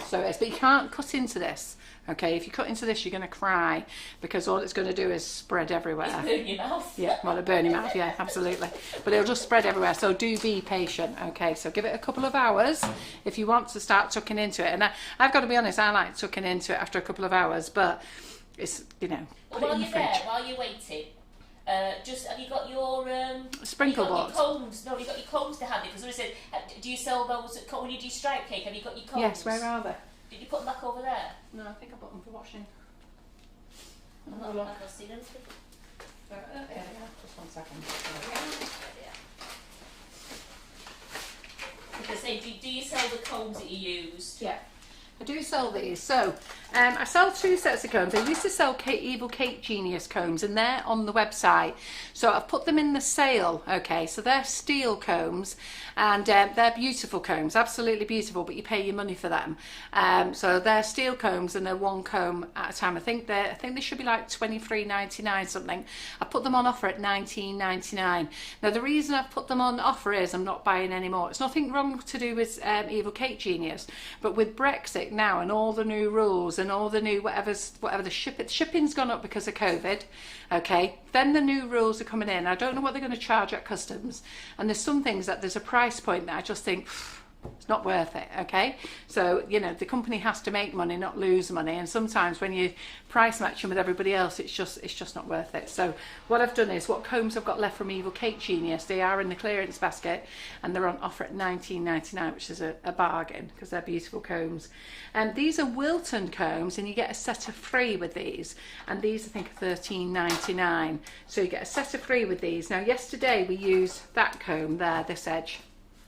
So it is, but you can't cut into this. Okay, if you cut into this, you're going to cry, because all it's going to do is spread everywhere. It's burn your mouth. Yeah, well, it'll burn your mouth, yeah, absolutely. But it'll just spread everywhere, so do be patient, okay? So give it a couple of hours if you want to start tucking into it. And I've got to be honest, I like tucking into it after a couple of hours, but it's, you know, put it in the fridge. While you're waiting, just have you got your sprinkle your box? combs? No, have you got your combs to hand? Because somebody said, do you sell those when you do stripe cake? Have you got your combs? Yes, where are they? Did you put them back over there? No, I think I put them for washing. I'm Oh, not look. I can't see them. There they are. Just 1 second. Because say, do you sell the combs that you used? Yeah, I do sell these. So I sell 2 sets of combs. I used to sell Evil Cake Genius combs, and they're on the website. So I've put them in the sale. Okay, so they're steel combs, and they're beautiful combs, absolutely beautiful, but you pay your money for them. So they're steel combs, and they're 1 comb at a time. I think they should be like $23.99 something. I put them on offer at $19.99. Now the reason I've put them on offer is I'm not buying any more. It's nothing wrong to do with Evil Cake Genius, but with Brexit now and all the new rules and all the new whatever the shipping's gone up because of COVID. Okay, then the new rules are coming in. I don't know what they're going to charge at customs, and there's some things that there's a price point that I just think It's not worth it, okay? So, you know, the company has to make money, not lose money. And sometimes when you price matching with everybody else, it's just not worth it. So what I've done is, what combs I've got left from Evil Cake Genius, they are in the clearance basket and they're on offer at $19.99, which is a bargain because they're beautiful combs. And these are Wilton combs, and you get a set of 3 with these. And these I think are $13.99. So you get a set of 3 with these. Now yesterday we used that comb there, this edge,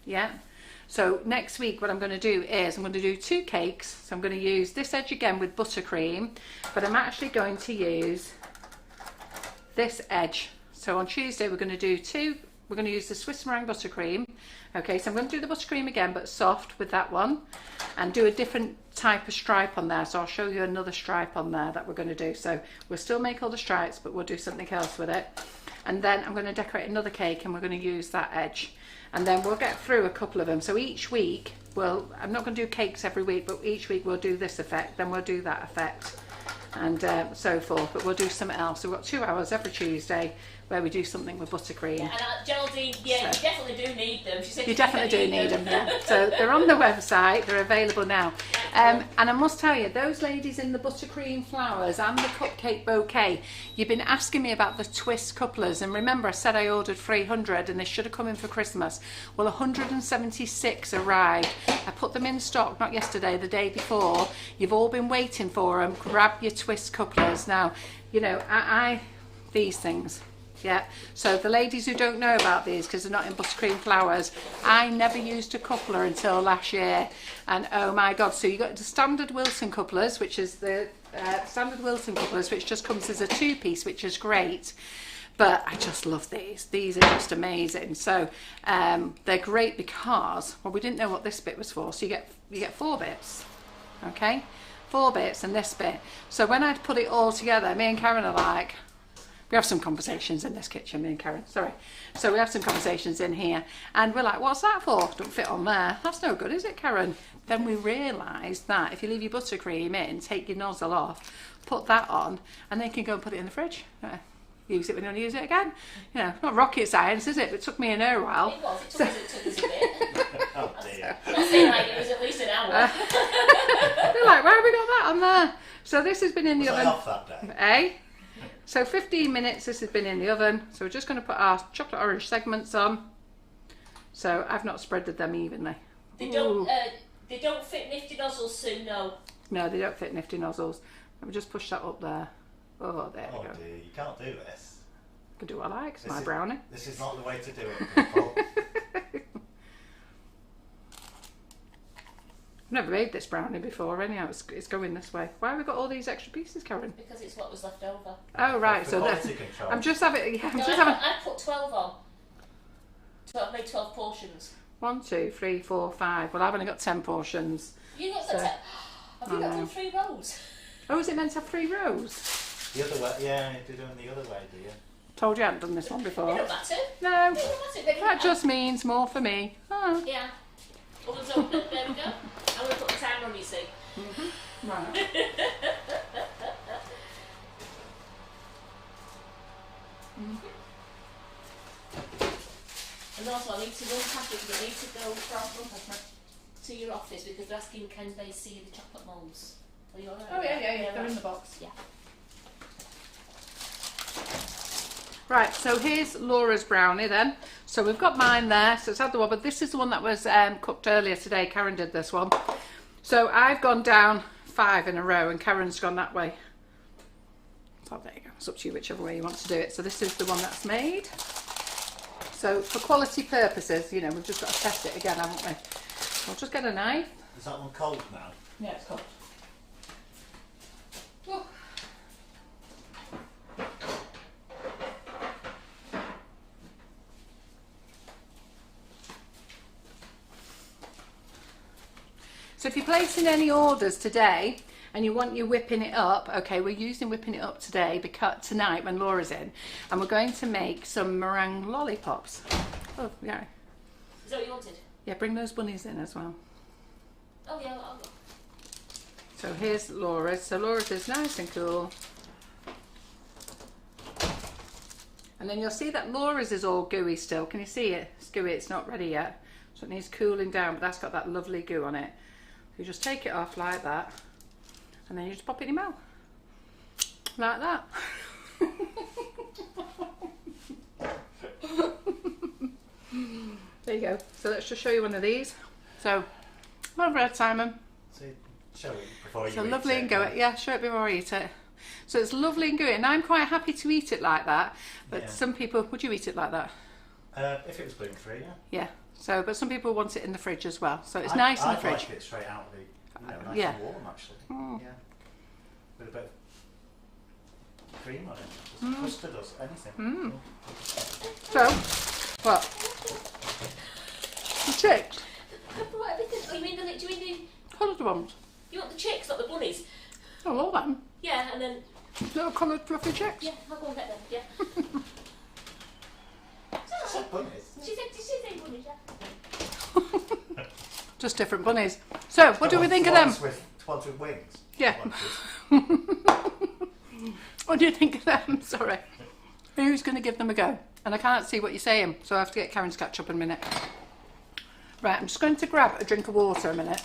yeah? So next week what I'm going to do is I'm going to do 2 cakes. So I'm going to use this edge again with buttercream, but I'm actually going to use this edge. So on Tuesday we're going to do 2, we're going to use the Swiss meringue buttercream. Okay, so I'm going to do the buttercream again, but soft with that one, and do a different type of stripe on there. So I'll show you another stripe on there that we're going to do. So we'll still make all the stripes, but we'll do something else with it. And then I'm going to decorate another cake, and we're going to use that edge. And then we'll get through a couple of them. So each week, I'm not going to do cakes every week, but each week we'll do this effect, then we'll do that effect, and so forth. But we'll do something else. So we've got 2 hours every Tuesday where we do something with buttercream. Yeah, and Geraldine, yeah, so, you definitely do need them. She said you definitely do need them. Yeah. So they're on the website, they're available now. And I must tell you, those ladies in the buttercream flowers and the cupcake bouquet, you've been asking me about the twist couplers, and remember I said I ordered 300 and they should have come in for Christmas. Well, 176 arrived. I put them in stock, not yesterday, the day before. You've all been waiting for them. Grab your twist couplers. Now, you know, these things. Yeah, so the ladies who don't know about these because they're not in buttercream flowers, I never used a coupler until last year, and oh my god. So you got the standard Wilton couplers, which is the standard Wilton couplers, which just comes as a 2-piece, which is great, but I just love these are just amazing. So they're great because, well, we didn't know what this bit was for, so you get 4 bits, okay, 4 bits and this bit. So when I'd put it all together, me and Karen are like, we have some conversations in this kitchen, me and Karen, sorry. So we have some conversations in here, and we're like, what's that for? Don't fit on there. That's no good, is it, Karen? Then we realised that if you leave your buttercream in, take your nozzle off, put that on, and then you can go and put it in the fridge. Use it when you want to use it again. You know, not rocket science, is it? But it took me an hour while. It was, it took us a bit. Oh dear. I feel like it was at least an hour. They're like, why have we got that on there? So this has been in the oven. Off that day? Eh? So 15 minutes this has been in the oven. So we're just going to put our chocolate orange segments on. So I've not spreaded them evenly. They don't fit nifty nozzles, Sue, no. No, they don't fit nifty nozzles. Let me just push that up there. Oh, there we go. Oh dear, you can't do this. I can do what I like, it's my brownie. This is not the way to do it, people. I've never made this brownie before, anyhow, it's going this way. Why have we got all these extra pieces, Karen? Because it's what was left over. Oh, right, For so quality control. I'm just having, I put 12 on. So I've made 12 portions. 1, 2, 3, 4, 5. Well, I've only got 10 portions. You got So- the 10. Have you got them 3 rows? Oh, is it meant to have 3 rows? The other way, yeah, you're doing the other way, do you? Told you I hadn't done this one It before. don't matter. No, It don't matter. that just means more for me. Oh. Yeah. Oven's open. There we go. I'm going to put the timer on, you see. Right. And also, I need to unpack it because I need to go to your office because they're asking can they see the chocolate moulds. Are you alright? Oh yeah, they're right. in the box. Yeah. Right, so here's Laura's brownie then. So we've got mine there, so it's had the one, but this is the one that was cooked earlier today. Karen did this one. So I've gone down 5 in a row and Karen's gone that way. So there you go, it's up to you whichever way you want to do it. So this is the one that's made. So for quality purposes, you know, we've just got to test it again, haven't we? I'll just get a knife. Is that one cold now? Yeah, it's cold. Oh. So if you're placing any orders today and you want your whipping it up, okay, we're using whipping it up today because tonight when Laura's in, and we're going to make some meringue lollipops. Oh, yeah. Is that what you wanted? Yeah, bring those bunnies in as well. Oh yeah, I'll go. So here's Laura's. So Laura's is nice and cool. And then you'll see that Laura's is all gooey still. Can you see it? It's gooey, it's not ready yet. So it needs cooling down, but that's got that lovely goo on it. You just take it off like that, and then you just pop it in your mouth. Like that. There you go. So let's just show you one of these. So, well read, Simon. So show it before you So eat lovely it. and gooey. Yeah, show it before I eat it. So it's lovely and gooey, and I'm quite happy to eat it like that. But Yeah. some people, would you eat it like that? If it was gluten free, yeah. Yeah. So, but some people want it in the fridge as well. So it's nice in the fridge. I like it straight out of the, nice Yeah. and warm actually. Mm. Yeah. With a bit of cream on it. Just custard or anything. Mm. So, what? The chicks? What, everything? Oh, you mean the, do you mean Coloured ones? you want the chicks, not the bunnies? Oh, all them. Yeah, and then, Little coloured fluffy chicks. yeah, I'll go and get them, yeah. I said bunnies. Did she say bunnies, yeah? Just different bunnies. So, what do we think of them? Ones with wings. Yeah. What do you think of them? Sorry. Who's going to give them a go? And I can't see what you're saying, so I have to get Karen to catch up in a minute. Right, I'm just going to grab a drink of water a minute.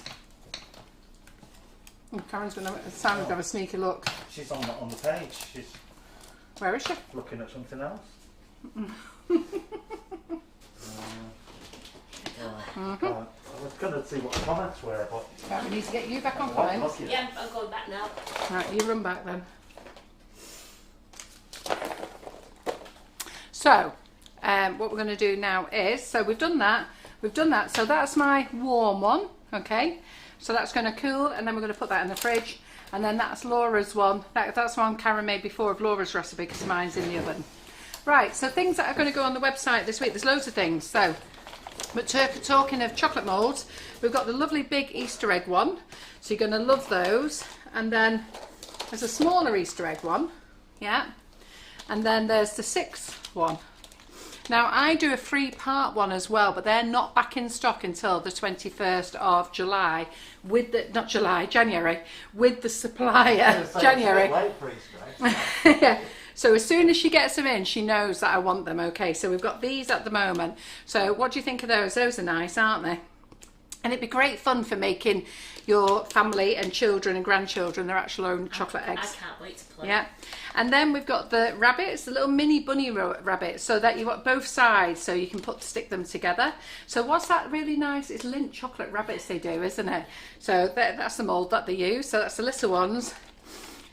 Oh, Karen's going to, Simon's going to have a sneaky look. She's on the page. She's Where is she? looking at something else. I was going to see what the comments were, but Right, we need to get you back on I'm comments. looking. Yeah, I'm going back now. Right, you run back then. So, what we're going to do now is, so we've done that, so that's my warm one, okay? So that's going to cool, and then we're going to put that in the fridge, and then that's Laura's one. That's one Karen made before of Laura's recipe, because mine's in the oven. Right, so things that are going to go on the website this week, there's loads of things, so, but talking of chocolate moulds, we've got the lovely big Easter egg one, so you're going to love those, and then there's a smaller Easter egg one, yeah, and then there's the 6th one. Now I do a 3-part one as well, but they're not back in stock until the 21st of July with the, not July, January, with the supplier, January. Yeah. So as soon as she gets them in, she knows that I want them, okay? So we've got these at the moment. So what do you think of those? Those are nice, aren't they? And it'd be great fun for making your family and children and grandchildren their actual own chocolate eggs. I can't wait to play. Yeah. And then we've got the rabbits, the little mini bunny rabbits, so that you've got both sides, so you can stick them together. So what's that really nice? It's Lindt chocolate rabbits they do, isn't it? So that's the mould that they use. So that's the little ones.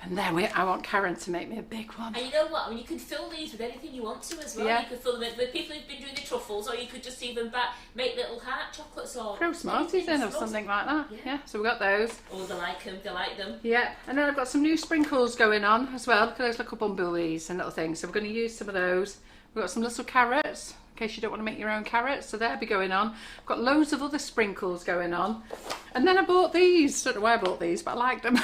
And then I want Karen to make me a big one. And you know what? I mean, you can fill these with anything you want to as well. Yeah. You could fill them with people who've been doing the truffles, or you could just even make little heart chocolates or Throw Smarties in or something like that. Yeah. So we've got those. Oh, they like them. They like them. Yeah. And then I've got some new sprinkles going on as well. Look at those little bumblebees and little things. So we're going to use some of those. We've got some little carrots, in case you don't want to make your own carrots. So they'll be going on. I've got loads of other sprinkles going on. And then I bought these. I don't know why I bought these, but I liked them.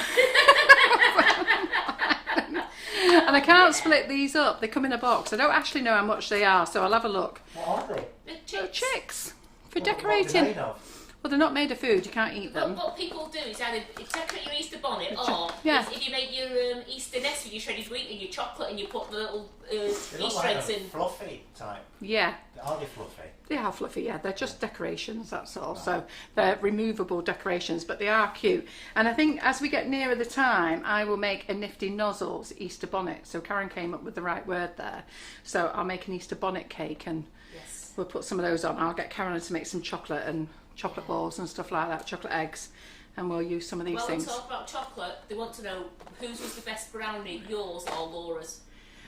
And I can't split these up. They come in a box. I don't actually know how much they are, so I'll have a look. What are they? The They're chicks. chicks for What are they decorating. made of? Well, they're not made of food. You can't eat them. What people do is either decorate your Easter bonnet, or Yeah. if you make your Easter nest with your shredded wheat and your chocolate, and you put the little They look Easter like eggs a in. fluffy type. Yeah, Are they fluffy? they are fluffy. Yeah, they're just decorations. That's all. So they're removable decorations, but they are cute. And I think as we get nearer the time, I will make a nifty nozzles Easter bonnet. So Karen came up with the right word there. So I'll make an Easter bonnet cake, and Yes. we'll put some of those on. I'll get Karen to make some chocolate and chocolate balls and stuff like that, chocolate eggs, and we'll use some of these Well, things. talk about chocolate. They want to know whose was the best brownie, yours or Laura's.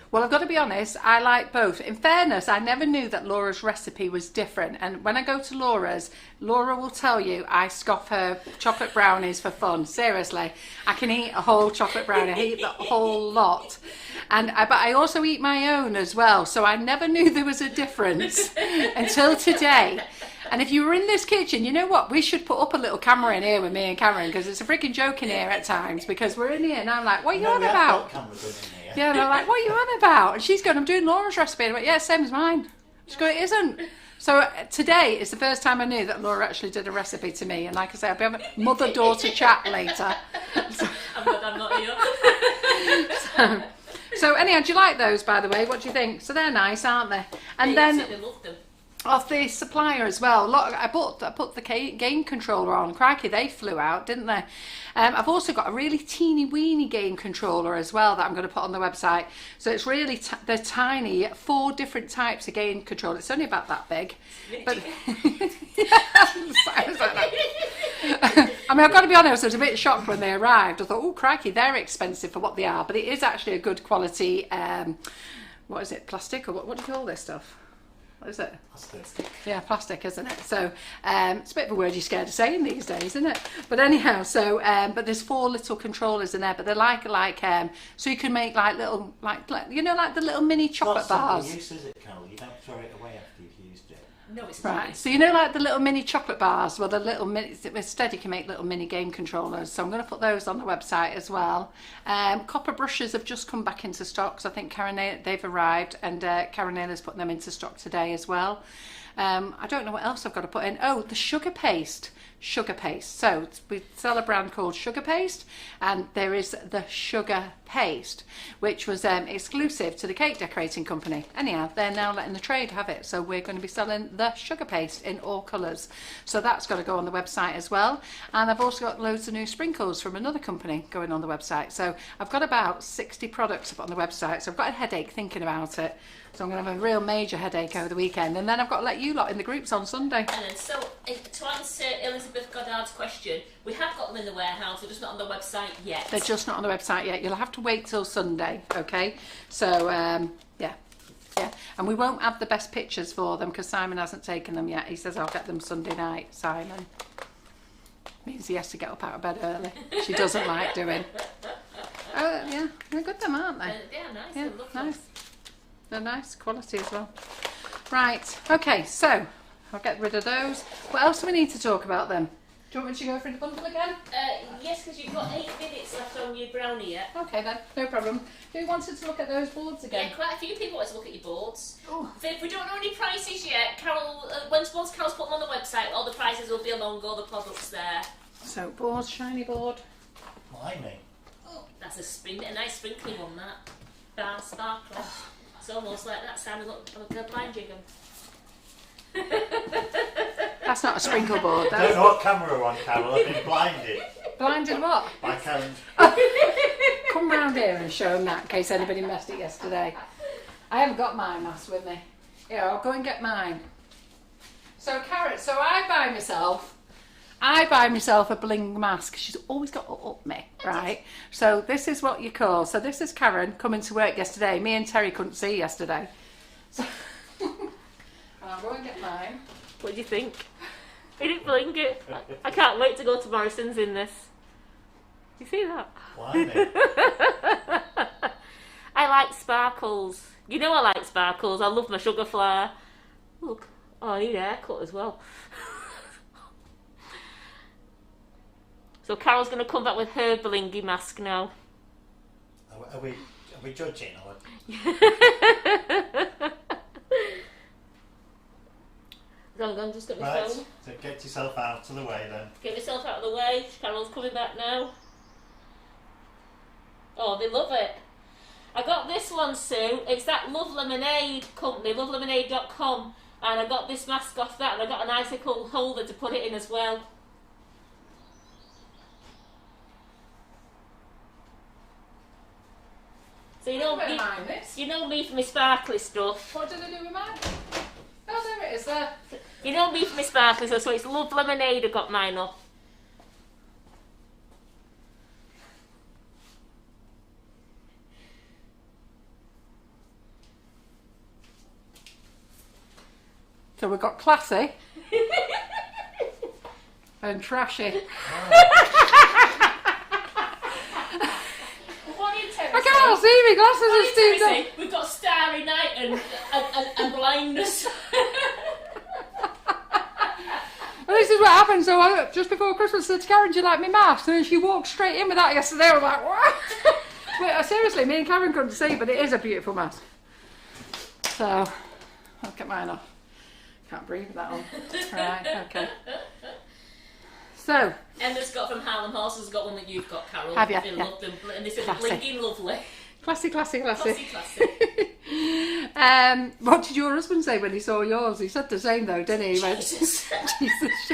Well, I've got to be honest, I like both. In fairness, I never knew that Laura's recipe was different. And when I go to Laura's, Laura will tell you I scoff her chocolate brownies for fun. Seriously, I can eat a whole chocolate brownie. I eat the whole lot. But I also eat my own as well. So I never knew there was a difference until today. And if you were in this kitchen, you know what? We should put up a little camera in here with me and Cameron, because it's a freaking joke in here at times, because we're in here and I'm like, what are you on about? Yeah, and I'm like, what are you on about? And she's going, I'm doing Laura's recipe. And I'm like, yeah, same as mine. She's going, it isn't. So today is the first time I knew that Laura actually did a recipe to me. And like I said, I'll be having a mother-daughter chat later. I'm not here. So anyhow, do you like those, by the way? What do you think? So they're nice, aren't they? And I then absolutely love them. off the supplier as well. Look, I put the game controller on. Crikey, they flew out, didn't they? I've also got a really teeny weeny game controller as well that I'm going to put on the website. So it's really they're tiny, 4 different types of game controller. It's only about that big, but I mean, I've got to be honest, I was a bit shocked when they arrived. I thought, oh crikey, they're expensive for what they are, but it is actually a good quality. What is it? Plastic, or what do you call this stuff? What is it? Plastic. Yeah, plastic, isn't it? So it's a bit of a word you're scared of saying these days, isn't it? But anyhow, so but there's 4 little controllers in there, but they're like so you can make like little like you know, like the little mini chocolate bars. Not use, is it, Carol? You don't throw it away after you've used it. No, it's Right, not. so you know, like the little mini chocolate bars, well, the little mini, instead you can make little mini game controllers. So I'm going to put those on the website as well. Copper brushes have just come back into stock, so I think they've arrived, and Karen Naylor's putting them into stock today as well. I don't know what else I've got to put in. Oh, the sugar paste. So we sell a brand called Sugar Paste, and there is the Sugar Paste, which was exclusive to the cake decorating company. Anyhow, they're now letting the trade have it, so we're going to be selling the Sugar Paste in all colours. So that's got to go on the website as well. And I've also got loads of new sprinkles from another company going on the website. So I've got about 60 products up on the website, so I've got a headache thinking about it. So I'm going to have a real major headache over the weekend, and then I've got to let you lot in the groups on Sunday. And then, so to answer Elizabeth Goddard's question, we have got them in the warehouse, they're just not on the website yet. They're just not on the website yet. You'll have to wait till Sunday, okay? So, yeah. And we won't have the best pictures for them because Simon hasn't taken them yet. He says, I'll get them Sunday night, Simon. Means he has to get up out of bed early. She doesn't like doing. Oh, yeah. They're good, them, aren't they? Yeah, nice. Yeah, They're lovely. nice. They're nice quality as well. Right, okay, so I'll get rid of those. What else do we need to talk about then? Do you want me to go through the bundle again? Yes, because you've got 8 minutes left on your brownie yet. Okay then, no problem. Who wanted to look at those boards again? Yeah, quite a few people want to look at your boards. Oh. If we don't know any prices yet, Carol, once Carol's put them on the website, all the prices will be along all the products there. So, boards, shiny board. Blimey. Oh, that's a nice sprinkly one, that. Bar sparkler. It's almost like that sound of a blind jig 'em. That's not a sprinkle board, Don't that's know what camera we're on, Carol. I've been blinded blinded what? by Karen. Come round here and show them that in case anybody missed it yesterday. I haven't got my mask with me. Yeah, I'll go and get mine. So Karen, I buy myself a bling mask. She's always got to up me, right? So this is what you call. So this is Karen coming to work yesterday. Me and Terry couldn't see yesterday. So I'll go and get mine. What do you think? I didn't blink it. I can't wait to go to Morrison's in this. You see that? Blimey. I like sparkles. You know I like sparkles. I love my sugar flare. Look. Oh, I need a haircut as well. So Carol's going to come back with her blingy mask now. Are we judging? Or? I'm just get my Right, phone. so get yourself out of the way then. Get myself out of the way. Carol's coming back now. Oh, they love it. I got this one, Sue. It's that Love Lemonade company, lovelemonade.com. And I got this mask off that, and I got an icicle holder to put it in as well. So you know, you know me for my sparkly stuff. What did I do with mine? Oh, there it is there. You know me for my sparkly stuff, so it's Love Lemonade I got mine off. So we've got classy and trashy. I can't see my glasses are steamed up. We've got Starry Night and blindness. Well, this is what happened. So just before Christmas, I said to Karen, do you like my mask? And then she walked straight in with that yesterday. I was like, what? Wait, seriously, me and Karen couldn't see, but it is a beautiful mask. So, I'll get mine off. Can't breathe with that on. Right, okay. So, Emma's got from Harlem Horse has got one that you've got, Carol. Have you? They Yeah. love them, and they said Classy. blinking lovely. classy. Classy. What did your husband say when he saw yours? He said the same though, didn't he? He went, Jesus. Jesus.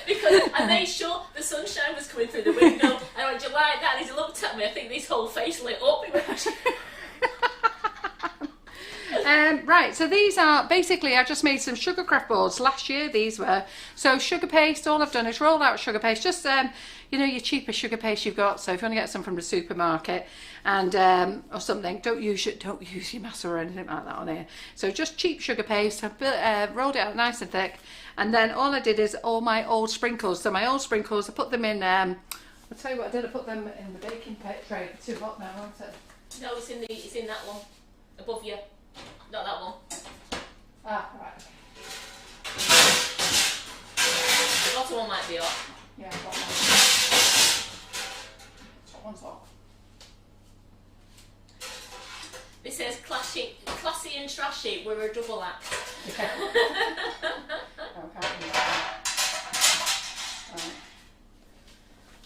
Because I made sure the sunshine was coming through the window, and I went, "Do you like that?" And he looked at me. I think his whole face lit up. He went, Right, so these are basically, I just made some sugar craft boards last year. These were so sugar paste. All I've done is roll out sugar paste, just you know, your cheapest sugar paste you've got. So if you want to get some from the supermarket and or something, don't use your massa or anything like that on here. So just cheap sugar paste. I've rolled it out nice and thick, and then all I did is all my old sprinkles. So my old sprinkles, I put them in. I'll tell you what I did. I put them in the baking tray. It's too hot now, isn't it? "No, it's in that one above you, not that one. Ah, right. The bottom one might be hot." Yeah, I've got one. That one's hot. It says classy and trashy. We're a double act. Okay. Right.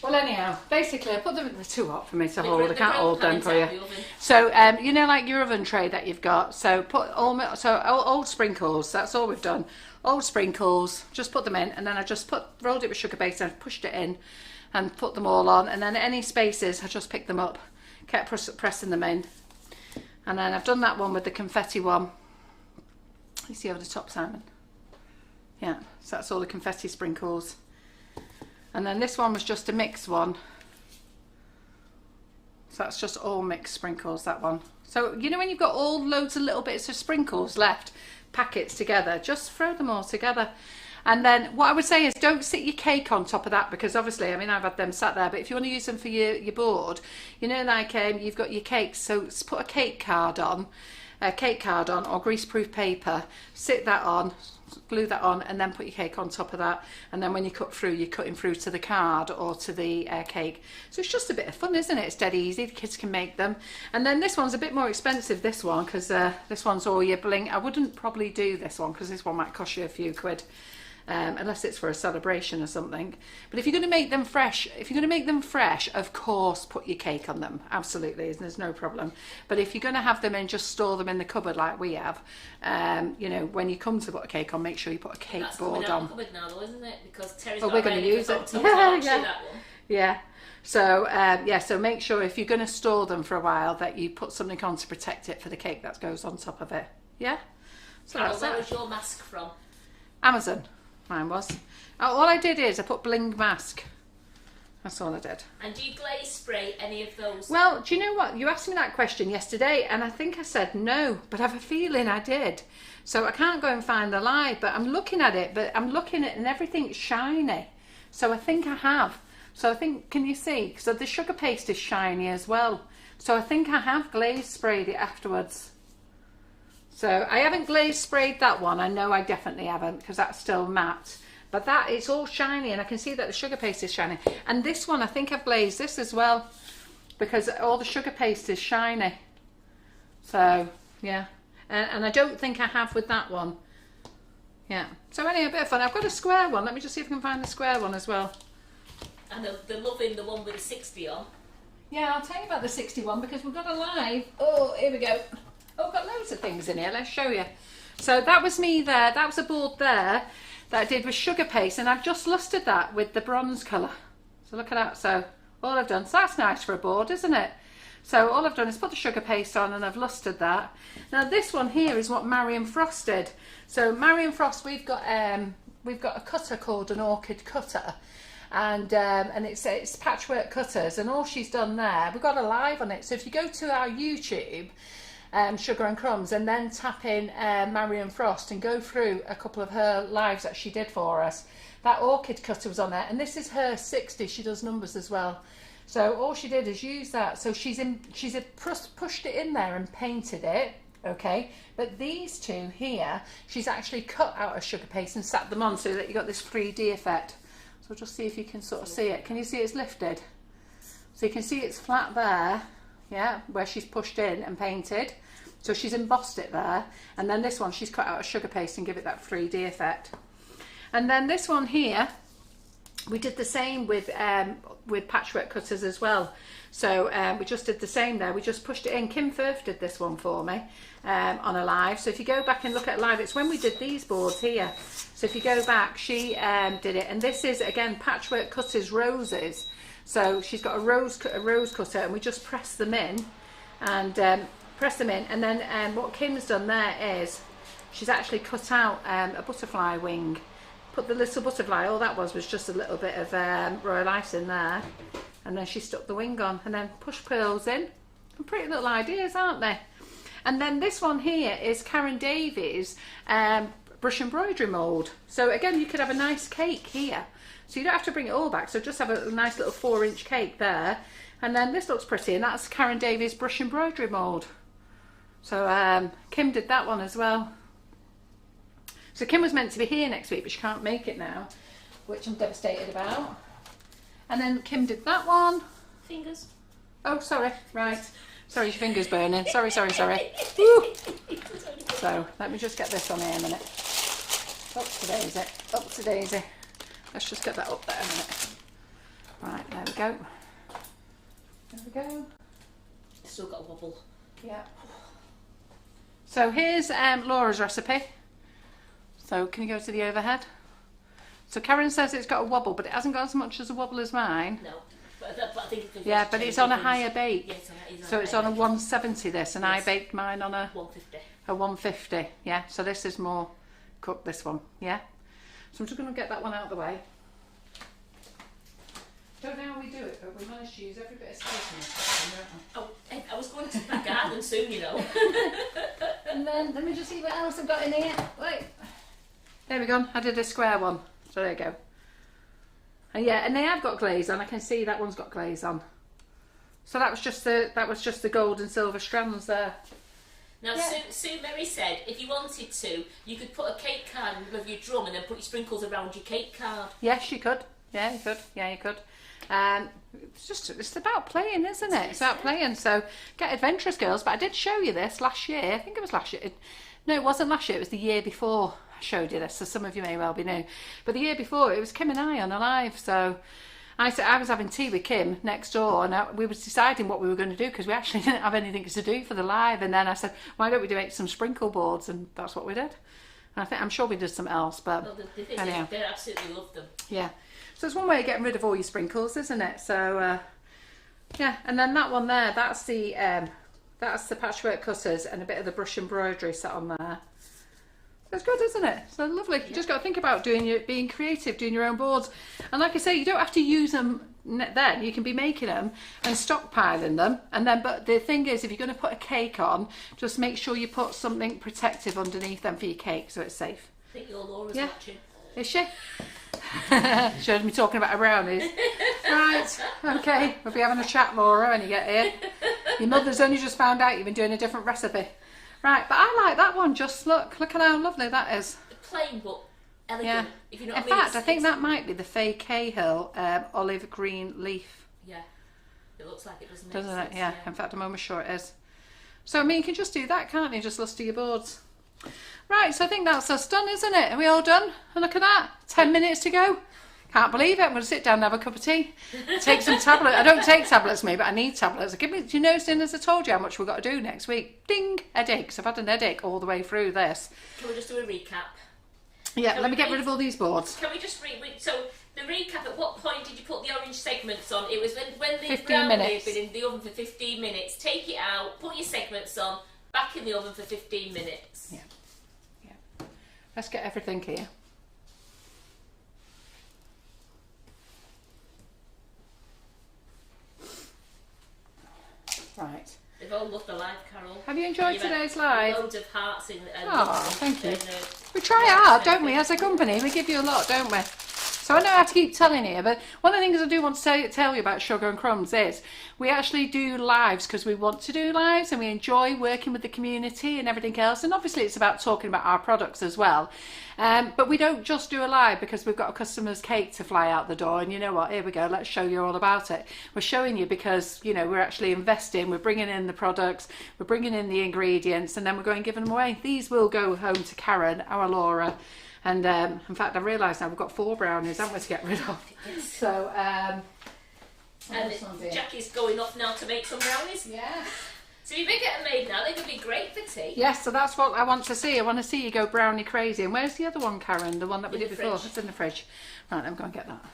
Well, anyhow, basically, I put them. They're too hot for me to hold. I can't hold them for you. So, you know, like your oven tray that you've got. So, put old sprinkles. That's all we've done. Old sprinkles. Just put them in, and then I just rolled it with sugar base and pushed it in, and put them all on. And then any spaces, I just picked them up, kept pressing them in, and then I've done that one with the confetti one. You see over the top, Simon? Yeah. So that's all the confetti sprinkles. And then this one was just a mixed one. So that's just all mixed sprinkles, that one. So, you know when you've got all loads of little bits of sprinkles left, packets together, just throw them all together. And then what I would say is don't sit your cake on top of that, because obviously, I mean, I've had them sat there, but if you want to use them for your board, you know, like you've got your cakes, so put a cake card on or greaseproof paper, sit that on, glue that on, and then put your cake on top of that. And then when you cut through, you're cutting through to the card or to the cake. So it's just a bit of fun, isn't it? It's dead easy. The kids can make them. And then this one's a bit more expensive, this one, because this one's all your bling. I wouldn't probably do this one because this one might cost you a few quid. Unless it's for a celebration or something. But if you're going to make them fresh, of course, put your cake on them. Absolutely, there's no problem. But if you're going to have them and just store them in the cupboard like we have, you know, when you come to put a cake on, make sure you put a cake board on. That's coming out of the cupboard now, though, isn't it? Because Terry's we're going to use it. Yeah. So so make sure if you're going to store them for a while that you put something on to protect it for the cake that goes on top of it. Yeah. So Carol, where was your mask from? Amazon. Mine was. All I did is I put bling mask. That's all I did. And do you glaze spray any of those? Well, do you know what? You asked me that question yesterday and I think I said no, but I have a feeling I did. So I can't go and find the lie, but I'm looking at it, and everything's shiny. So I think I have. So I think, can you see? So the sugar paste is shiny as well. So I think I have glaze sprayed it afterwards. So I haven't glaze sprayed that one. I know I definitely haven't because that's still matte. But that, it's all shiny and I can see that the sugar paste is shiny. And this one, I think I've glazed this as well because all the sugar paste is shiny. So, yeah. And I don't think I have with that one. Yeah. So anyway, a bit of fun. I've got a square one. Let me just see if I can find the square one as well. And they're loving the one with the 60 on. Yeah, I'll tell you about the 61 because we've got a live. Oh, here we go. Oh, I've got loads of things in here. Let's show you. So that was me there. That was a board there that I did with sugar paste, and I've just lustered that with the bronze colour. So look at that. So all I've done. So that's nice for a board, isn't it? So all I've done is put the sugar paste on, and I've lustered that. Now this one here is what Marion Frost did. So Marion Frost, we've got a cutter called an orchid cutter. And it's Patchwork cutters, and all she's done there, we've got a live on it. So if you go to our YouTube, Sugar and Crumbs, and then tap in Marion Frost and go through a couple of her lives that she did for us, that orchid cutter was on there, and this is her 60. She does numbers as well. So all she did is use that. So she's pushed it in there and painted it. Okay, but these two here, she's actually cut out a sugar paste and sat them on so that you got this 3D effect. So just see if you can sort of see it. Can you see it's lifted? So you can see it's flat there, yeah, where she's pushed in and painted. So she's embossed it there. And then this one, she's cut out a sugar paste and give it that 3D effect. And then this one here, we did the same with patchwork cutters as well. So we just did the same there. We just pushed it in. Kim Firth did this one for me on a live. So if you go back and look at live, it's when we did these boards here. So if you go back, she did it. And this is, again, Patchwork Cutters Roses. So she's got a rose cutter, and we just press them in. And and then what Kim's done there is she's actually cut out a butterfly wing. Put the little butterfly, all that was just a little bit of royal ice in there, and then she stuck the wing on, and then push pearls in. And pretty little ideas, aren't they? And then this one here is Karen Davies brush embroidery mould. So again, you could have a nice cake here, so you don't have to bring it all back, so just have a nice little 4-inch cake there. And then this looks pretty, and that's Karen Davies brush embroidery mould. So Kim did that one as well. So Kim was meant to be here next week, but she can't make it now, which I'm devastated about. And then Kim did that one. Fingers. Oh, sorry. Right. Sorry, your finger's burning. Sorry. Woo. So let me just get this on here a minute. Up to daisy. Let's just get that up there a minute. Right, there we go. There we go. Still got a wobble. Yeah. So here's Laura's recipe. So can you go to the overhead? So Karen says it's got a wobble, but it hasn't got as much as a wobble as mine. No, but I think but it's on a higher bake. Yes, so it's on a 170 this, and I baked mine on a 150. A 150, yeah. So this is more cooked, this one, yeah. So I'm just going to get that one out of the way. Don't know how we do it, but we managed to use every bit of space in this. Oh, I was going to my garden soon, you know. And then let me just see what else I've got in here. Wait. There we go. I did a square one. So there you go. And yeah, and they have got glaze on. I can see that one's got glaze on. So that was just the gold and silver strands there. Now, yeah. Sue Mary said if you wanted to, you could put a cake card with your drum and then put your sprinkles around your cake card. Yes, you could. Yeah, you could. Yeah, you could. It's about playing, isn't it? It's about playing. So get adventurous, girls. But I did show you this last year. I think it was last year. No, it wasn't last year. It was the year before I showed you this. So some of you may well be new. But the year before, it was Kim and I on a live. So I was having tea with Kim next door, and we were deciding what we were going to do because we actually didn't have anything to do for the live. And then I said, why don't we do some sprinkle boards? And that's what we did. And I'm sure we did something else, but well, they absolutely love them. Yeah. So it's one way of getting rid of all your sprinkles, isn't it? So yeah, and then that one there, that's the patchwork cutters and a bit of the brush embroidery set on there. It's good, isn't it? So lovely. You just got to think about being creative, doing your own boards. And like I say, you don't have to use them then. You can be making them and stockpiling them. And then, but the thing is, if you're going to put a cake on, just make sure you put something protective underneath them for your cake so it's safe. I think your Laura's watching. Is she? She heard me talking about her brownies. Right, okay. We'll be having a chat, Laura, when you get here. Your mother's only just found out you've been doing a different recipe. Right, but I like that one. Just look at how lovely that is. Plain but elegant. Yeah. If you know In fact, I think that might be the Faye Cahill olive green leaf. Yeah, it looks like it, doesn't it? Doesn't it? Yeah. In fact, I'm almost sure it is. So I mean, you can just do that, can't you? Just lustre your boards. Right, so I think that's us done, isn't it? Are we all done? And look at that, 10 minutes to go. Can't believe it. I'm going to sit down and have a cup of tea. Take some tablets. I don't take tablets, me, but I need tablets. Do you know, as soon as I told you how much we've got to do next week? Ding! Headaches. I've had an headache all the way through this. Can we just do a recap? Yeah, let me get rid of all these boards. Can we just so the recap, at what point did you put the orange segments on? It was when the 15 brownie minutes. had been in the oven for 15 minutes. Take it out, put your segments on, back in the oven for 15 minutes. Yeah. Let's get everything here. Right. They've all loved the live, Carol. Have you enjoyed today's live? Loads of hearts in. Thank you. We try hard, don't we? As a company, we give you a lot, don't we? So I know I have to keep telling you, but one of the things I do want to tell you about Sugar and Crumbs is we actually do lives because we want to do lives and we enjoy working with the community and everything else. And obviously it's about talking about our products as well. But we don't just do a live because we've got a customer's cake to fly out the door. And you know what? Here we go. Let's show you all about it. We're showing you because, you know, we're actually investing. We're bringing in the products. We're bringing in the ingredients and then we're going and giving them away. These will go home to Karen, our Laura, And in fact, I realised now we've got 4 brownies, haven't we, to get rid of. Yes. So, And Jackie's going off now to make some brownies. yeah. So if you get them made now, they're going to be great for tea. Yes, so that's what I want to see. I want to see you go brownie crazy. And where's the other one, Karen? The one that we did before? Fridge. It's in the fridge. Right, I'm going to get that.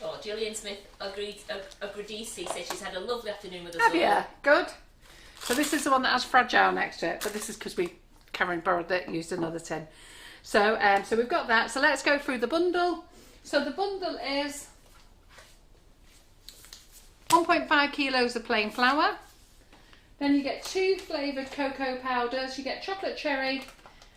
Oh, Gillian Smith Agradisi says she's had a lovely afternoon with us Have all. you? Good. So this is the one that has fragile next to it, but this is because Karen borrowed it, used another tin. So so we've got that. So let's go through the bundle. So the bundle is 1.5 kilos of plain flour. Then you get 2 flavoured cocoa powders. You get chocolate cherry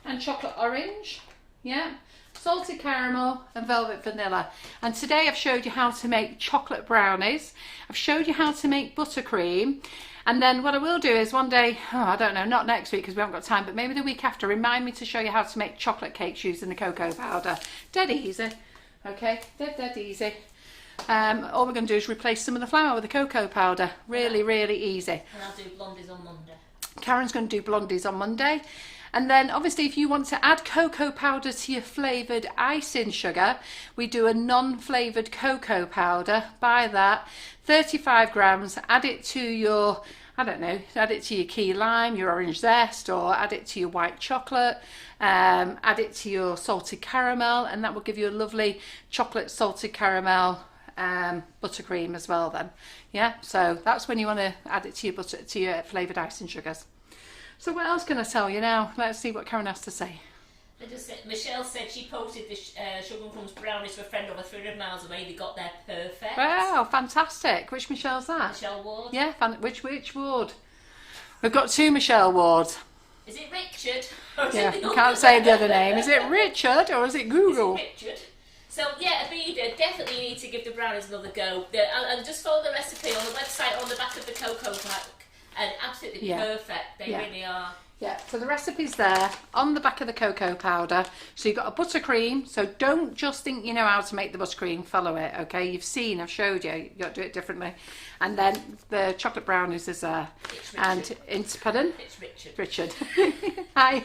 and chocolate orange. Yeah. Salted caramel and velvet vanilla. And today I've showed you how to make chocolate brownies. I've showed you how to make buttercream. And then what I will do is one day, I don't know, not next week because we haven't got time, but maybe the week after, remind me to show you how to make chocolate cakes using the cocoa powder. Dead easy. Okay, dead easy. All we're going to do is replace some of the flour with the cocoa powder. Really, really easy. And I'll do blondies on Monday. Karen's going to do blondies on Monday. And then obviously if you want to add cocoa powder to your flavoured icing sugar, we do a non-flavoured cocoa powder. Buy that, 35 grams, add it to your, I don't know, add it to your key lime, your orange zest, or add it to your white chocolate, add it to your salted caramel, and that will give you a lovely chocolate salted caramel buttercream as well then. Yeah, so that's when you want to add it to your flavoured icing sugars. So what else can I tell you now? Let's see what Karen has to say. Michelle said she posted the Sugar and Crumbs brownies for a friend over 300 miles away. They got there perfect. Wow, fantastic. Which Michelle's that? Michelle Ward. Yeah, which Ward? We've got 2 Michelle Wards. Is it Richard? Or is Yeah, it the I other? can't say the other name. Is it Richard or is it Google? Is it Richard? So yeah, Abida, definitely need to give the brownies another go. And just follow the recipe on the website on the back of the cocoa pack. And absolutely perfect. They really are. Yeah, so the recipe's there on the back of the cocoa powder. So you've got a buttercream. So don't just think you know how to make the buttercream, follow it, okay? You've seen, I've showed you, you've got to do it differently. And then the chocolate brownies is there. It's pardon? It's Richard. Richard. Hi.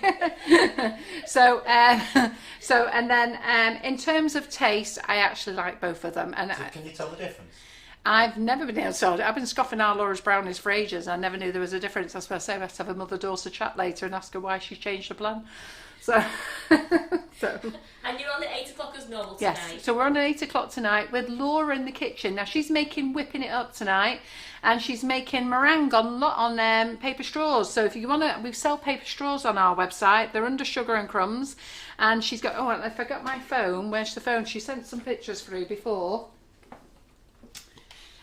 So and then in terms of taste, I actually like both of them. And So can you tell the difference? I've never been able to tell. I've been scoffing our Laura's brownies for ages. I never knew there was a difference. I suppose I have to have a mother-daughter chat later and ask her why she changed her plan. So, And you're on at 8 o'clock as normal tonight. yes. So we're on at 8 o'clock tonight with Laura in the kitchen. Now she's whipping it up tonight, and she's making meringue on paper straws. So if you want to, we sell paper straws on our website. They're under Sugar and Crumbs. And she's got. Oh, I forgot my phone. Where's the phone? She sent some pictures through before.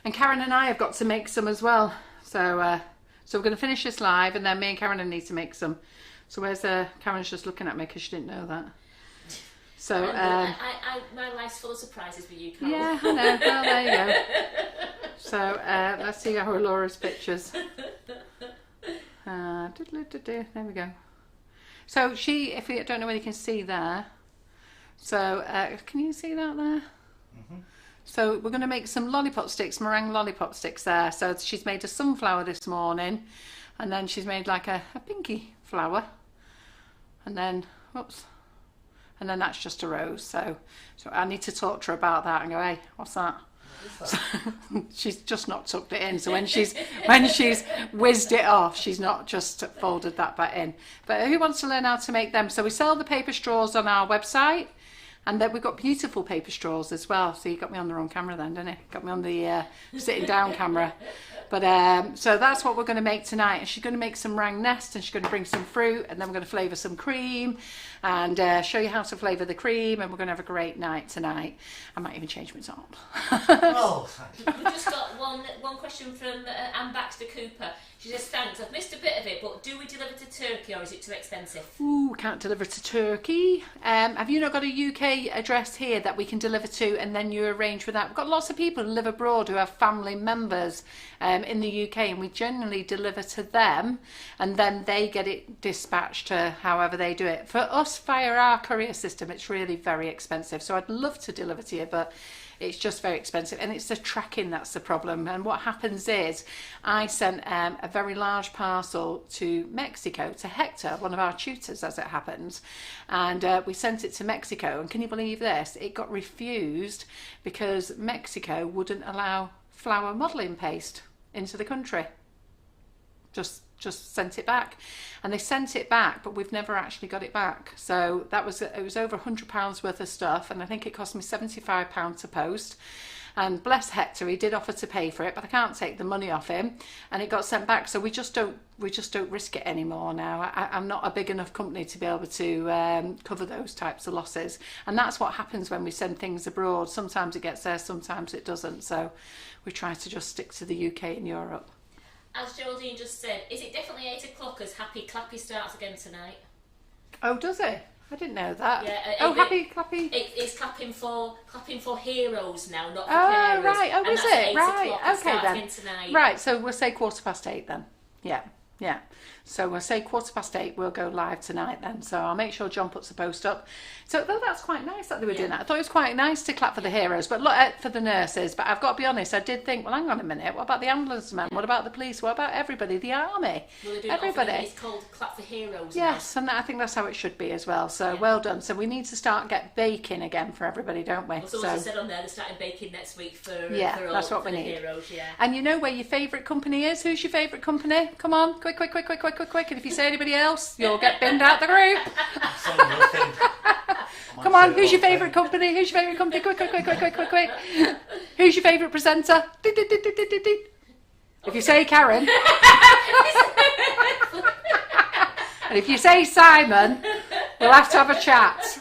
And Karen and I have got to make some as well. So so we're going to finish this live, and then me and Karen need to make some. So where's Karen's just looking at me because she didn't know that. So my life's full of surprises with you, Carol. yeah, I know. Well, there you go. So let's see our Laura's pictures. There we go. So if you don't know whether you can see there. So can you see that there? Mm-hmm. So we're going to make some lollipop sticks, meringue lollipop sticks there. So she's made a sunflower this morning, and then she's made like a pinky flower, and then and then that's just a rose. So I need to talk to her about that and go, hey, what's that? So, she's just not tucked it in. So when she's whizzed it off, she's not just folded that back in. But who wants to learn how to make them? So we sell the paper straws on our website. And then we've got beautiful paper straws as well. So you got me on the wrong camera then, didn't you? Got me on the sitting down camera. But so that's what we're going to make tonight. And she's going to make some meringue nest, and she's going to bring some fruit, and then we're going to flavour some cream, and show you how to flavour the cream, and we're going to have a great night tonight. I might even change my top. Oh, thank you. We've just got one question from Anne Baxter Cooper. She says, thanks, I've missed a bit of it, but do we deliver to Turkey or is it too expensive? Ooh, can't deliver to Turkey. Have you not got a UK address here that we can deliver to, and then you arrange for that? We've got lots of people who live abroad who have family members in the UK, and we generally deliver to them, and then they get it dispatched to however they do it. For us, via our courier system, it's really very expensive. So I'd love to deliver to you, but It's just very expensive, and it's the tracking that's the problem. And what happens is I sent a very large parcel to Mexico, to Hector, one of our tutors as it happens, and we sent it to Mexico, and can you believe this? It got refused because Mexico wouldn't allow flour modelling paste into the country. Just sent it back, and they sent it back, but we've never actually got it back. So it was over £100 worth of stuff, and I think it cost me £75 to post. And bless Hector, he did offer to pay for it, but I can't take the money off him, and it got sent back. So we just don't risk it anymore now. I'm not a big enough company to be able to cover those types of losses, and that's what happens when we send things abroad. Sometimes it gets there, sometimes it doesn't. So we try to just stick to the UK and Europe. As Geraldine just said, is it definitely 8 o'clock as Happy Clappy starts again tonight? Oh, does it? I didn't know that. Yeah. Happy Clappy. It's clapping for heroes now, not for Oh, carers. right. Oh, and is that's at it? 8 Right. o'clock. It Okay, starts then. again tonight. Right, so we'll say 8:15 then. Yeah. So we'll say 8:15 we'll go live tonight then. So I'll make sure John puts the post up. So that's quite nice that they were doing that. I thought it was quite nice to clap for the heroes, but look for the nurses. But I've got to be honest, I did think, well, hang on a minute, what about the ambulance men? What about the police? What about everybody? The army? Well, they're doing Everybody. It's called Clap for Heroes. Yes, and I think that's how it should be as well. So well done. So we need to get baking again for everybody, don't we? Well, someone said on there they're starting baking next week for that's what we the need. heroes. Yeah. And you know where your favourite company is? Who's your favourite company? Come on, quick. And if you say anybody else, you'll get binned out the group. Say nothing. Come on, who's your favourite company? Quick. Who's your favourite presenter? If you say Karen. And if you say Simon, we'll have to have a chat.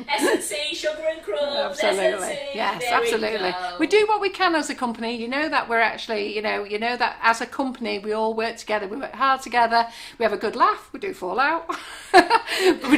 S&C, Sugar and Crumbs, Absolutely. S&C. Yes, There absolutely. go. We do what we can as a company. You know that we're actually, you know that as a company we all work together. We work hard together. We have a good laugh. We do fall out, but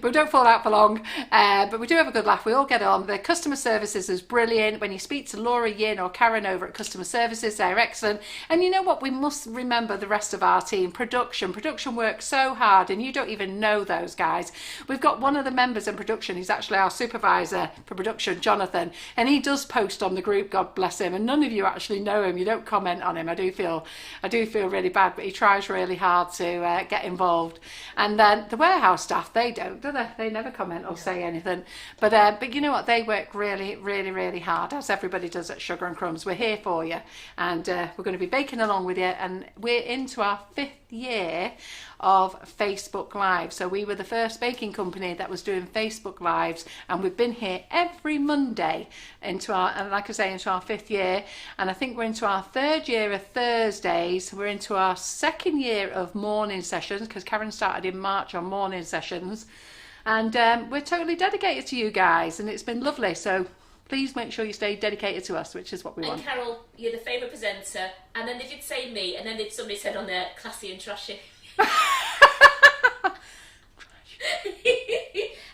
we don't fall out for long. But we do have a good laugh. We all get on. The customer services is brilliant. When you speak to Laura, Yin, or Karen over at customer services, they're excellent. And you know what? We must remember the rest of our team. Production works so hard, and you don't even know those guys. We've got one of the members in production. He's actually our supervisor for production, Jonathan, and he does post on the group, God bless him, and none of you actually know him. You don't comment on him. I do feel really bad, but he tries really hard to get involved. And then the warehouse staff, they don't, do they? They never comment or say anything. But you know what? They work really, really, really hard, as everybody does at Sugar and Crumbs. We're here for you, and we're going to be baking along with you, and we're into our 5th year of Facebook Live. So we were the first baking company that was doing Facebook Lives, and we've been here every Monday into our 5th year, and I think we're into our 3rd year of Thursdays. We're into our 2nd year of morning sessions, because Karen started in March on morning sessions, and we're totally dedicated to you guys, and it's been lovely. So please make sure you stay dedicated to us, which is what we want. And Carol, you're the favourite presenter, and then they did say me, and then somebody said on there, classy and trashy.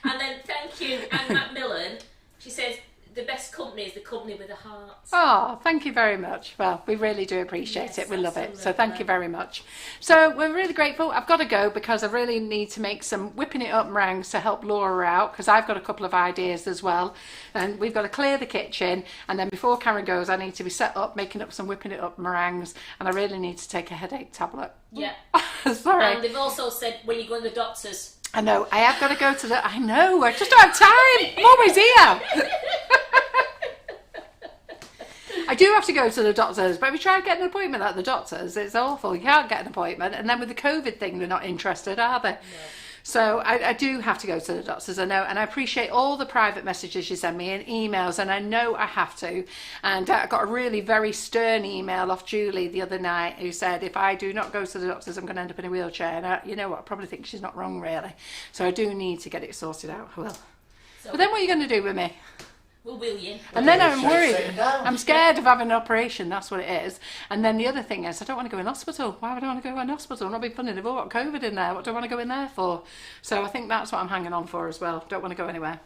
And then thank you, Anne Macmillan. She says the best company is the company with a heart. Oh, thank you very much. Well, we really do appreciate Yes, it. We love it. So absolutely. thank you very much. So we're really grateful. I've got to go because I really need to make some whipping it up meringues to help Laura out, because I've got a couple of ideas as well. And we've got to clear the kitchen. And then before Karen goes, I need to be set up making up some whipping it up meringues. And I really need to take a headache tablet. Yeah. Sorry. And they've also said when you go to the doctors. I know. I have got to go to the... I know. I just don't have time. I'm always here. I do have to go to the doctors, but we try to get an appointment at the doctors. It's awful. You can't get an appointment. And then with the COVID thing, they're not interested, are they? No. So I do have to go to the doctors, I know. And I appreciate all the private messages you send me and emails, and I know I have to. And I got a really very stern email off Julie the other night who said, if I do not go to the doctors, I'm going to end up in a wheelchair. And you know what? I probably think she's not wrong, really. So I do need to get it sorted out. I will. So, but then what are you going to do with me? we'll wheel you in. And then I'm Sitting worried. down. I'm scared of having an operation. That's what it is. And then the other thing is, I don't want to go in hospital. Why would I want to go in hospital? Not be funny. They've all got COVID in there. What do I want to go in there for? So I think that's what I'm hanging on for as well. Don't want to go anywhere.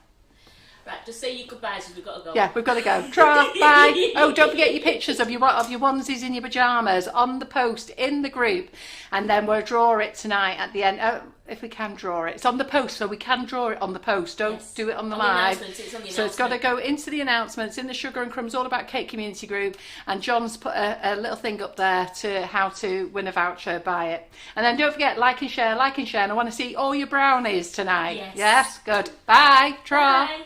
Right, just say your goodbyes because we've got to go. Yeah, we've got to go. Tra, bye. Oh, don't forget your pictures of your onesies and your pyjamas on the post in the group, and then we'll draw it tonight at the end. Oh, if we can draw it, it's on the post, so we can draw it on the post. Don't do it on the live. So it's got to go into the announcements in the Sugar and Crumbs All About Cake community group, and John's put a little thing up there to how to win a voucher, buy it, and then don't forget like and share, and I want to see all your brownies tonight. Yes, good. Bye. Tra. Bye.